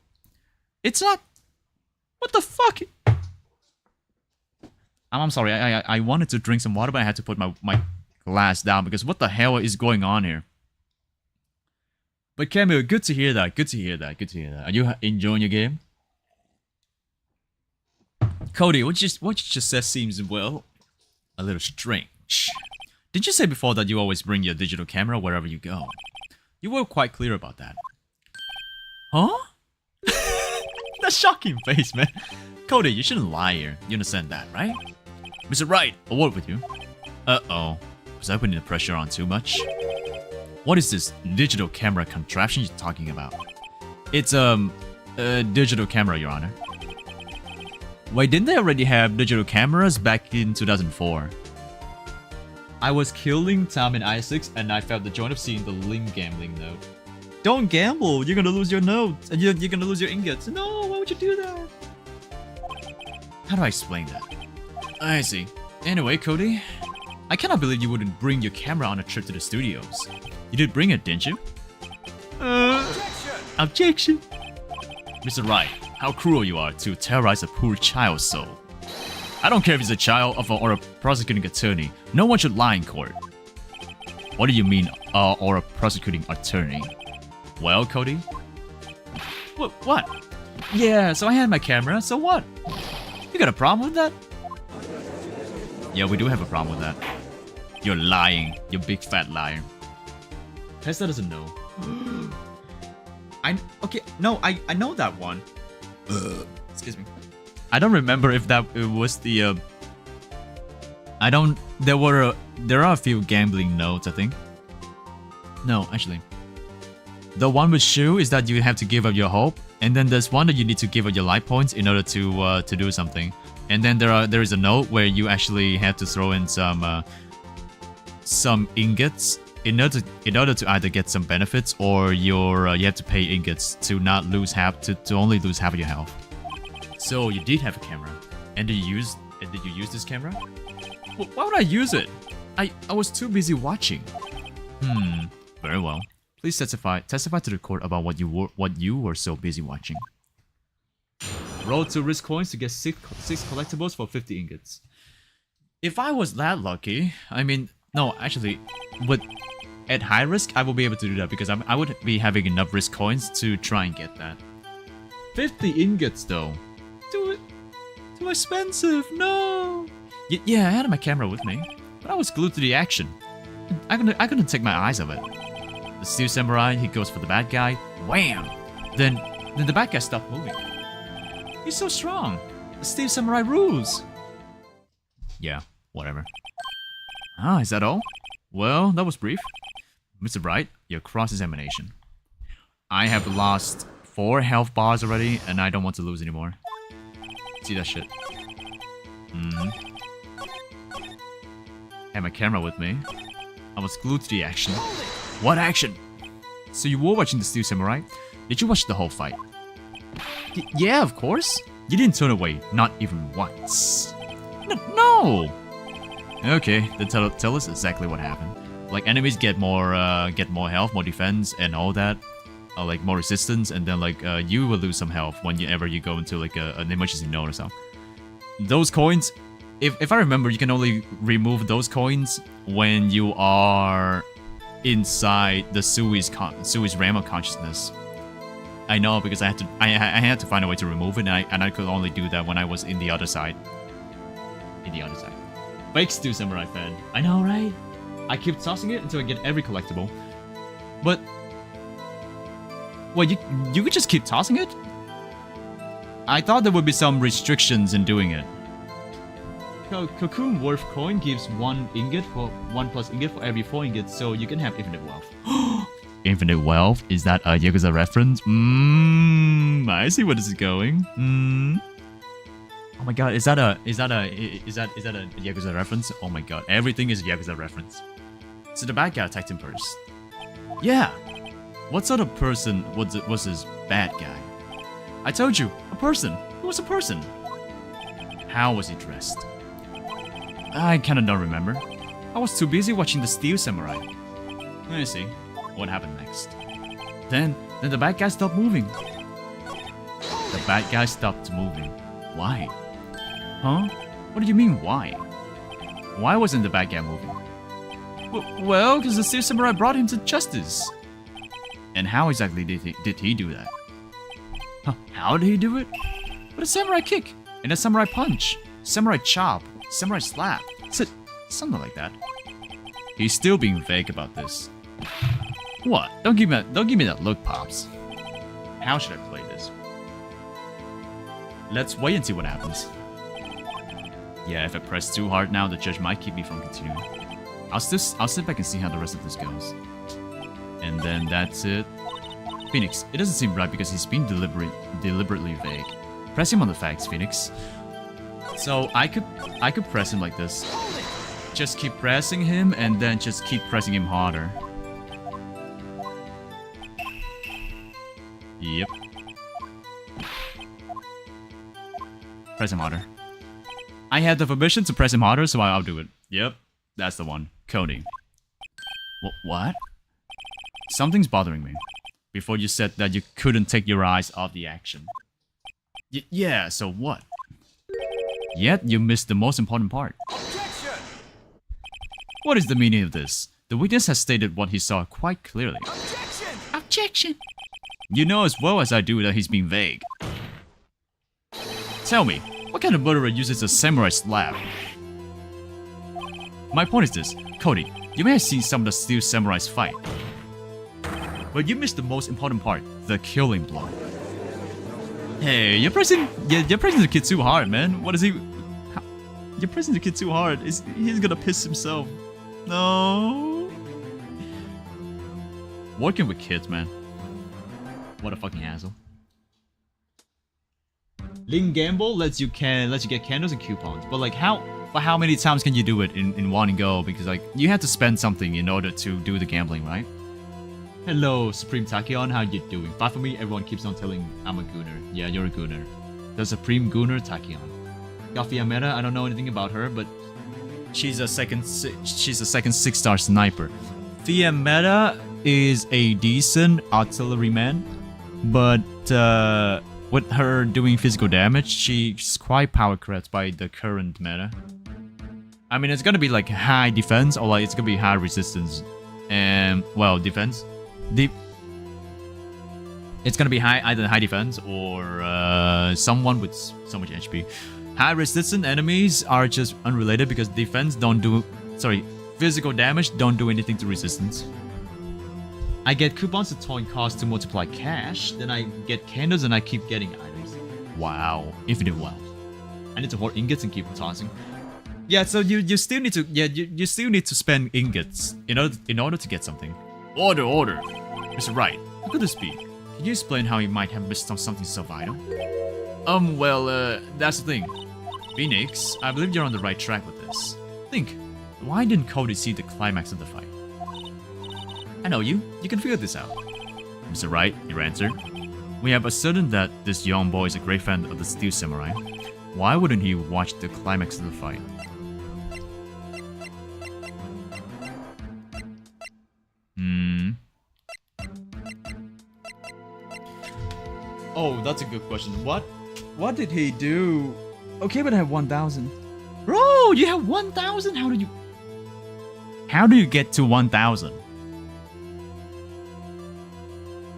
It's not... What the fuck? I'm sorry. I wanted to drink some water, but I had to put my glass down because what the hell is going on here? But Camille, good to hear that. Are you enjoying your game? Cody, what you just said seems, well, a little strange. Did you say before that you always bring your digital camera wherever you go? You were quite clear about that. Huh? That shocking face, man. Cody, you shouldn't lie here. You understand that, right? Mr. Wright, a word with you. Uh-oh. Was I putting the pressure on too much? What is this digital camera contraption you're talking about? It's, a digital camera, Your Honor. Wait, didn't they already have digital cameras back in 2004? I was killing Tom and Isaacs, and I felt the joy of seeing the Link gambling note. Don't gamble! You're gonna lose your notes, and you're gonna lose your ingots. No, why would you do that? How do I explain that? I see. Anyway, Cody, I cannot believe you wouldn't bring your camera on a trip to the studios. You did bring it, didn't you? Objection! Mr. Wright, how cruel you are to terrorize a poor child's soul. I don't care if he's a child or a prosecuting attorney. No one should lie in court. What do you mean, or a prosecuting attorney? Well, Cody? What? Yeah, so I had my camera, so what? You got a problem with that? Yeah, we do have a problem with that. You're lying. You big fat liar. Tessa doesn't know. I know that one. Excuse me. I don't remember if it was the there are a few gambling notes, I think. No, actually. The one with Shu is that you have to give up your hope, and then there's one that you need to give up your life points in order to do something. And then there is a note where you actually have to throw in some ingots in order to either get some benefits or you have to pay ingots to not lose to only lose half of your health. So you did have a camera, and did you use this camera? Well, why would I use it? I was too busy watching. Very well. Please testify to the court about what you were so busy watching. Roll 2 risk coins to get 6 collectibles for 50 ingots. If I was that lucky, I mean, no, actually, at high risk, I will be able to do that because I would be having enough risk coins to try and get that. 50 ingots though. Too expensive, no! Yeah, I had my camera with me, but I was glued to the action. I couldn't take my eyes off it. The Steel Samurai, he goes for the bad guy. Wham! Then the bad guy stopped moving. He's so strong. The Steel Samurai rules. Yeah, whatever. Ah, is that all? Well, that was brief. Mr. Bright, your cross-examination. I have lost 4 health bars already, and I don't want to lose anymore. See that shit? Had my camera with me. I was glued to the action. What action? So you were watching the Steel Samurai? Did you watch the whole fight? Yeah, of course. You didn't turn away, not even once. No! Okay, then tell us exactly what happened. Like enemies get more health, more defense, and all that. like more resistance, and then like you will lose some health whenever you go into like an emergency node or something. Those coins, if I remember, you can only remove those coins when you are inside the Sui's realm of consciousness. I know because I had to find a way to remove it, and I could only do that when I was in the other side. Fake Stew Samurai fan. I know, right? I keep tossing it until I get every collectible. But well, you could just keep tossing it? I thought there would be some restrictions in doing it. Cocoon Worth coin gives 1 ingot for 1 plus ingot for every 4 ingots, so you can have infinite wealth. Infinite wealth? Is that a Yakuza reference? I see where this is going. Oh my god, is that a Yakuza reference? Oh my god, everything is a Yakuza reference. So the bad guy attacked him first. Yeah. What sort of person was this bad guy? I told you, a person. He was a person. How was he dressed? I kinda don't remember. I was too busy watching the Steel Samurai. Let me see what happened next. Then the bad guy stopped moving. The bad guy stopped moving. Why? Huh? What do you mean, why? Why wasn't the bad guy moving? Well, because the Steel Samurai brought him to justice. And how exactly did he do that? Huh, how did he do it? With a samurai kick, and a samurai punch, samurai chop, samurai slap, something like that. He's still being vague about this. What? Don't give me that look, Pops. How should I play this? Let's wait and see what happens. Yeah, if I press too hard now, the judge might keep me from continuing. I'll sit back and see how the rest of this goes. And then that's it. Phoenix, it doesn't seem right because he's being deliberately vague. Press him on the facts, Phoenix. So I could press him like this. Just keep pressing him and then just keep pressing him harder. Yep. Press him harder. I had the permission to press him harder, so I'll do it. Yep, that's the one. Cody. What? Something's bothering me. Before you said that you couldn't take your eyes off the action. Yeah, so what? Yet you missed the most important part. Objection! What is the meaning of this? The witness has stated what he saw quite clearly. Objection! Objection! You know as well as I do that he's being vague. Tell me, what kind of murderer uses a samurai slap? My point is this, Cody, you may have seen some of the Steel Samurais fight. But you missed the most important part, the killing blow. Hey, you're pressing the kid too hard, man. What is he? You're pressing the kid too hard. He's gonna piss himself. No. Working with kids, man. What a fucking asshole. Ling Gamble lets you get candles and coupons, but like how many times can you do it in one go? Because like you have to spend something in order to do the gambling, right? Hello, Supreme Tachyon, how you doing? But for me, everyone keeps on telling I'm a gooner. Yeah, you're a gooner. The Supreme Gooner Tachyon. Gafia Meta, I don't know anything about her, but she's a second 6-star sniper. Thea Meta is a decent artilleryman, but with her doing physical damage, she's quite power crept by the current meta. I mean, it's gonna be like high defense or like it's gonna be high resistance, and well, defense. It's gonna be either high defense or someone with so much HP. High resistant enemies are just unrelated because physical damage don't do anything to resistance. I get coupons to toy cost to multiply cash, then I get candles and I keep getting items. Wow, infinite wealth. I need to hoard ingots and keep tossing. Yeah, so you still need to you still need to spend ingots in order to get something. Order. Mr. Wright, how could this be? Can you explain how you might have missed on something so vital? Well, that's the thing. Phoenix, I believe you're on the right track with this. Think, why didn't Cody see the climax of the fight? I know you can figure this out. Mr. Wright, your answer. We have ascertained that this young boy is a great fan of the Steel Samurai. Why wouldn't he watch the climax of the fight? Oh, that's a good question. What did he do? Okay, but I have 1,000. Bro, you have 1,000? How do you get to 1,000?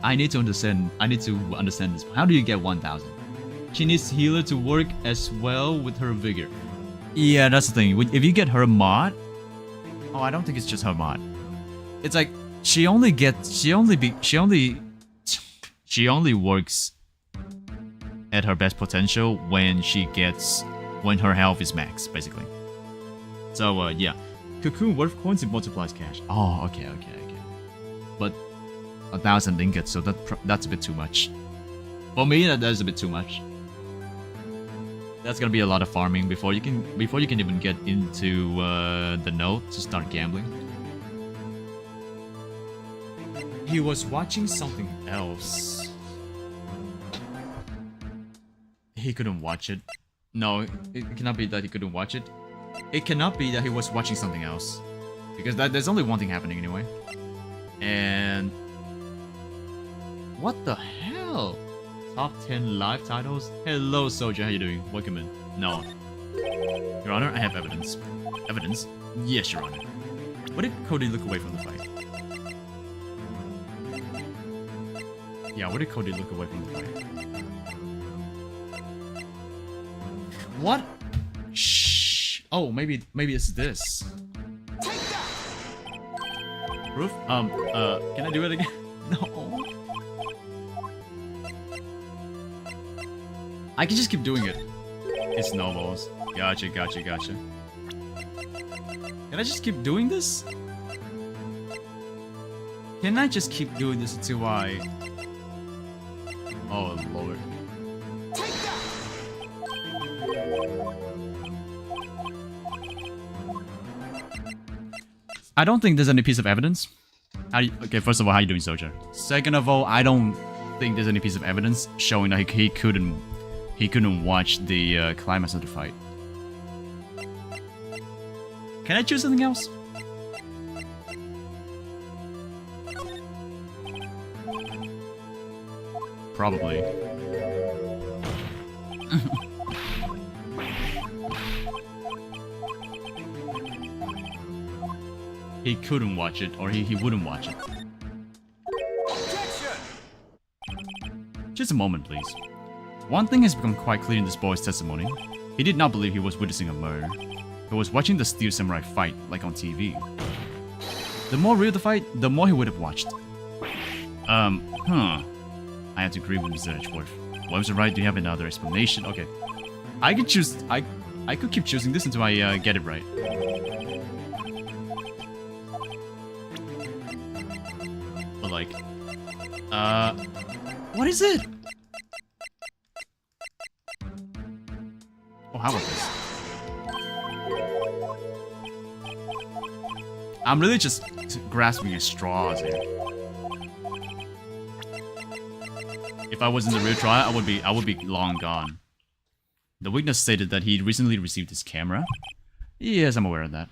I need to understand this. How do you get 1,000? She needs healer to work as well with her vigor. Yeah, that's the thing. If you get her mod, oh, I don't think it's just her mod. It's like she only works at her best potential when her health is max, basically. So yeah, cocoon worth coins and multiplies cash. Oh, okay. But 1,000 ingots, so that's a bit too much. For me, that's a bit too much. That's gonna be a lot of farming before you can even get into the node to start gambling. He was watching something else. He couldn't watch it. No, it cannot be that he couldn't watch it. It cannot be that he was watching something else. Because there's only one thing happening anyway. And... what the hell? Top 10 live titles? Hello, soldier, how you doing? Welcome in. No. Your Honor, I have evidence. Evidence? Yes, Your Honor. What did Cody look away from the fight? Yeah, what did Cody look away from the fight? What? Shh. Oh, maybe it's this. Proof? Can I do it again? No. I can just keep doing it. It's snowballs. Gotcha. Can I just keep doing this? Can I just keep doing this until I... oh, Lord. I don't think there's any piece of evidence. Okay, first of all, how you doing, soldier? Second of all, I don't think there's any piece of evidence showing that he couldn't watch the climax of the fight. Can I choose something else? Probably. He couldn't watch it, or he wouldn't watch it. Objection! Just a moment, please. One thing has become quite clear in this boy's testimony. He did not believe he was witnessing a murder. He was watching the Steel Samurai fight, like on TV. The more real the fight, the more he would have watched. I have to agree with Mr. Edgeworth. What was it right? Do you have another explanation? Okay. I could choose... I could keep choosing this until I get it right. But like... what is it? Oh, how about this? I'm really just grasping at straws here. If I was in the real trial, I would be long gone. The witness stated that he recently received his camera. Yes, I'm aware of that.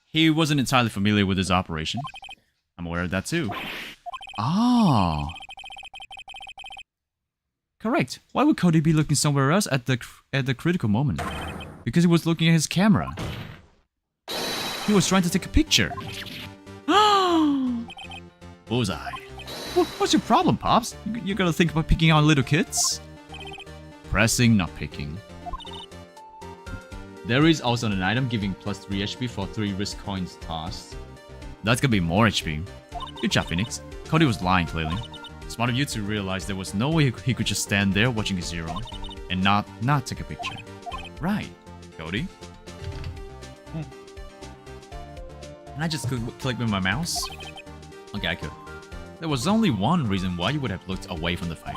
He wasn't entirely familiar with his operation. I'm aware of that too. Ah. Correct. Why would Cody be looking somewhere else at the critical moment? Because he was looking at his camera. He was trying to take a picture. Bullseye. What's your problem, Pops? You're gonna think about picking on little kids? Pressing, not picking. There is also an item giving plus 3 HP for 3 risk coins tossed. That's gonna be more HP. Good job, Phoenix. Cody was lying, clearly. Smart of you to realize there was no way he could just stand there watching a zero and not take a picture. Right, Cody. Can I just click with my mouse? Okay, I could. There was only one reason why you would have looked away from the fight,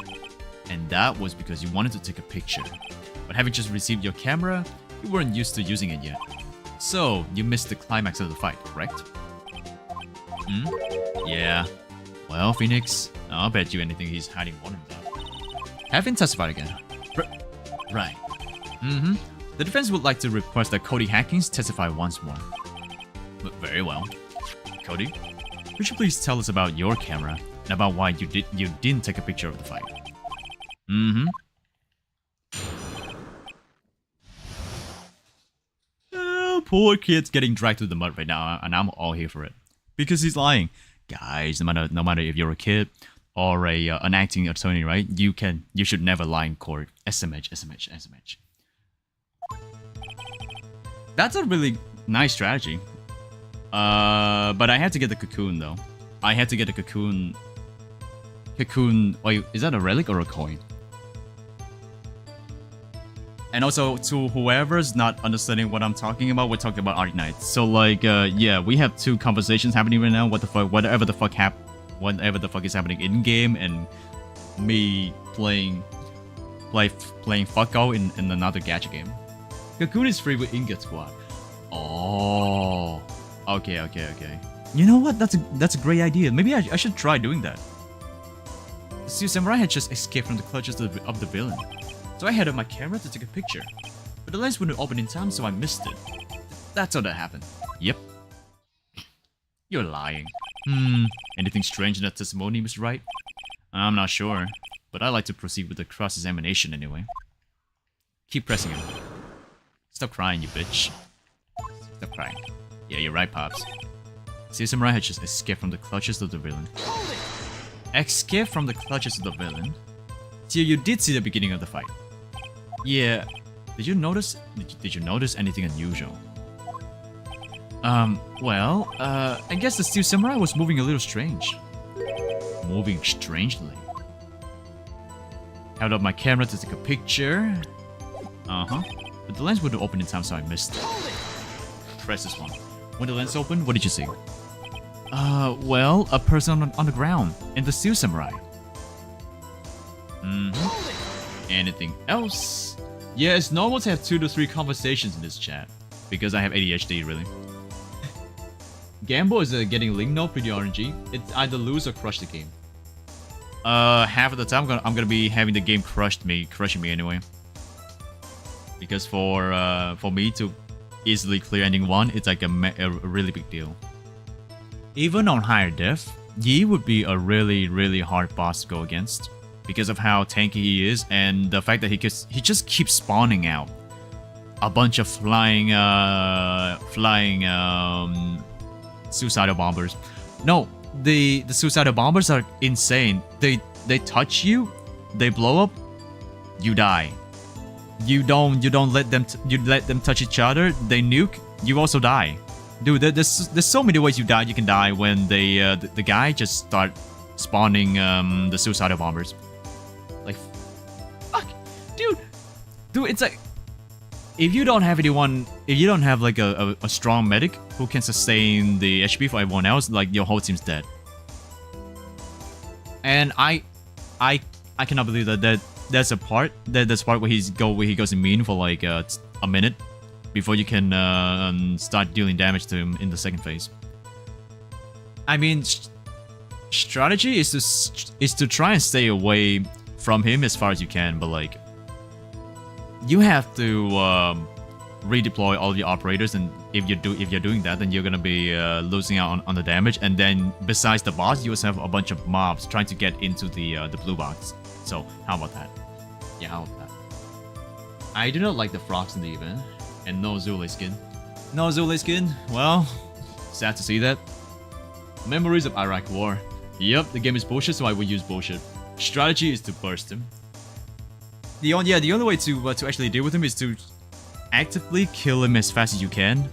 and that was because you wanted to take a picture. But having just received your camera, you weren't used to using it yet. So, you missed the climax of the fight, correct? Yeah. Well, Phoenix, I'll bet you anything he's hiding more than that. Have him testify again. Right. The defense would like to request that Cody Hackings testify once more. Very well. Cody, could you please tell us about your camera and about why you didn't take a picture of the fight? Mm-hmm. Poor kid's getting dragged through the mud right now, and I'm all here for it. Because he's lying. Guys, no matter if you're a kid or an acting attorney, right? You should never lie in court. SMH. That's a really nice strategy. But I had to get the cocoon though. I had to get the cocoon. Wait, is that a relic or a coin? And also, to whoever's not understanding what I'm talking about, we're talking about Arknights. So like, yeah, we have two conversations happening right now. Whatever the fuck is happening in game, and me playing fuck out in another gacha game. Cocoon is free with Ingot Squad. Oh, okay. You know what? That's a great idea. Maybe I should try doing that. The Steel Samurai had just escaped from the clutches of the villain. So I headed my camera to take a picture, but the lens wouldn't open in time, so I missed it. That's how that happened. Yep. You're lying. Anything strange in that testimony, Mr. Wright? I'm not sure, but I like to proceed with the cross-examination anyway. Keep pressing it. Stop crying, you bitch. Stop crying. Yeah, you're right, Pops. Steel Samurai had just escaped from the clutches of the villain. Escaped from the clutches of the villain? So you did see the beginning of the fight. Yeah. Did you notice anything unusual? Well, I guess the Steel Samurai was moving a little strange. Moving strangely. Held up my camera to take a picture. But the lens wouldn't open in time, so I missed it. Press this one. When the lens opened, what did you see? Well, a person on the ground, and the Steel Samurai. Anything else? Yeah, it's normal to have 2 to 3 conversations in this chat. Because I have ADHD, really. Gamble is getting link node pretty RNG. It's either lose or crush the game. Half of the time I'm gonna be having the game crushing me anyway. Because for me to easily clear ending 1, it's like a really big deal. Even on higher def, Yi would be a really hard boss to go against. Because of how tanky he is, and the fact that he just keeps spawning out a bunch of flying suicidal bombers. No, the suicidal bombers are insane. They touch you, they blow up, you die. You don't let them touch each other, they nuke, you also die. Dude, there's so many ways you can die when the guy just start spawning the suicidal bombers. Like, fuck, dude, it's like, if you don't have like a strong medic who can sustain the HP for everyone else, like your whole team's dead. And I cannot believe that's a part where he goes immune for like a minute before you can start dealing damage to him in the second phase. I mean, strategy is to try and stay away from him as far as you can, but like, you have to redeploy all of your operators, and if you're doing that, then you're gonna be losing out on the damage. And then besides the boss, you also have a bunch of mobs trying to get into the blue box. So how about that? Yeah, how about that? I do not like the frogs in the event, and no Zule skin. No Zule skin. Well, sad to see that. Memories of Iraq War. Yep, the game is bullshit, so I will use bullshit. Strategy is to burst him. The only way to actually deal with him is to actively kill him as fast as you can.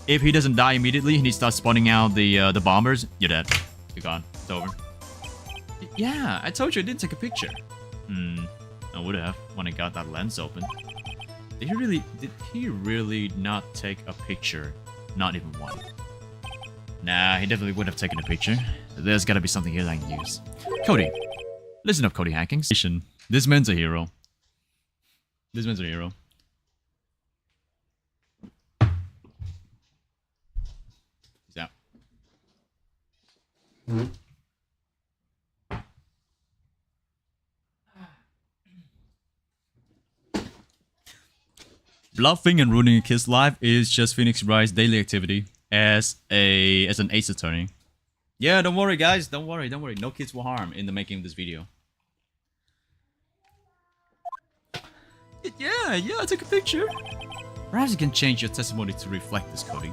If he doesn't die immediately and he starts spawning out the bombers, you're dead. You're gone. It's over. Yeah, I told you I didn't take a picture. I would have when I got that lens open. Did he really not take a picture? Not even one. Nah, he definitely would have taken a picture. There's gotta be something here that I can use. Cody. Listen up, Cody Hackings. This man's a hero. This man's a hero. He's out. Bluffing and ruining a kid's life is just Phoenix Wright's daily activity as an Ace Attorney. Yeah, don't worry guys, don't worry. No kids were harmed in the making of this video. Yeah, I took a picture. Perhaps you can change your testimony to reflect this, Cody.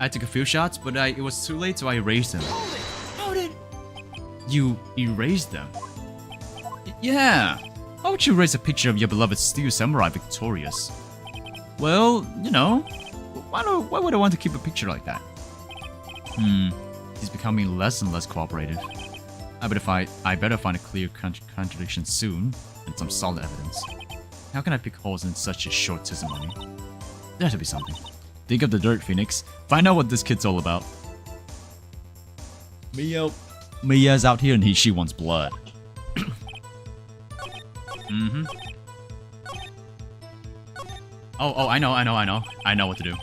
I took a few shots, but it was too late, so I erased them. Hold it! You erased them? Yeah. Why would you erase a picture of your beloved Steel Samurai victorious? Well, you know, why would I want to keep a picture like that? He's becoming less and less cooperative. I better find a clear contradiction soon, and some solid evidence. How can I pick holes in such a short testimony? There has to be something. Dig up the dirt, Phoenix. Find out what this kid's all about. Mia's out here and she wants blood. Oh, I know what to do.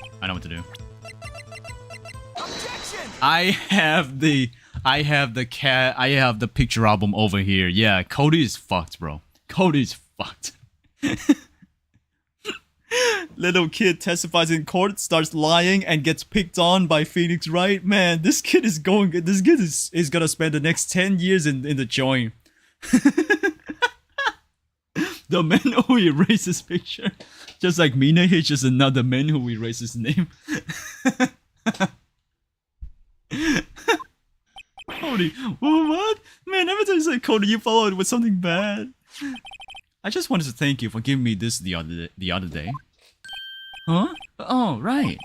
Objection! I have the picture album over here. Yeah, Cody is fucked, bro. Cody's fucked. Little kid testifies in court, starts lying, and gets picked on by Phoenix Wright. Man, this kid is gonna spend the next 10 years in the joint. The man who erased his picture. Just like Mina, he's just another man who erased his name. Cody, what? Man, every time you say Cody, you follow it with something bad. I just wanted to thank you for giving me this the other day. Huh? Oh, right.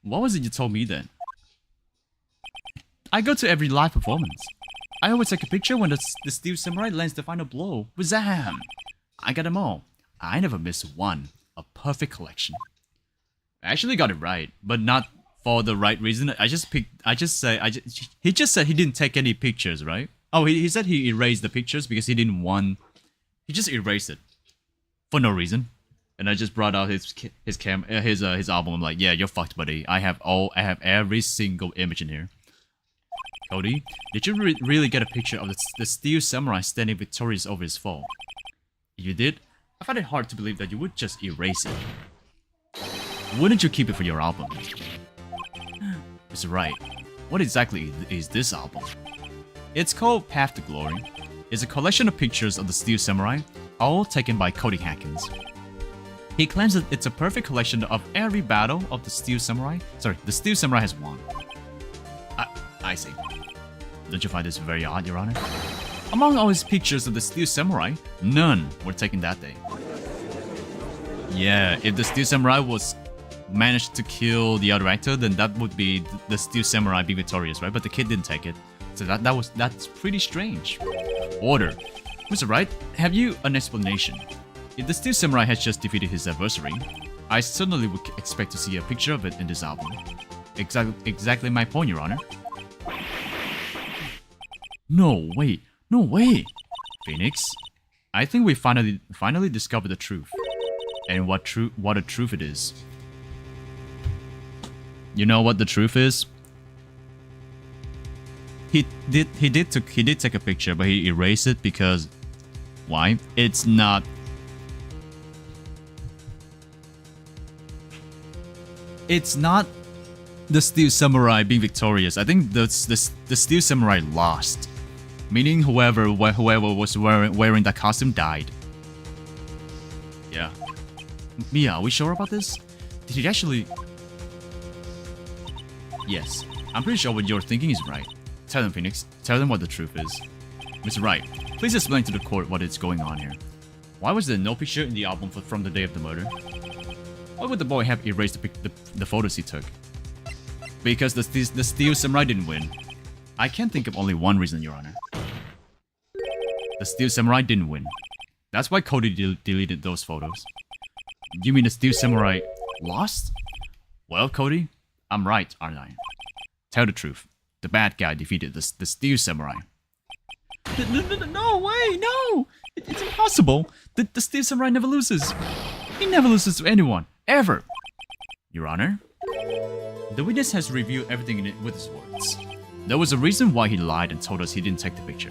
What was it you told me then? I go to every live performance. I always take a picture when the Steel Samurai lands the final blow. Wazam! I got them all. I never miss one. A perfect collection. I actually got it right, but not for the right reason. He just said he didn't take any pictures, right? Oh, he said he erased the pictures because he didn't want. He just erased it for no reason. And I just brought out his album. I'm like, yeah, you're fucked, buddy. I have every single image in here. Cody, did you really get a picture of the Steel Samurai standing victorious over his foe? If you did, I find it hard to believe that you would just erase it. Wouldn't you keep it for your album? Mr. Wright, what exactly is this album? It's called Path to Glory. It's a collection of pictures of the Steel Samurai, all taken by Cody Hackins. He claims that it's a perfect collection of every battle of the Steel Samurai. Sorry, the Steel Samurai has won. I see. Don't you find this very odd, Your Honor? Among all his pictures of the Steel Samurai, none were taken that day. Yeah, if the Steel Samurai was managed to kill the other actor, then that would be the Steel Samurai being victorious, right? But the kid didn't take it, so that's pretty strange. Order, Mr. Wright, have you an explanation? If the Steel Samurai has just defeated his adversary, I certainly would expect to see a picture of it in this album. Exactly my point, Your Honor. No way. Phoenix, I think we finally discovered the truth. And what a truth it is. You know what the truth is? He did take a picture, but he erased it because why? It's not the Steel Samurai being victorious. I think the Steel Samurai lost. Meaning whoever was wearing that costume died. Yeah. Mia, are we sure about this? Did he actually... Yes. I'm pretty sure what you're thinking is right. Tell them, Phoenix. Tell them what the truth is. Mr. Wright, please explain to the court what is going on here. Why was there no picture in the album from the day of the murder? Why would the boy have erased the photos he took? Because the Steel Samurai didn't win. I can't think of only one reason, Your Honor. The Steel Samurai didn't win. That's why Cody deleted those photos. You mean the Steel Samurai lost? Well, Cody, I'm right, aren't I? Tell the truth. The bad guy defeated the Steel Samurai. No way, no! It's impossible. The Steel Samurai never loses. He never loses to anyone, ever. Your Honor, the witness has reviewed everything in it with his words. There was a reason why he lied and told us he didn't take the picture.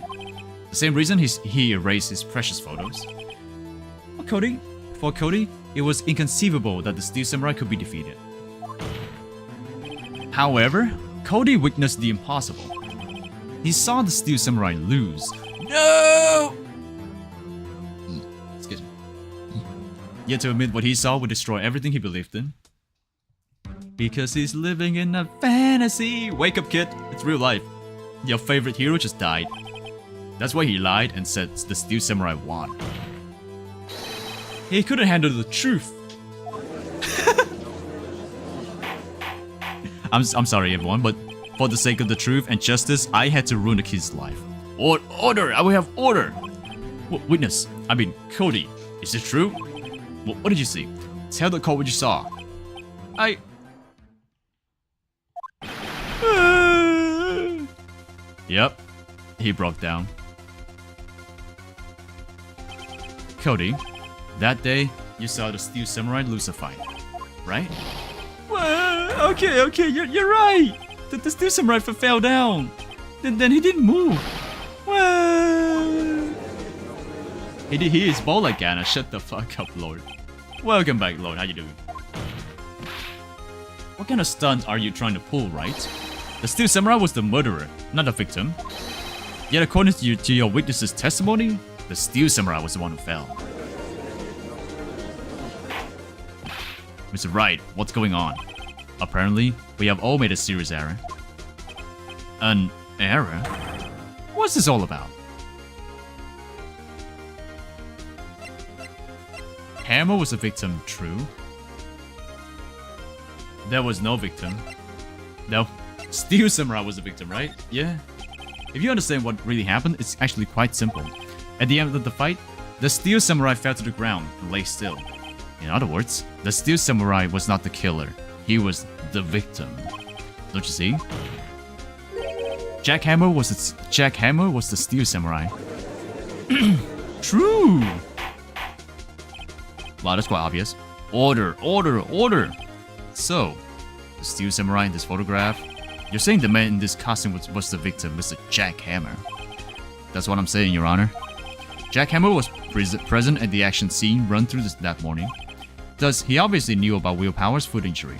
The same reason he erased his precious photos. For Cody, it was inconceivable that the Steel Samurai could be defeated. However, Cody witnessed the impossible. He saw the Steel Samurai lose. No! Excuse me. yet to admit what he saw would destroy everything he believed in. Because he's living in a fantasy. Wake up, kid. It's real life. Your favorite hero just died. That's why he lied and said the Steel Samurai won. He couldn't handle the truth. I'm sorry, everyone, but for the sake of the truth and justice, I had to ruin the kid's life. Order! I will have order! Witness, I mean, Cody, is it true? What did you see? Tell the court what you saw. Yep, he broke down. Cody, that day, you saw the Steel Samurai lose a fight, right? Well, okay, you're right. The Steel Samurai fell down. Then he didn't move. Well, he is bald like Anna. Shut the fuck up, Lord. Welcome back, Lord. How you doing? What kind of stunt are you trying to pull, right? The Steel Samurai was the murderer, not the victim. Yet according to your witness's testimony, the Steel Samurai was the one who fell. Mr. Wright, what's going on? Apparently, we have all made a serious error. An error? What's this all about? Hammer was a victim, true. There was no victim. No, Steel Samurai was a victim, right? Yeah. If you understand what really happened, it's actually quite simple. At the end of the fight, the Steel Samurai fell to the ground and lay still. In other words, the Steel Samurai was not the killer. He was the victim. Don't you see? Jack Hammer was the Steel Samurai. True! Wow, that's quite obvious. Order! So, the Steel Samurai in this photograph, you're saying the man in this costume was the victim, Mr. Jack Hammer. That's what I'm saying, Your Honor. Jack Hammer was present at the action scene run through that morning. Thus, he obviously knew about Will Power's foot injury.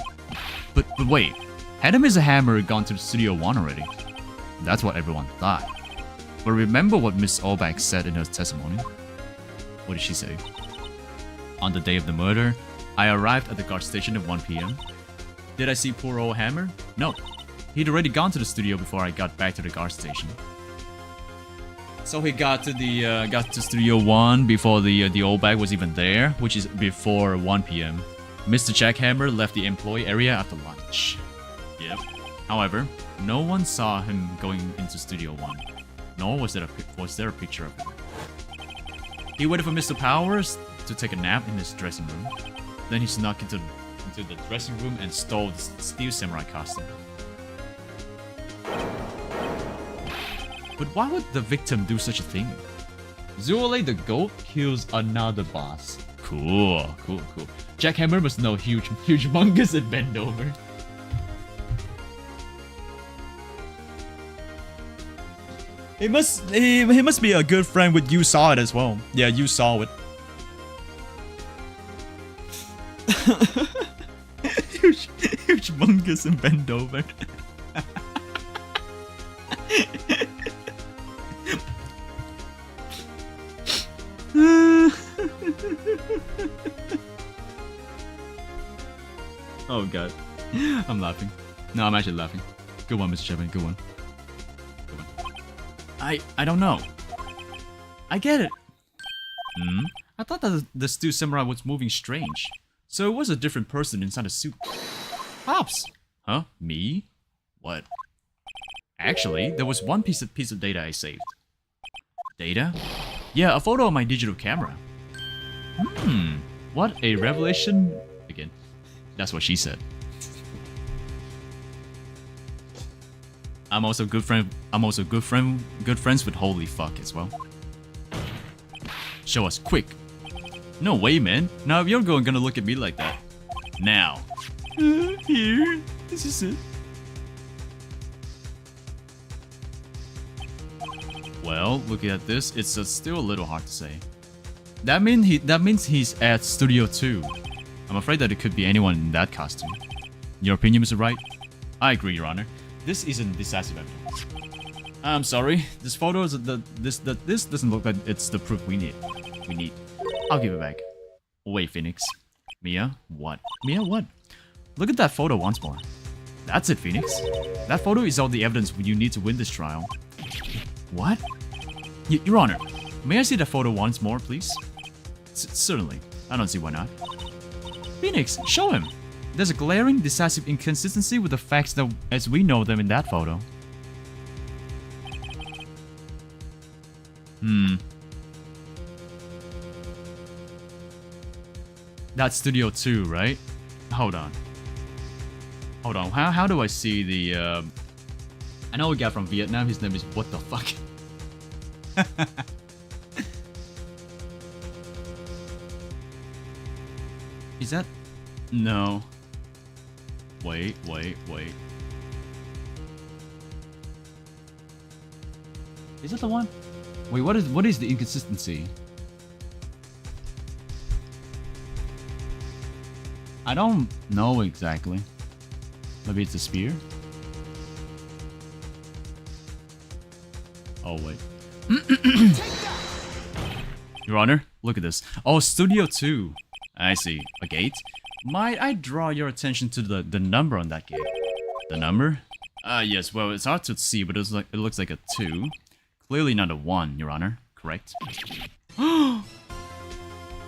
But wait, hadn't Mr. Hammer gone to Studio 1 already? That's what everyone thought. But remember what Miss Olbach said in her testimony? What did she say? On the day of the murder, I arrived at the guard station at 1 p.m. Did I see poor old Hammer? No. He'd already gone to the studio before I got back to the guard station. So he got to Studio 1 before the old bag was even there, which is before 1 p.m. Mr. Jack Hammer left the employee area after lunch. Yep. However, no one saw him going into Studio 1, nor was there a picture of him. He waited for Mr. Powers to take a nap in his dressing room. Then he snuck into the dressing room and stole the Steel Samurai costume. But why would the victim do such a thing? Zuole the goat kills another boss. Cool. Jack Hammer must know humongous and bend over. He must be a good friend with You Saw It as well. Yeah, You Saw It. Humongous and bend over. Oh god. I'm laughing. No, I'm actually laughing. Good one, Mr. Chapman. Good one. I don't know. I get it. I thought that the Steel Samurai was moving strange. So it was a different person inside the suit. Pops! Huh? Me? What? Actually, there was one piece of data I saved. Data? Yeah, a photo of my digital camera. What a revelation. Again, that's what she said. I'm also good friends with Holy Fuck as well. Show us quick. No way, man. Now if you're gonna look at me like that. Now. Here. This is it. Well, looking at this, it's still a little hard to say. That means he's at Studio 2. I'm afraid that it could be anyone in that costume. Your opinion, Mr. Wright? I agree, Your Honor. This isn't decisive evidence. I'm sorry. This photo is this doesn't look like it's the proof we need. I'll give it back. Wait, Phoenix. Mia? What? Mia, what? Look at that photo once more. That's it, Phoenix. That photo is all the evidence you need to win this trial. What? Your Honor, may I see that photo once more, please? Certainly. I don't see why not. Phoenix, show him. There's a glaring, decisive inconsistency with the facts that, as we know them in that photo. That's Studio 2, right? Hold on. Hold on. How do I see the... I know a guy from Vietnam. His name is... What the fuck? Is that... No. Wait. Is that the one? Wait, what is the inconsistency? I don't know exactly. Maybe it's a spear? Oh, wait. Your Honor, look at this. Oh, Studio 2. I see. A gate? Might I draw your attention to the number on that gate? The number? Yes, well, it's hard to see, but it looks like a 2. Clearly not a 1, Your Honor. Correct?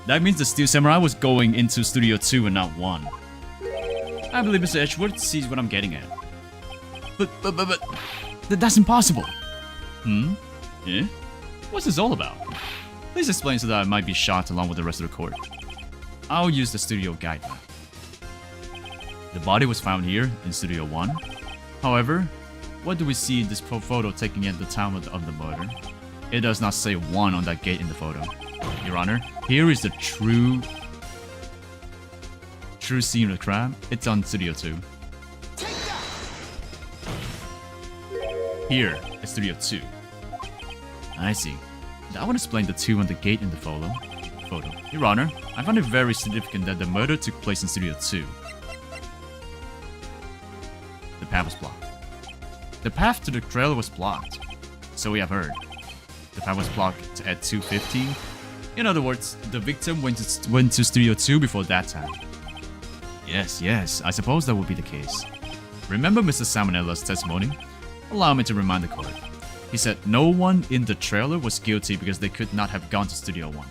That means the Steel Samurai was going into Studio 2 and not 1. I believe Mr. Edgeworth sees what I'm getting at. But that's impossible. Eh? What's this all about? Please explain so that I might be shot along with the rest of the court. I'll use the studio guide map. The body was found here in Studio 1. However, what do we see in this photo taken at the time of the murder? It does not say 1 on that gate in the photo. Your Honor, here is the true scene of the crime. It's on Studio 2. Here at Studio 2. I see. That would explain the 2 on the gate in the photo. Your Honor, I find it very significant that the murder took place in Studio 2. The path was blocked. The path to the trailer was blocked. So we have heard. The path was blocked at 2:15. In other words, the victim went to Studio 2 before that time. Yes, I suppose that would be the case. Remember Mr. Salmonella's testimony? Allow me to remind the court. He said no one in the trailer was guilty because they could not have gone to Studio 1.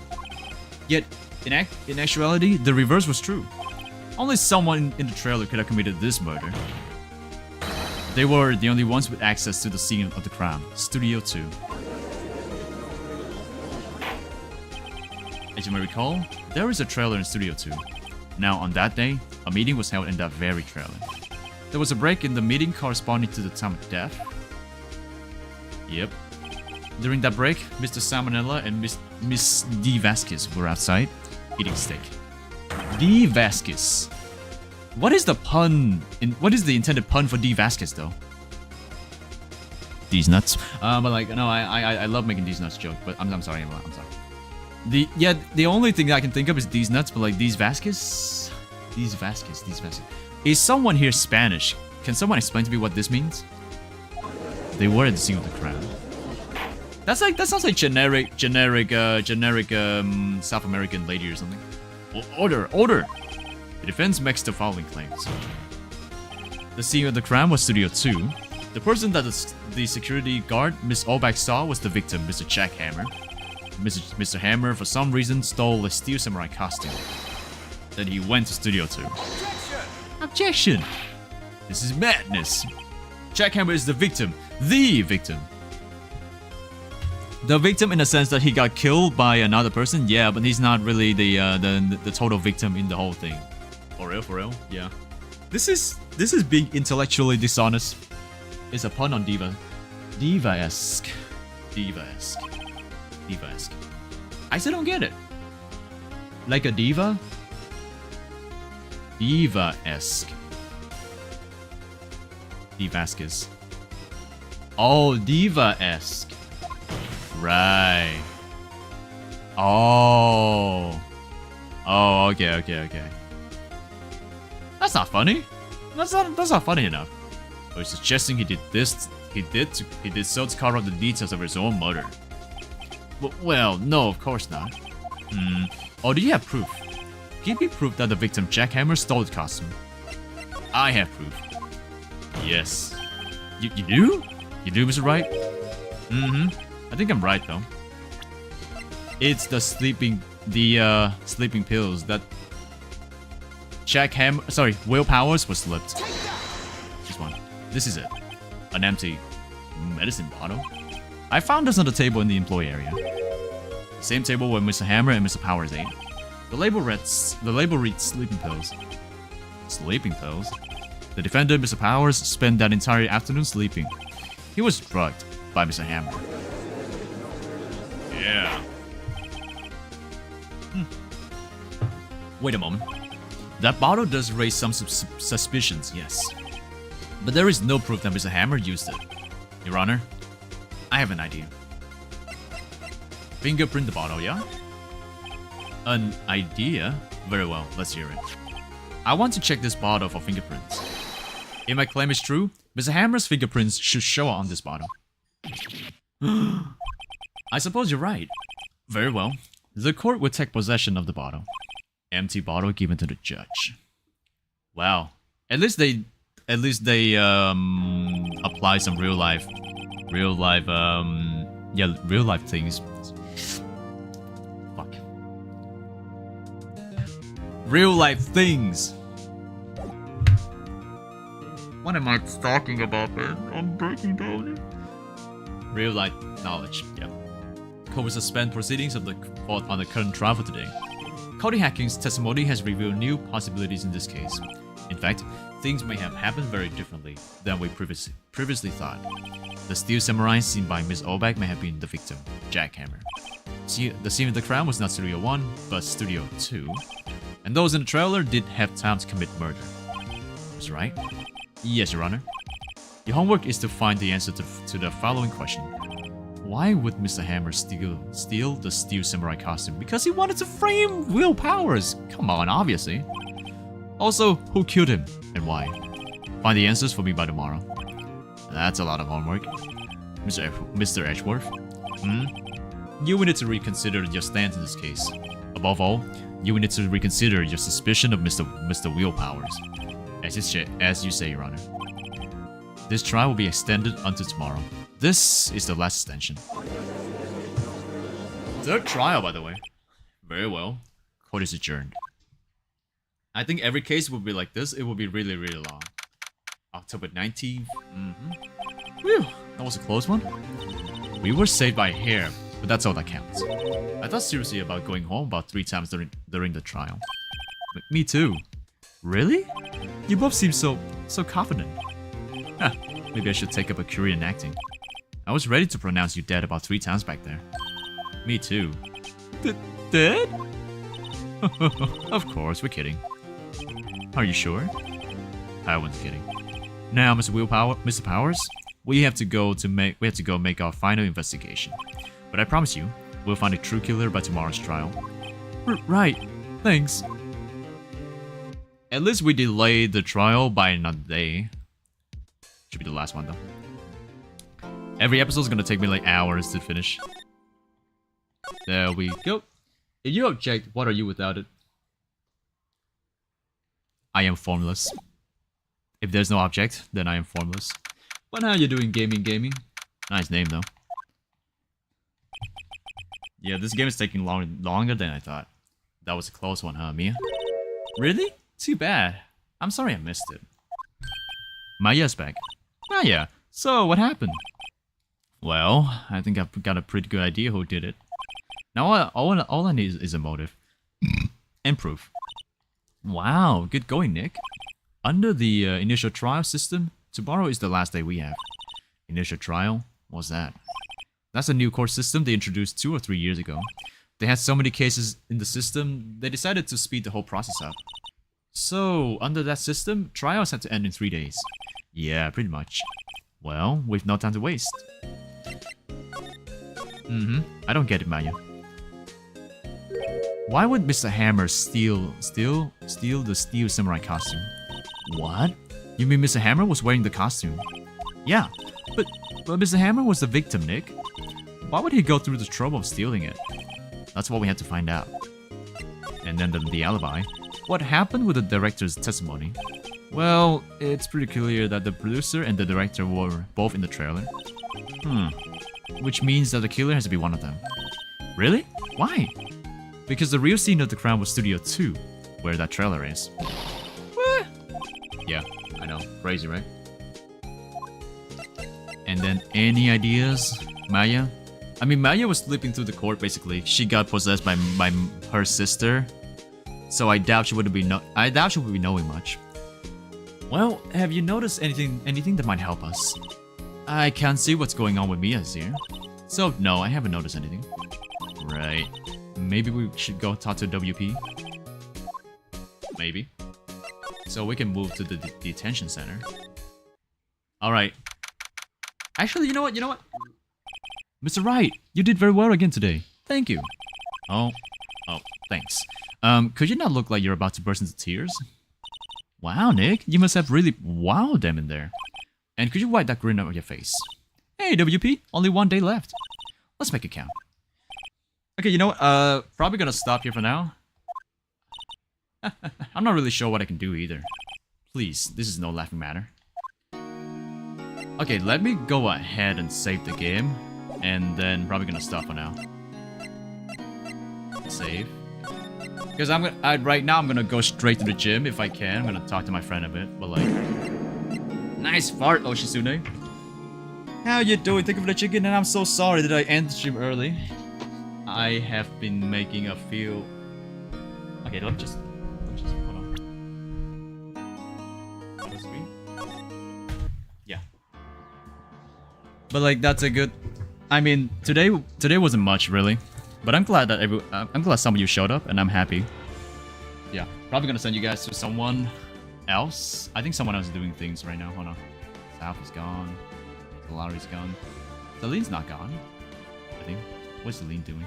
Yet, in actuality, the reverse was true. Only someone in the trailer could have committed this murder. They were the only ones with access to the scene of the crime, Studio 2. As you may recall, there is a trailer in Studio 2. Now, on that day, a meeting was held in that very trailer. There was a break in the meeting corresponding to the time of death. Yep. During that break, Mr. Salmonella and Miss D. Vasquez were outside, eating steak. D. Vasquez. What is the pun? What is the intended pun for D. Vasquez, though? These nuts. But like, no, I love making these nuts joke, but I'm sorry, I'm sorry. The only thing I can think of is these nuts, but like these Vasquez. Is someone here Spanish? Can someone explain to me what this means? They were at the scene of the crime. That sounds like generic South American lady or something. Order! The defense makes the following claims. The scene of the crime was Studio 2. The person that the security guard, Miss Olbach, saw was the victim, Mr. Jack Hammer. Mr. Hammer, for some reason, stole a Steel Samurai costume. Then he went to Studio 2. Objection! This is madness. Jack Hammer is the victim. The victim. The victim in the sense that he got killed by another person, yeah, but he's not really the total victim in the whole thing. For real, yeah. This is being intellectually dishonest. It's a pun on diva. Diva-esque. I still don't get it. Like a diva? Diva-esque. Vasquez. Oh, diva-esque. Right. Oh, okay. That's not funny. That's not funny enough. We're suggesting he did so to cover up the details of his own murder. Well, no, of course not. Oh, do you have proof? Give me proof that the victim Jackhammer stole the costume. I have proof. Yes. You do? You do, Mr. Wright? Mm-hmm. I think I'm right, though. It's the sleeping pills that Will Powers was slipped. This one. This is it. An empty medicine bottle. I found this on the table in the employee area. The same table where Mr. Hammer and Mr. Powers ate. The label reads sleeping pills. Sleeping pills? The defendant, Mr. Powers, spent that entire afternoon sleeping. He was drugged by Mr. Hammer. Yeah. Wait a moment. That bottle does raise some suspicions, yes. But there is no proof that Mr. Hammer used it. Your Honor, I have an idea. Fingerprint the bottle, yeah? An idea? Very well, let's hear it. I want to check this bottle for fingerprints. If my claim is true, Mr. Hammer's fingerprints should show on this bottle. I suppose you're right. Very well. The court will take possession of the bottle. Empty bottle given to the judge. Wow. At least they apply some real life things. Fuck. Real life things. What am I talking about, man? I'm breaking down. Real life knowledge, yeah. Court will suspend proceedings on the current trial for today. Cody Hacking's testimony has revealed new possibilities in this case. In fact, things may have happened very differently than we previously thought. The steel samurai seen by Miss Obak may have been the victim, Jackhammer. The scene of the crime was not Studio 1, but Studio 2. And those in the trailer did have time to commit murder. That's right. Yes, Your Honor. Your homework is to find the answer to the following question. Why would Mr. Hammer steal the steel samurai costume? Because he wanted to frame Will Powers. Come on, obviously. Also, who killed him and why? Find the answers for me by tomorrow. That's a lot of homework. Mr. Edgeworth? You will need to reconsider your stance in this case. Above all, you will need to reconsider your suspicion of Mr. Will Powers. As you say, Your Honor. This trial will be extended until tomorrow. This is the last extension. Third trial, by the way. Very well. Court is adjourned. I think every case will be like this. It will be really, really long. October 19th. Whew, that was a close one. We were saved by a hair, but that's all that counts. I thought seriously about going home about 3 times during the trial. Me too. Really? You both seem so confident. Huh, maybe I should take up a career in acting. I was ready to pronounce you dead about 3 times back there. Me too. Dead? Of course, we're kidding. Are you sure? I wasn't kidding. Now, Mr. Powers, we have to go make our final investigation. But I promise you, we'll find a true killer by tomorrow's trial. Right. Thanks. At least we delayed the trial by another day. Should be the last one though. Every episode is gonna take me like hours to finish. There we go. If you object, what are you without it? I am formless. If there's no object, then I am formless. But how you doing, gaming? Nice name though. Yeah, this game is taking longer than I thought. That was a close one, huh, Mia? Really? Too bad. I'm sorry I missed it. Maya's back. Maya, so what happened? Well, I think I've got a pretty good idea who did it. Now all I need is a motive. And proof. Wow, good going, Nick. Under the initial trial system, tomorrow is the last day we have. Initial trial? What's that? That's a new court system they introduced 2 or 3 years ago. They had so many cases in the system, they decided to speed the whole process up. So, under that system, trials had to end in 3 days. Yeah, pretty much. Well, we've no time to waste. I don't get it, Maya. Why would Mr. Hammer steal the steel samurai costume? What? You mean Mr. Hammer was wearing the costume? Yeah, but Mr. Hammer was the victim, Nick. Why would he go through the trouble of stealing it? That's what we had to find out. And then the alibi. What happened with the director's testimony? Well, it's pretty clear that the producer and the director were both in the trailer. Which means that the killer has to be one of them. Really? Why? Because the real scene of the crime was Studio 2, where that trailer is. What? Yeah, I know. Crazy, right? And then, any ideas, Maya? I mean, Maya was slipping through the court, basically. She got possessed by her sister. So I doubt she would be knowing much. Well, have you noticed anything that might help us? I can't see what's going on with Mia's here. So, no, I haven't noticed anything. Right. Maybe we should go talk to WP? Maybe. So we can move to the detention center. Alright. Actually, you know what? Mr. Wright, you did very well again today. Thank you. Oh, thanks. Could you not look like you're about to burst into tears? Wow, Nick, you must have really wowed them in there. And could you wipe that grin on your face? Hey, WP, only 1 day left. Let's make it count. Okay, you know what? Probably gonna stop here for now. I'm not really sure what I can do either. Please, this is no laughing matter. Okay, let me go ahead and save the game. And then probably gonna stop for now. Save. Because right now I'm gonna go straight to the gym if I can. I'm gonna talk to my friend a bit, but like... Nice fart, Oshizune. How you doing? Thank you for the chicken, and I'm so sorry that I ended the stream early. I have been making a few... Okay, let me just hold on. On the screen? Yeah. But like, that's a good... I mean, today wasn't much really. But I'm glad that I'm glad some of you showed up, and I'm happy. Yeah, probably gonna send you guys to someone else. I think someone else is doing things right now. Hold on. South is gone. Solari's gone. Celine's not gone. I think. What's Celine doing?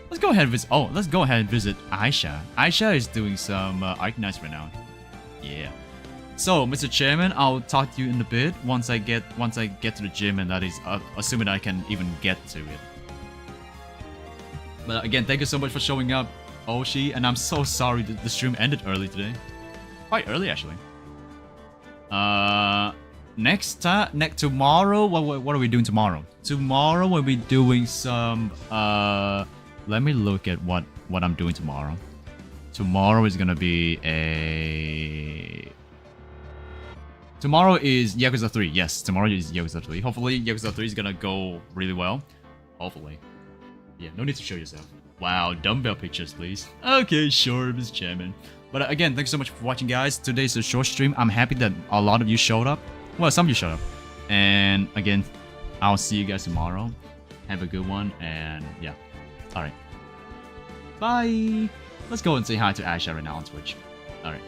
Let's go ahead and visit. Oh, let's go ahead and visit Aisha. Aisha is doing some Arknights right now. Yeah. So, Mr. Chairman, I'll talk to you in a bit once I get to the gym, and that is assuming I can even get to it. But again, thank you so much for showing up, Oshi, and I'm so sorry that the stream ended early today. Quite early, actually. Tomorrow, what are we doing tomorrow? Tomorrow we'll be doing some, let me look at what I'm doing tomorrow. Tomorrow is gonna be Tomorrow is Yakuza 3, yes, tomorrow is Yakuza 3. Hopefully, Yakuza 3 is gonna go really well. Hopefully. Yeah, no need to show yourself. Wow, dumbbell pictures, please. Okay, sure, Mr. Chairman. But again, thanks so much for watching, guys. Today's a short stream. I'm happy that a lot of you showed up. Well, some of you showed up. And again, I'll see you guys tomorrow. Have a good one, and yeah. Alright. Bye! Let's go and say hi to Aisha right now on Twitch. Alright.